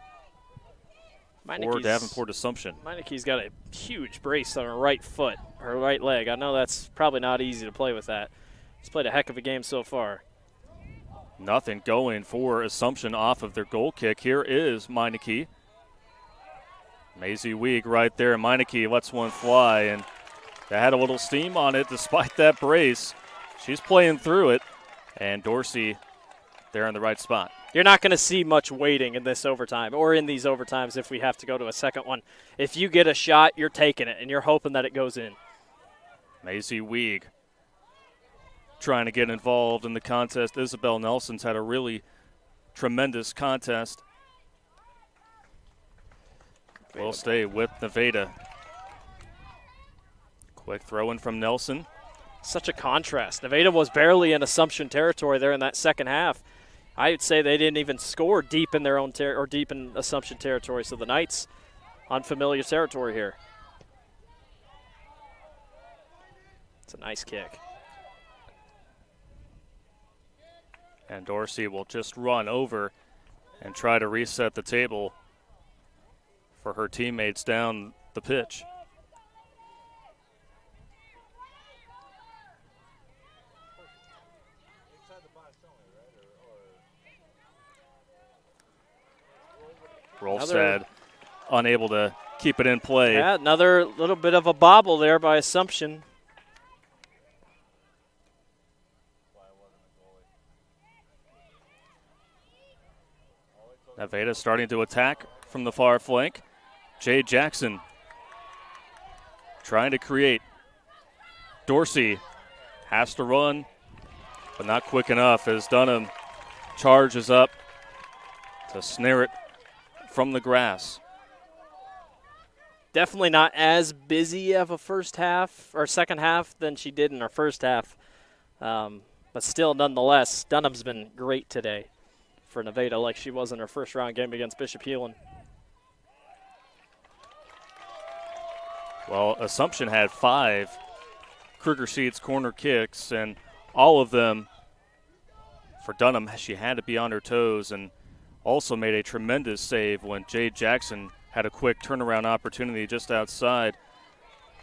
for Davenport Assumption. Meineke's got a huge brace on her right foot, her right leg. I know that's probably not easy to play with that. He's played a heck of a game so far. Nothing going for Assumption off of their goal kick. Here is Meineke. Maisie Weig right there. Meineke lets one fly, and that had a little steam on it despite that brace. She's playing through it, and Dorsey there in the right spot. You're not going to see much waiting in this overtime or in these overtimes if we have to go to a second one. If you get a shot, you're taking it, and you're hoping that it goes in. Maisie Weig trying to get involved in the contest. Isabel Nelson's had a really tremendous contest. We'll stay with Nevada. Quick throw in from Nelson. Such a contrast. Nevada was barely in Assumption territory there in that second half. I would say they didn't even score deep in their own or deep in Assumption territory. So the Knights unfamiliar territory here. It's a nice kick. And Dorsey will just run over and try to reset the table for her teammates down the pitch. Rolfstad unable to keep it in play. Yeah, another little bit of a bobble there by Assumption. Nevada starting to attack from the far flank. Jay Jackson trying to create. Dorsey has to run, but not quick enough as Dunham charges up to snare it from the grass. Definitely not as busy of a first half or second half than she did in her first half. But still, nonetheless, Dunham's been great today for Nevada, like she was in her first round game against Bishop Heelan. Well, Assumption had 5 Kruger Seeds corner kicks, and all of them for Dunham. She had to be on her toes and also made a tremendous save when Jade Jackson had a quick turnaround opportunity just outside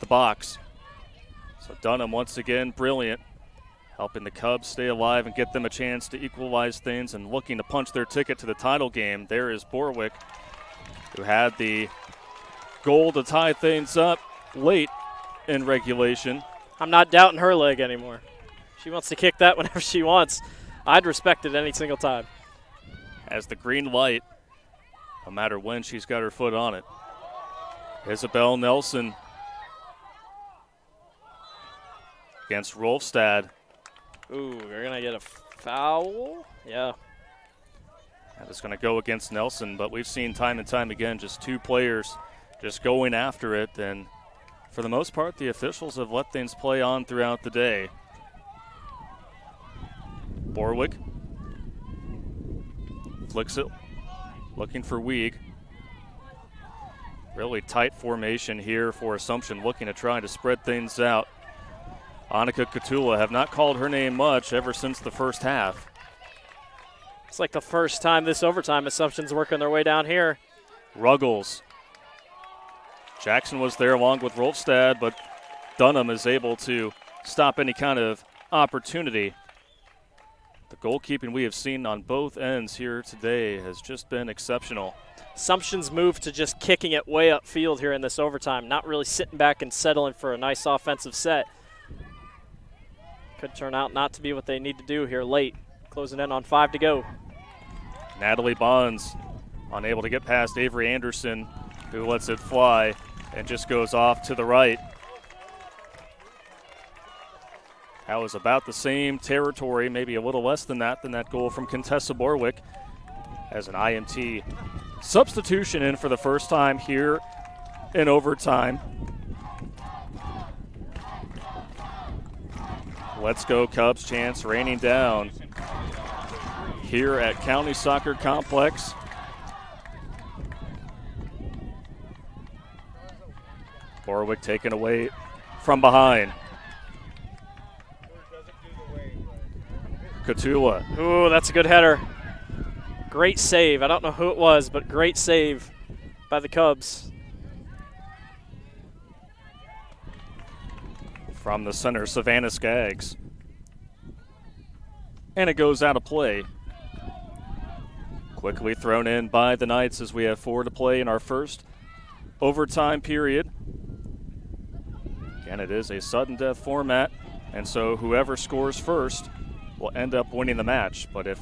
the box. So Dunham once again brilliant, helping the Cubs stay alive and get them a chance to equalize things and looking to punch their ticket to the title game. There is Borwick, who had the goal to tie things up late in regulation. I'm not doubting her leg anymore. She wants to kick that whenever she wants. I'd respect it any single time. Has the green light, no matter when she's got her foot on it. Isabel Nelson against Rolfstad. Ooh, we're going to get a foul. Yeah. That is going to go against Nelson, but we've seen time and time again just 2 players just going after it, and for the most part, the officials have let things play on throughout the day. Borwick flicks it, looking for Weig. Really tight formation here for Assumption, looking to try to spread things out. Annika Katula have not called her name much ever since the first half. It's like the first time this overtime Assumption's working their way down here. Ruggles. Jackson was there along with Rolfstad, but Dunham is able to stop any kind of opportunity. The goalkeeping we have seen on both ends here today has just been exceptional. Assumption's moved to just kicking it way upfield here in this overtime, not really sitting back and settling for a nice offensive set. Could turn out not to be what they need to do here late. Closing in on 5 to go. Natalie Bonds unable to get past Avery Anderson, who lets it fly and just goes off to the right. That was about the same territory, maybe a little less than that goal from Contessa Borwick, as an IMT substitution in for the first time here in overtime. Let's go Cubs chance raining down here at County Soccer Complex. Borwick taken away from behind. Katula. Ooh, that's a good header. Great save. I don't know who it was, but great save by the Cubs. From the center, Savannah Skaggs. And it goes out of play. Quickly thrown in by the Knights as we have 4 to play in our first overtime period. Again, it is a sudden death format, and so whoever scores first will end up winning the match. But if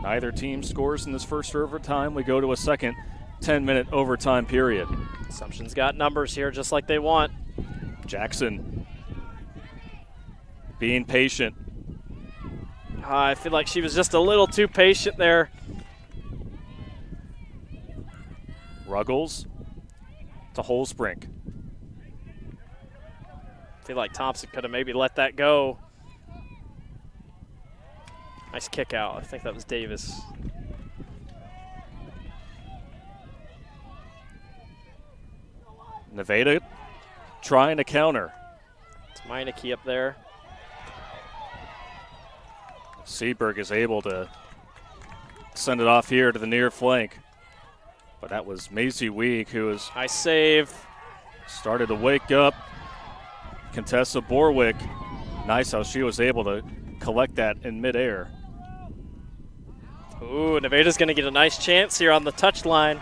neither team scores in this first overtime, we go to a second 10-minute overtime period. Assumption's got numbers here just like they want. Jackson being patient. I feel like she was just a little too patient there. Ruggles to Holsbrink. I feel like Thompson could have maybe let that go. Nice kick out. I think that was Davis. Nevada trying to counter. It's Meineke up there. Seaberg is able to send it off here to the near flank. But that was Macy Weig who was nice save. Started to wake up. Contessa Borwick. Nice how she was able to collect that in midair. Ooh, Nevada's going to get a nice chance here on the touchline.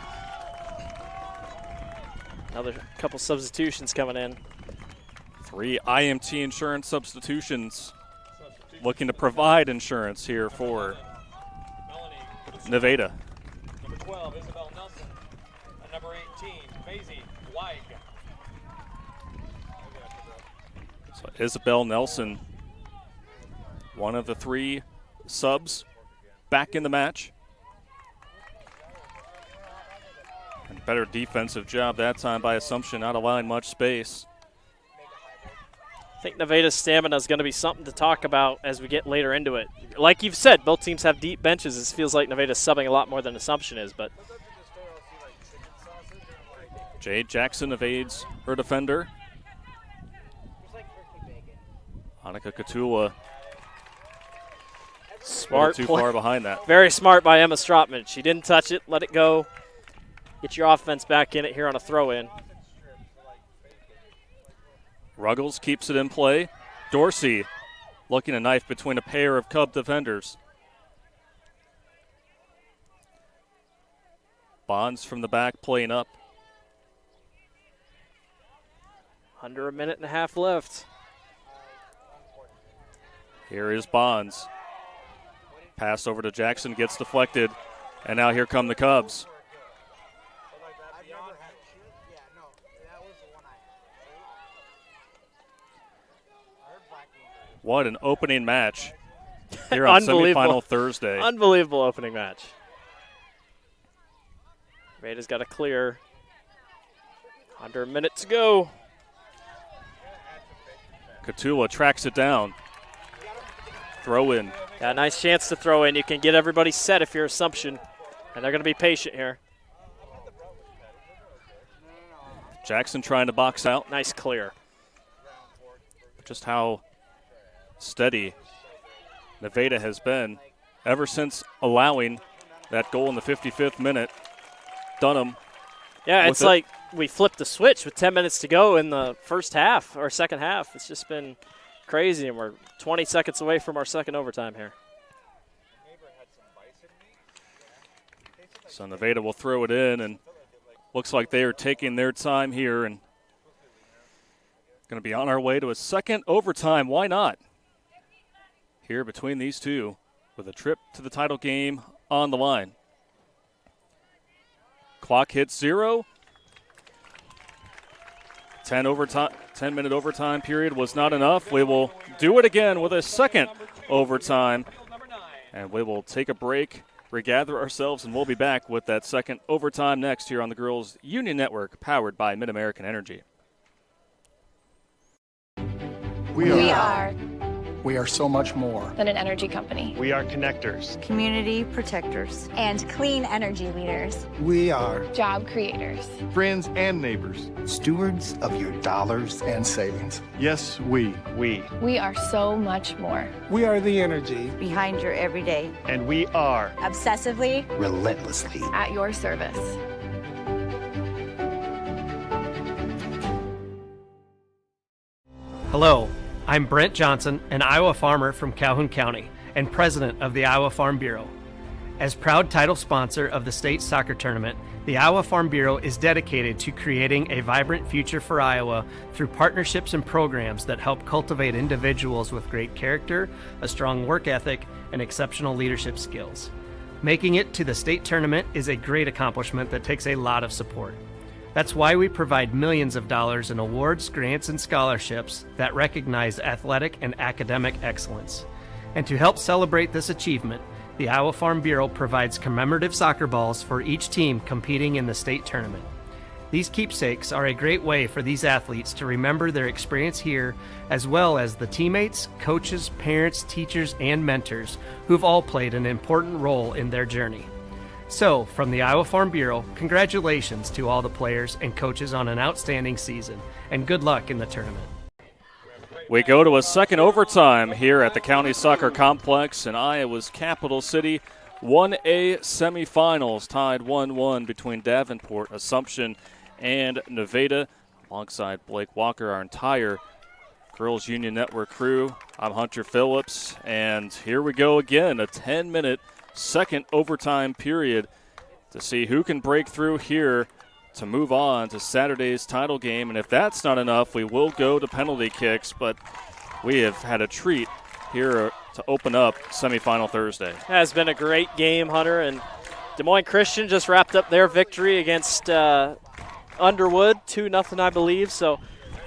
Another couple substitutions coming in. 3 IMT insurance substitutions. Looking to provide insurance here for Nevada. Number 12, Isabel Nelson. And number 18, Maisie Weig. So Isabel Nelson, one of the 3 subs back in the match. Better defensive job that time by Assumption, not allowing much space. I think Nevada's stamina is going to be something to talk about as we get later into it. Like you've said, both teams have deep benches. It feels like Nevada's subbing a lot more than Assumption is, but Jade Jackson evades her defender. Annika Katula smart too play. far behind that. Very smart by Emma Strotman. She didn't touch it, let it go. Get your offense back in it here on a throw-in. Ruggles keeps it in play. Dorsey looking a knife between a pair of Cub defenders. Bonds from the back playing up. Under a minute and a half left. Here is Bonds. Pass over to Jackson, gets deflected, and now here come the Cubs. What an opening match here on Semifinal Thursday. Unbelievable opening match. Veda's got to clear. Under a minute to go. Katula tracks it down. Throw in. Got a nice chance to throw in. You can get everybody set if you're Assumption, and they're going to be patient here. Jackson trying to box out. Nice clear. Just how steady Nevada has been ever since allowing that goal in the 55th minute. Dunham. Yeah, it's like we flipped the switch with 10 minutes to go in the first half or second half. It's just been crazy, and we're 20 seconds away from our second overtime here. So Nevada will throw it in, and looks like they are taking their time here and going to be on our way to a second overtime. Why not? Here between these two with a trip to the title game on the line. Clock hits 0. 10-minute overtime period was not enough. We will do it again with a second overtime. And we will take a break, regather ourselves, and we'll be back with that second overtime next here on the Girls Union Network, powered by Mid-American Energy. We are so much more than an energy company. We are connectors, community protectors, and clean energy leaders. We are job creators, friends and neighbors, stewards of your dollars and savings. Yes, we. We are so much more. We are the energy behind your everyday. And we are obsessively, relentlessly at your service. Hello, I'm Brent Johnson, an Iowa farmer from Calhoun County and president of the Iowa Farm Bureau. As proud title sponsor of the state soccer tournament, the Iowa Farm Bureau is dedicated to creating a vibrant future for Iowa through partnerships and programs that help cultivate individuals with great character, a strong work ethic, and exceptional leadership skills. Making it to the state tournament is a great accomplishment that takes a lot of support. That's why we provide millions of dollars in awards, grants, and scholarships that recognize athletic and academic excellence. And to help celebrate this achievement, the Iowa Farm Bureau provides commemorative soccer balls for each team competing in the state tournament. These keepsakes are a great way for these athletes to remember their experience here, as well as the teammates, coaches, parents, teachers, and mentors who've all played an important role in their journey. So, from the Iowa Farm Bureau, congratulations to all the players and coaches on an outstanding season, and good luck in the tournament. We go to a second overtime here at the County Soccer Complex in Iowa's capital city. 1A semifinals tied 1-1 between Davenport, Assumption, and Nevada. Alongside Blake Walker, our entire Girls Union Network crew, I'm Hunter Phillips, and here we go again, a 10-minute second overtime period to see who can break through here to move on to Saturday's title game. And if that's not enough, we will go to penalty kicks, but we have had a treat here to open up Semifinal Thursday. It has been a great game, Hunter, and Des Moines Christian just wrapped up their victory against Underwood, 2-0, I believe. So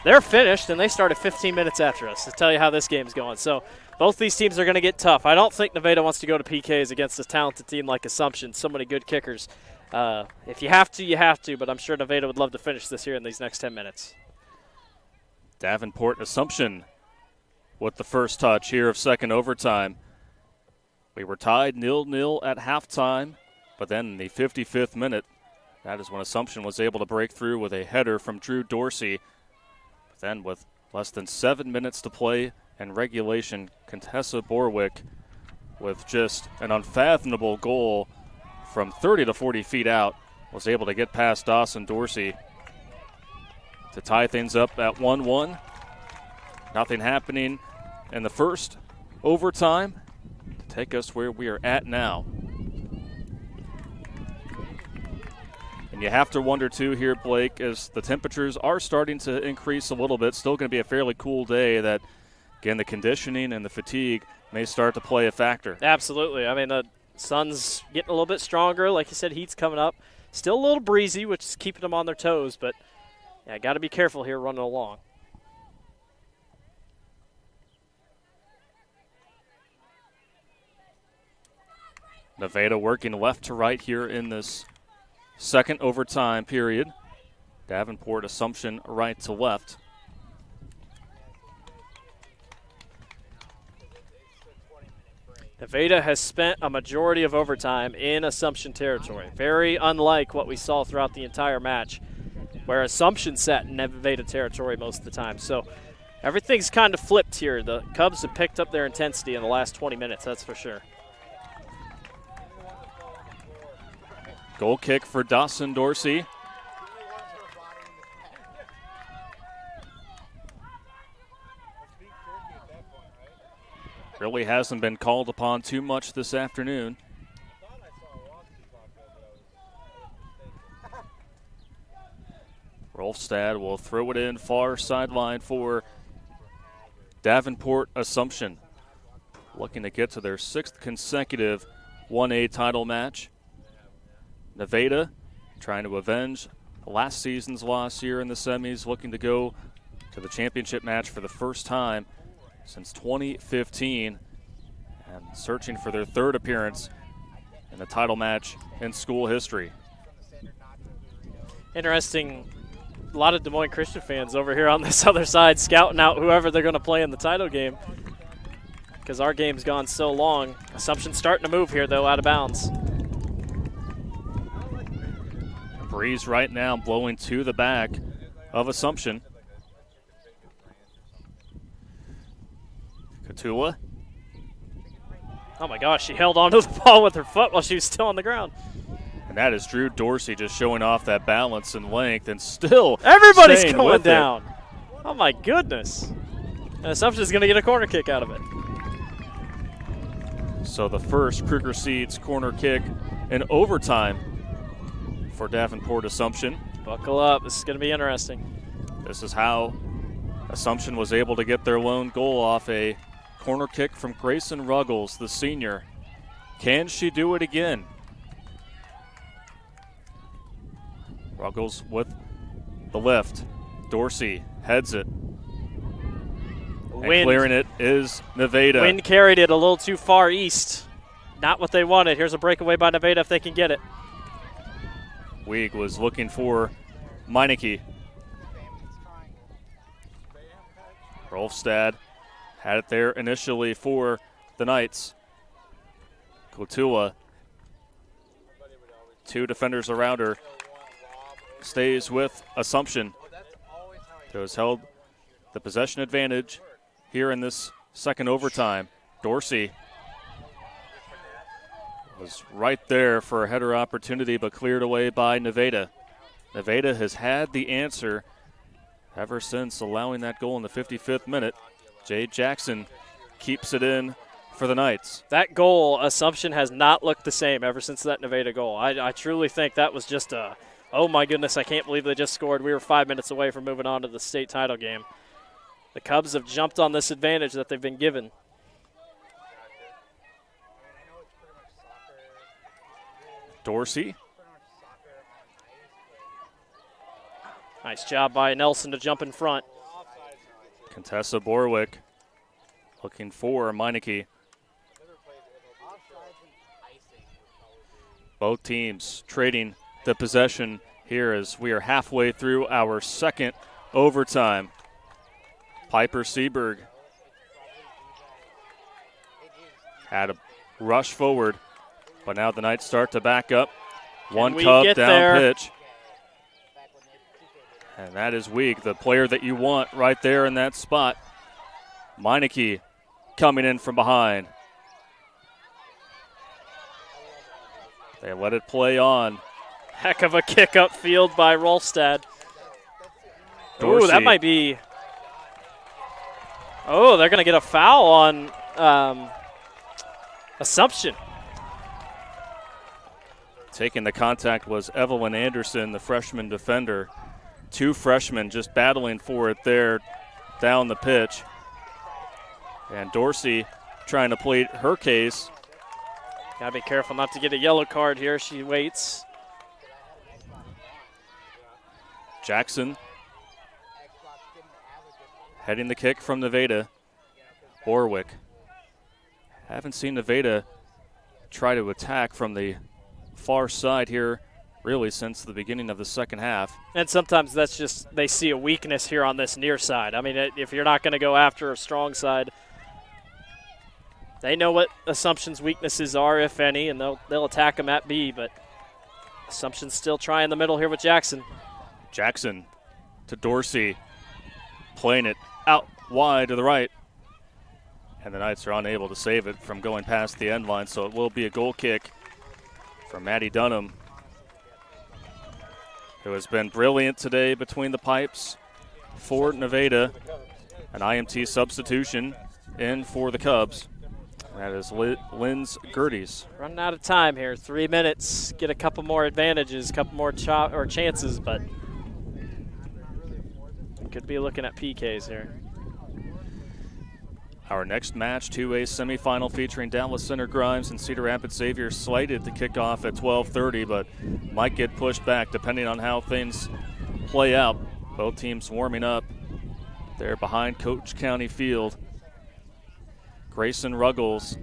they're finished, and they started 15 minutes after us to tell you how this game's going. So both these teams are going to get tough. I don't think Nevada wants to go to PKs against a talented team like Assumption. So many good kickers. if you have to, you have to, but I'm sure Nevada would love to finish this here in these next 10 minutes. Davenport Assumption with the first touch here of second overtime. We were tied 0-0 at halftime, but then in the 55th minute, that is when Assumption was able to break through with a header from Drew Dorsey. But then with less than 7 minutes to play in regulation, Contessa Borwick with just an unfathomable goal from 30 to 40 feet out was able to get past Dawson Dorsey to tie things up at 1-1. Nothing happening in the first overtime to take us where we are at now. And you have to wonder, too, here, Blake, as the temperatures are starting to increase a little bit. Still going to be a fairly cool day that, again, the conditioning and the fatigue may start to play a factor. Absolutely. I mean, the sun's getting a little bit stronger. Like you said, heat's coming up. Still a little breezy, which is keeping them on their toes, but yeah, got to be careful here running along. Nevada working left to right here in this second overtime period. Davenport Assumption right to left. Nevada has spent a majority of overtime in Assumption territory. Very unlike what we saw throughout the entire match, where Assumption sat in Nevada territory most of the time. So everything's kind of flipped here. The Cubs have picked up their intensity in the last 20 minutes, that's for sure. Goal kick for Dawson Dorsey. Really hasn't been called upon too much this afternoon. Rolfstad will throw it in far sideline for Davenport Assumption, looking to get to their 6th consecutive 1A title match. Nevada trying to avenge last season's loss here in the semis, looking to go to the championship match for the first time since 2015 and searching for their 3rd appearance in the title match in school history. Interesting, a lot of Des Moines Christian fans over here on this other side scouting out whoever they're going to play in the title game because our game's gone so long. Assumption's starting to move here, though, out of bounds. Breeze right now blowing to the back of Assumption. Katula. Oh my gosh, she held onto the ball with her foot while she was still on the ground. And that is Drew Dorsey just showing off that balance and length and still everybody's staying going with down. It. Oh my goodness. And Assumption's going to get a corner kick out of it. So the first Kruger Seeds corner kick in overtime for Davenport Assumption. Buckle up, this is going to be interesting. This is how Assumption was able to get their lone goal off a corner kick from Grayson Ruggles, the senior. Can she do it again? Ruggles with the lift. Dorsey heads it. And clearing it is Nevada. Wind carried it a little too far east. Not what they wanted. Here's a breakaway by Nevada if they can get it. Weig was looking for Meineke. Rolfstad had it there initially for the Knights. Kotula, 2 defenders around her, stays with Assumption, who has held the possession advantage here in this second overtime. Dorsey was right there for a header opportunity, but cleared away by Nevada. Nevada has had the answer ever since allowing that goal in the 55th minute. Jay Jackson keeps it in for the Knights. That goal, Assumption has not looked the same ever since that Nevada goal. I truly think that was just a, oh my goodness, I can't believe they just scored. We were 5 minutes away from moving on to the state title game. The Cubs have jumped on this advantage that they've been given. Dorsey. Nice job by Nelson to jump in front. Contessa Borwick looking for Meineke. Both teams trading the possession here as we are halfway through our second overtime. Piper Seaberg had a rush forward, but now the Knights start to back up. One Cub down pitch. And that is Weig, the player that you want right there in that spot. Meineke coming in from behind. They let it play on. Heck of a kick upfield by Rolstad. Ooh, that might be. Oh, they're going to get a foul on Assumption. Taking the contact was Evelyn Anderson, the freshman defender. Two freshmen just battling for it there down the pitch. And Dorsey trying to plead her case. Got to be careful not to get a yellow card here. She waits. Jackson heading the kick from Nevada. Borwick. Haven't seen Nevada try to attack from the far side here really since the beginning of the second half. And sometimes that's just they see a weakness here on this near side. I mean, if you're not going to go after a strong side, they know what Assumption's weaknesses are, if any, and they'll attack them at B, but Assumption's still trying the middle here with Jackson. Jackson to Dorsey, playing it out wide to the right. And the Knights are unable to save it from going past the end line, so it will be a goal kick from Maddie Dunham, who has been brilliant today between the pipes for Nevada. An IMT substitution in for the Cubs. That is Lynn's Gerties. Running out of time here. 3 minutes. Get a couple more advantages, a couple more chances, but could be looking at PKs here. Our next match, 2A semifinal featuring Dallas Center Grimes and Cedar Rapids Xavier, slated to kick off at 12:30, but might get pushed back depending on how things play out. Both teams warming up there behind Coach County Field. Grayson Ruggles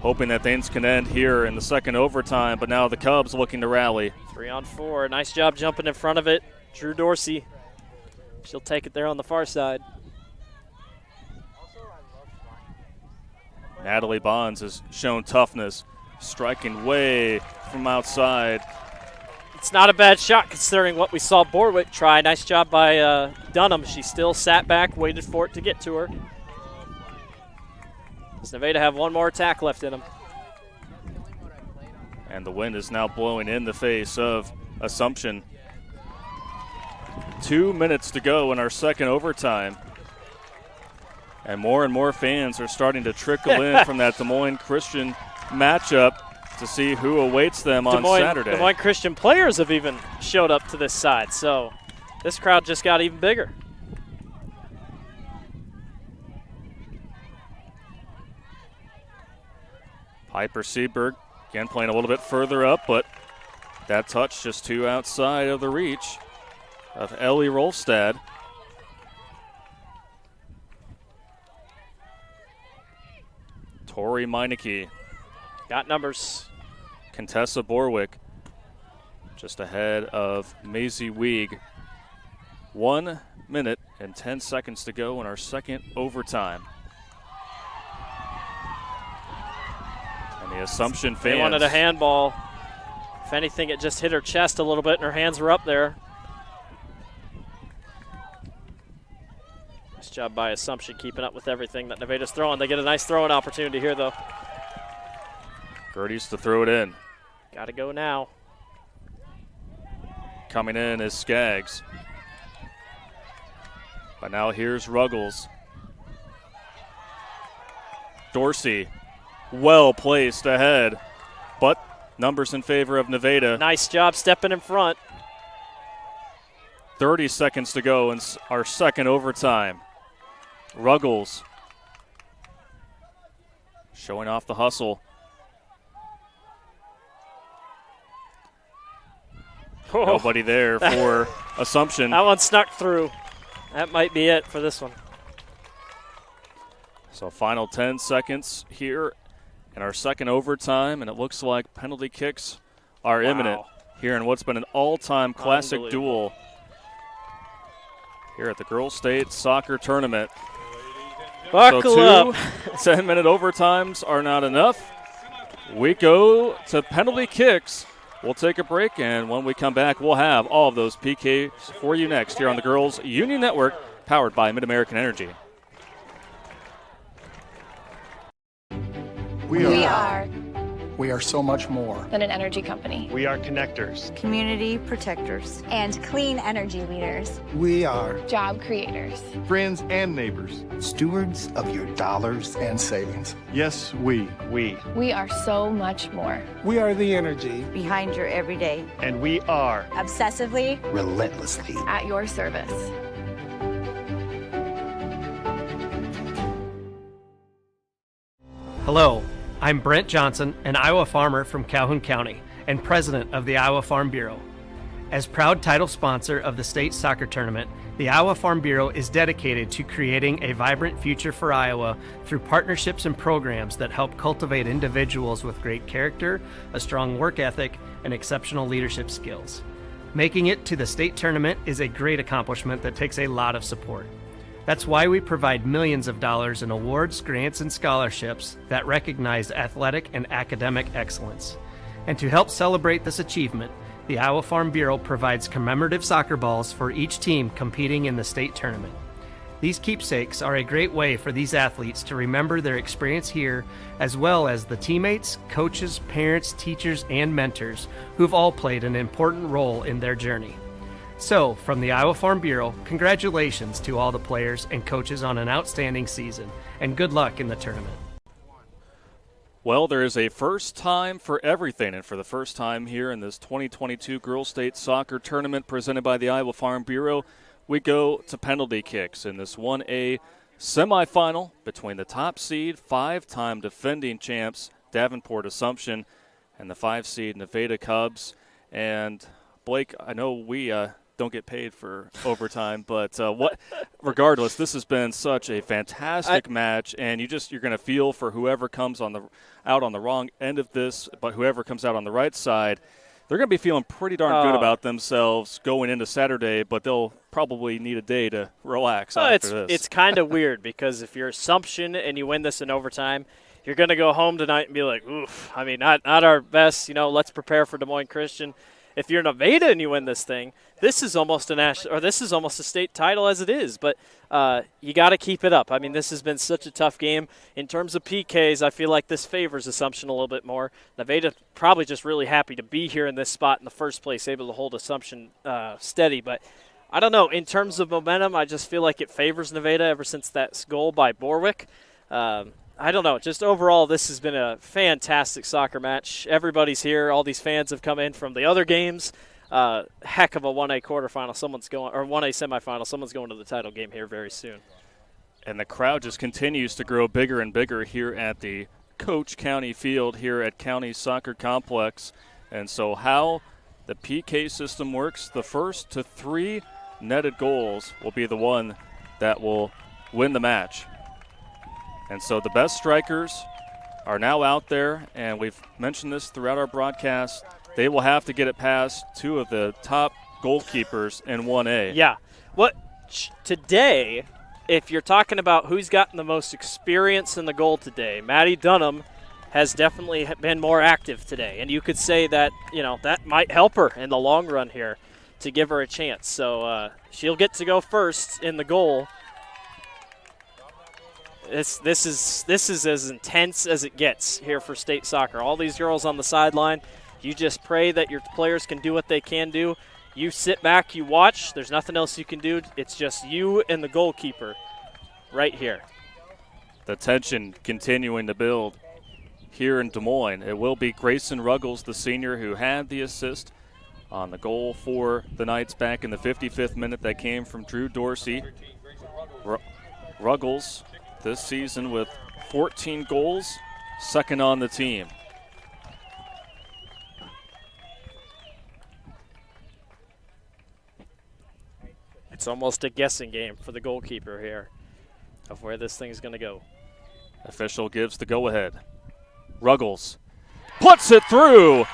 hoping that things can end here in the second overtime, but now the Cubs looking to rally. 3-on-4. Nice job jumping in front of it. Drew Dorsey. She'll take it there on the far side. Natalie Bonds has shown toughness, striking way from outside. It's not a bad shot considering what we saw Borwick try. Nice job by Dunham. She still sat back, waited for it to get to her. Does Nevada have one more attack left in them? And the wind is now blowing in the face of Assumption. 2 minutes to go in our second overtime. And more fans are starting to trickle in from that Des Moines Christian matchup to see who awaits them on Saturday. Des Moines Christian players have even showed up to this side, so this crowd just got even bigger. Piper Seaberg, again playing a little bit further up, but that touch just too outside of the reach of Ellie Rolstad. Tori Meineke. Got numbers. Contessa Borwick just ahead of Maisie Weig. 1 minute and 10 seconds to go in our second overtime. And the Assumption fans. They wanted a handball. If anything, it just hit her chest a little bit and her hands were up there. Nice job by Assumption keeping up with everything that Nevada's throwing. They get a nice throwing opportunity here, though. Gertie's to throw it in. Got to go now. Coming in is Skaggs. But now here's Ruggles. Dorsey, well placed ahead, but numbers in favor of Nevada. Nice job stepping in front. 30 seconds to go in our second overtime. Ruggles showing off the hustle. Oh. Nobody there for Assumption. That one snuck through. That might be it for this one. So final 10 seconds here in our second overtime, and it looks like penalty kicks are imminent. here in what's been an all-time classic duel here at the Girls State Soccer Tournament. Buckle up. 10-minute overtimes are not enough. We go to penalty kicks. We'll take a break, and when we come back, we'll have all of those PKs for you next here on the Girls Union Network, powered by Mid-American Energy. We are so much more than an energy company. We are connectors. Community protectors. And clean energy leaders. We are Job creators. Friends and neighbors. Stewards of your dollars and savings. Yes, we. We are so much more. We are the energy Behind your everyday. And we are Obsessively. Relentlessly. At your service. Hello, I'm Brent Johnson, an Iowa farmer from Calhoun County and president of the Iowa Farm Bureau. As proud title sponsor of the state soccer tournament, the Iowa Farm Bureau is dedicated to creating a vibrant future for Iowa through partnerships and programs that help cultivate individuals with great character, a strong work ethic, and exceptional leadership skills. Making it to the state tournament is a great accomplishment that takes a lot of support. That's why we provide millions of dollars in awards, grants, and scholarships that recognize athletic and academic excellence. And to help celebrate this achievement, the Iowa Farm Bureau provides commemorative soccer balls for each team competing in the state tournament. These keepsakes are a great way for these athletes to remember their experience here, as well as the teammates, coaches, parents, teachers, and mentors who've all played an important role in their journey. So, from the Iowa Farm Bureau, congratulations to all the players and coaches on an outstanding season, and good luck in the tournament. Well, there is a first time for everything, and for the first time here in this 2022 Girls State Soccer Tournament presented by the Iowa Farm Bureau, we go to penalty kicks in this 1A semifinal between the top seed, 5-time defending champs Davenport Assumption, and the 5-seed Nevada Cubs. And Blake, I know we don't get paid for overtime, but regardless, this has been such a fantastic match, and you're going to feel for whoever comes out on the wrong end of this, but whoever comes out on the right side, they're going to be feeling pretty darn good about themselves going into Saturday, but they'll probably need a day to relax after this. It's kind of weird because if you're Assumption and you win this in overtime, you're going to go home tonight and be like, oof, I mean, not our best, let's prepare for Des Moines Christian. If you're Nevada and you win this thing, this is almost a state title as it is. But you got to keep it up. I mean, this has been such a tough game in terms of PKs. I feel like this favors Assumption a little bit more. Nevada probably just really happy to be here in this spot in the first place, able to hold Assumption steady. But I don't know. In terms of momentum, I just feel like it favors Nevada ever since that goal by Borwick. I don't know. Just overall, this has been a fantastic soccer match. Everybody's here. All these fans have come in from the other games. Heck of a 1A quarterfinal. 1A semifinal. Someone's going to the title game here very soon. And the crowd just continues to grow bigger and bigger here at the Coach County Field here at County Soccer Complex. And so how the PK system works, the first to 3 netted goals will be the one that will win the match. And so the best strikers are now out there, and we've mentioned this throughout our broadcast. They will have to get it past 2 of the top goalkeepers in 1A. Yeah. Today, if you're talking about who's gotten the most experience in the goal today, Maddie Dunham has definitely been more active today. And you could say that, that might help her in the long run here to give her a chance. So she'll get to go first in the goal. This is as intense as it gets here for state soccer. All these girls on the sideline, you just pray that your players can do what they can do. You sit back, you watch. There's nothing else you can do. It's just you and the goalkeeper right here. The tension continuing to build here in Des Moines. It will be Grayson Ruggles, the senior, who had the assist on the goal for the Knights back in the 55th minute that came from Drew Dorsey. Ruggles this season with 14 goals, second on the team. It's almost a guessing game for the goalkeeper here of where this thing's going to go. Official gives the go-ahead. Ruggles puts it through.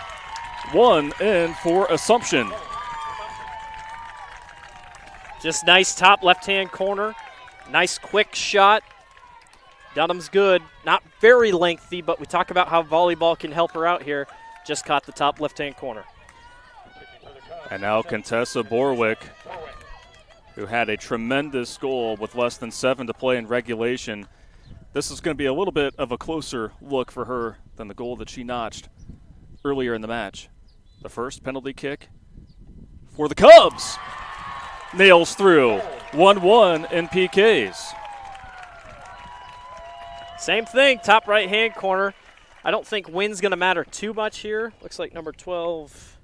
one in for Assumption. Just nice top left-hand corner. Nice quick shot. Dunham's good. Not very lengthy, but we talk about how volleyball can help her out here. Just caught the top left-hand corner. And now Contessa Borwick, who had a tremendous goal with less than 7 to play in regulation. This is going to be a little bit of a closer look for her than the goal that she notched earlier in the match. The first penalty kick for the Cubs. Nails through. 1-1 in PKs. Same thing, top right-hand corner. I don't think wind's going to matter too much here. Looks like number 12,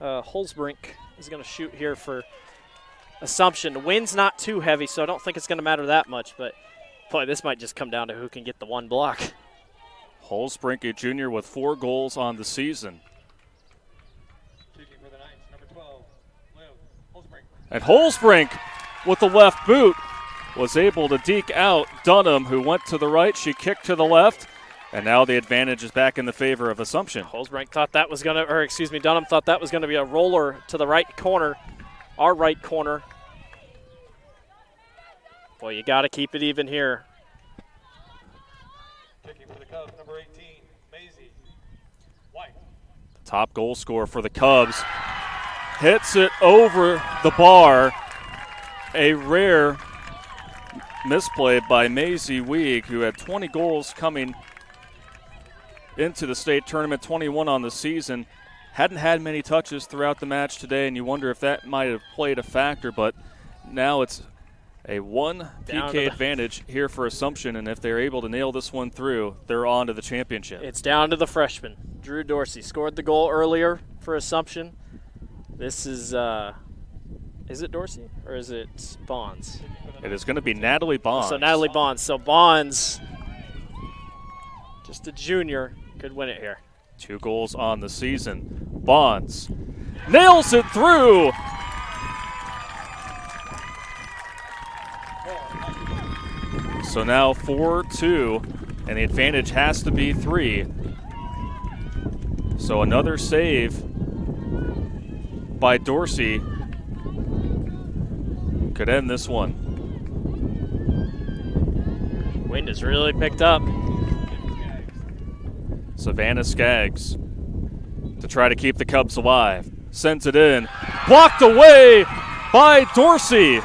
Holzbrink, is going to shoot here for Assumption. The wind's not too heavy, so I don't think it's going to matter that much. But, boy, this might just come down to who can get the one block. Holzbrink, a junior with 4 goals on the season. And Holzbrink, with the left boot, was able to deke out Dunham, who went to the right. She kicked to the left, and now the advantage is back in the favor of Assumption. Holzbrink thought that was going to, or excuse me, Dunham thought that was going to be a roller to the right corner, our right corner. Boy, you got to keep it even here. Kicking for the Cubs, number 18, Maisie White. Top goal scorer for the Cubs. Hits it over the bar. A rare misplay by Maisie Weig, who had 20 goals coming into the state tournament, 21 on the season. Hadn't had many touches throughout the match today, and you wonder if that might have played a factor, but now it's a 1 PK advantage here for Assumption, and if they're able to nail this one through, they're on to the championship. It's down to the freshman. Drew Dorsey scored the goal earlier for Assumption. This is it Dorsey or is it Bonds? It is going to be Natalie Bonds. So Natalie Bonds. So Bonds, just a junior, could win it here. 2 goals on the season. Bonds nails it through. So now 4-2, and the advantage has to be 3. So another save by Dorsey could end this one. Wind has really picked up. Savannah Skaggs to try to keep the Cubs alive. Sends it in. Blocked away by Dorsey.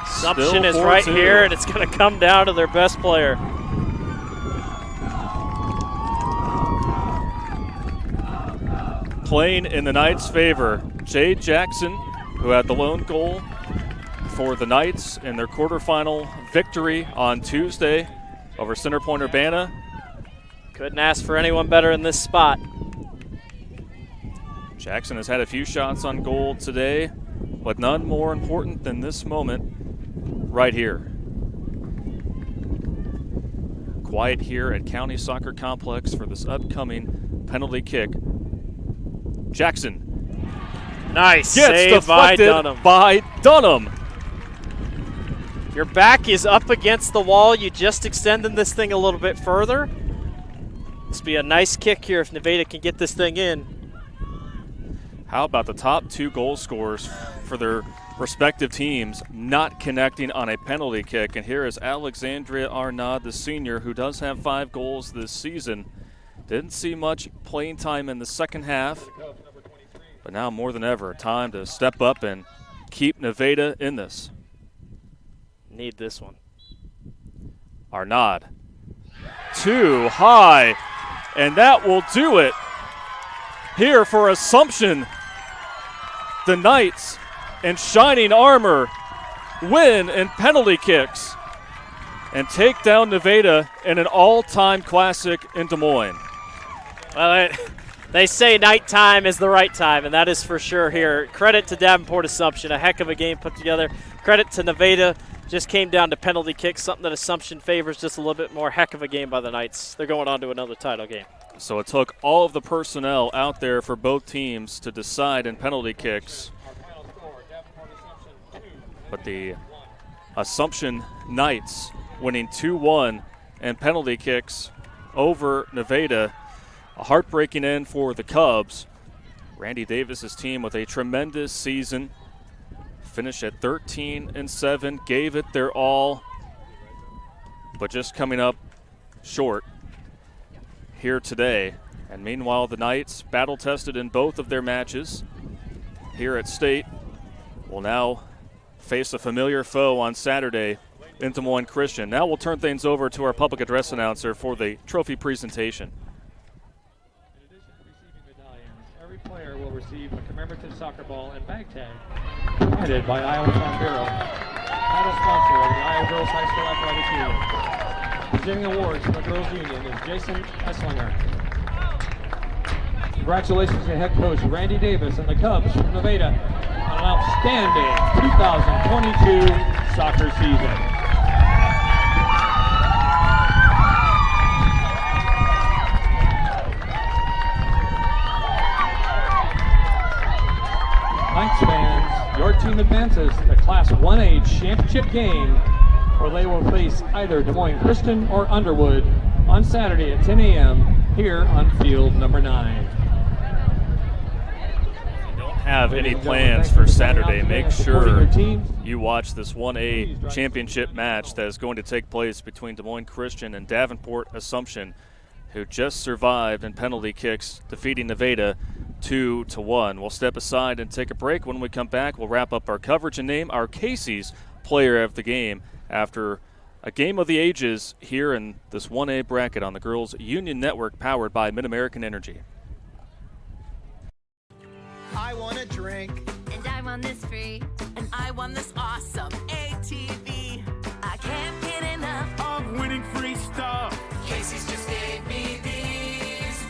Assumption is right here, and it's going to come down to their best player. Playing in the Knights' favor, Jade Jackson, who had the lone goal for the Knights in their quarterfinal victory on Tuesday over Center Point Urbana. Couldn't ask for anyone better in this spot. Jackson has had a few shots on goal today, but none more important than this moment right here. Quiet here at County Soccer Complex for this upcoming penalty kick. Jackson. Nice Gets save deflected by Dunham. Your back is up against the wall. You just extended this thing a little bit further. This will be a nice kick here if Nevada can get this thing in. How about the top 2 goal scorers for their respective teams not connecting on a penalty kick? And here is Alexandria Arnaud, the senior, who does have 5 goals this season. Didn't see much playing time in the second half, but now more than ever, time to step up and keep Nevada in this. Need this one. Arnaud. Too high, and that will do it here for Assumption. The Knights in shining armor win in penalty kicks and take down Nevada in an all-time classic in Des Moines. Well, they say nighttime is the right time, and that is for sure here. Credit to Davenport Assumption, a heck of a game put together. Credit to Nevada, just came down to penalty kicks, something that Assumption favors just a little bit more. Heck of a game by the Knights. They're going on to another title game. So it took all of the personnel out there for both teams to decide in penalty kicks. But the Assumption Knights winning 2-1 in penalty kicks over Nevada. A heartbreaking end for the Cubs. Randy Davis's team with a tremendous season. Finished at 13-7, gave it their all, but just coming up short here today. And meanwhile, the Knights, battle-tested in both of their matches here at State, will now face a familiar foe on Saturday in Des Moines Christian. Now we'll turn things over to our public address announcer for the trophy presentation. In addition to receiving medallions, every player will receive a commemorative soccer ball and bag tag provided by Iowa Farm Bureau, title sponsor of the Iowa Girls High School Athletic Union. Presenting awards from the Girls Union is Jason Esslinger. Congratulations to head coach Randy Davis and the Cubs from Nevada on an outstanding 2022 soccer season. Knights fans, your team advances to the Class 1A championship game, where they will face either Des Moines Christian or Underwood on Saturday at 10 a.m. here on field number 9. Have any plans for Saturday, make sure you watch this 1A championship match that is going to take place between Des Moines Christian and Davenport Assumption, who just survived in penalty kicks, defeating Nevada 2-1. We'll step aside and take a break. When we come back, we'll wrap up our coverage and name our Casey's player of the game after a game of the ages here in this 1A bracket on the Girls Union Network, powered by Mid-American Energy. I want a drink. And I want this free. And I want this awesome ATV. I can't get enough of winning free stuff. Casey's just gave me these.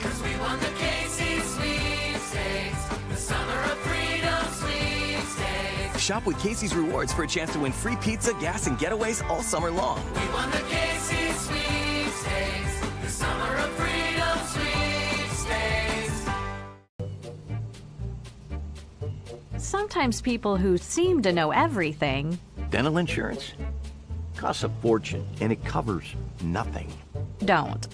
Cause we won the Casey's sweepstakes. The Summer of Freedom sweepstakes. Shop with Casey's Rewards for a chance to win free pizza, gas, and getaways all summer long. We won the Casey's sweepstakes. The Summer of Freedom sweepstakes. Sometimes people who seem to know everything. Dental insurance costs a fortune and it covers nothing. Don't.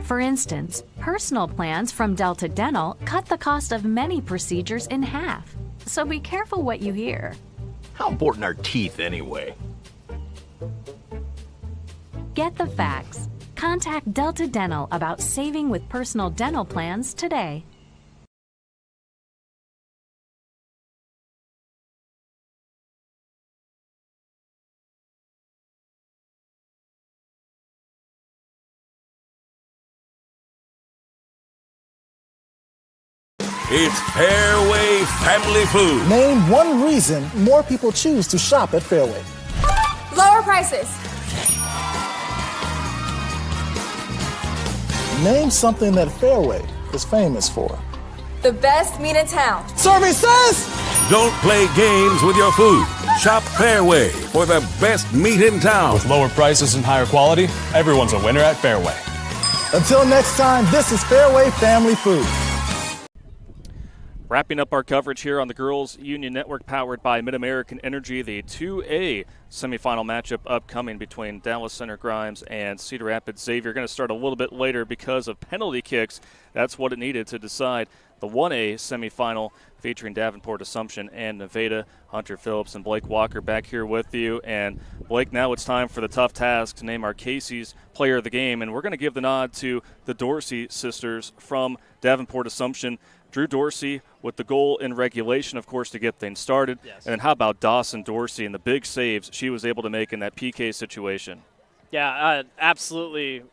For instance, personal plans from Delta Dental cut the cost of many procedures in half. So be careful what you hear. How important are teeth anyway? Get the facts. Contact Delta Dental about saving with personal dental plans today. It's Fairway Family Food. Name one reason more people choose to shop at Fairway. Lower prices. Name something that Fairway is famous for. The best meat in town. Services! Don't play games with your food. Shop Fairway for the best meat in town. With lower prices and higher quality, everyone's a winner at Fairway. Until next time, this is Fairway Family Food. Wrapping up our coverage here on the Girls Union Network, powered by Mid-American Energy, the 2A semifinal matchup upcoming between Dallas Center Grimes and Cedar Rapids Xavier. Going to start a little bit later because of penalty kicks. That's what it needed to decide the 1A semifinal featuring Davenport Assumption and Nevada. Hunter Phillips and Blake Walker back here with you. And Blake, now it's time for the tough task to name our Casey's player of the game. And we're going to give the nod to the Dorsey sisters from Davenport Assumption. Drew Dorsey with the goal in regulation, of course, to get things started. Yes. And then how about Dawson Dorsey and the big saves she was able to make in that PK situation? Yeah, absolutely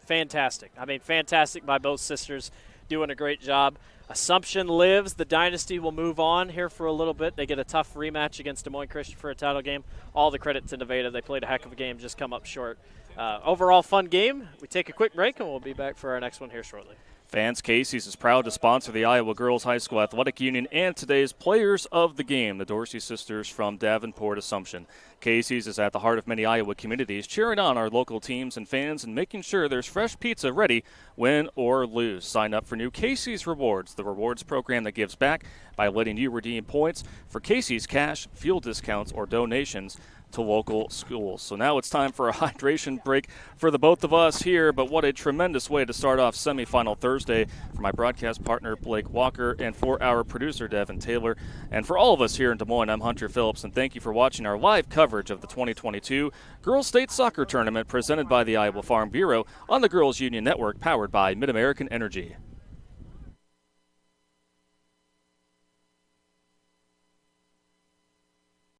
fantastic. I mean, fantastic by both sisters, doing a great job. Assumption lives. The dynasty will move on here for a little bit. They get a tough rematch against Des Moines Christian for a title game. All the credit to Nevada. They played a heck of a game, just come up short. Overall fun game. We take a quick break, and we'll be back for our next one here shortly. Fans, Casey's is proud to sponsor the Iowa Girls High School Athletic Union and today's players of the game, the Dorsey sisters from Davenport Assumption. Casey's is at the heart of many Iowa communities, cheering on our local teams and fans and making sure there's fresh pizza ready, win or lose. Sign up for new Casey's Rewards, the rewards program that gives back by letting you redeem points for Casey's cash, fuel discounts, or donations to local schools. So now it's time for a hydration break for the both of us here, but what a tremendous way to start off semifinal Thursday for my broadcast partner Blake Walker and for our producer Devin Taylor. And for all of us here in Des Moines, I'm Hunter Phillips, and thank you for watching our live coverage of the 2022 Girls State Soccer Tournament presented by the Iowa Farm Bureau on the Girls Union Network, powered by Mid-American Energy.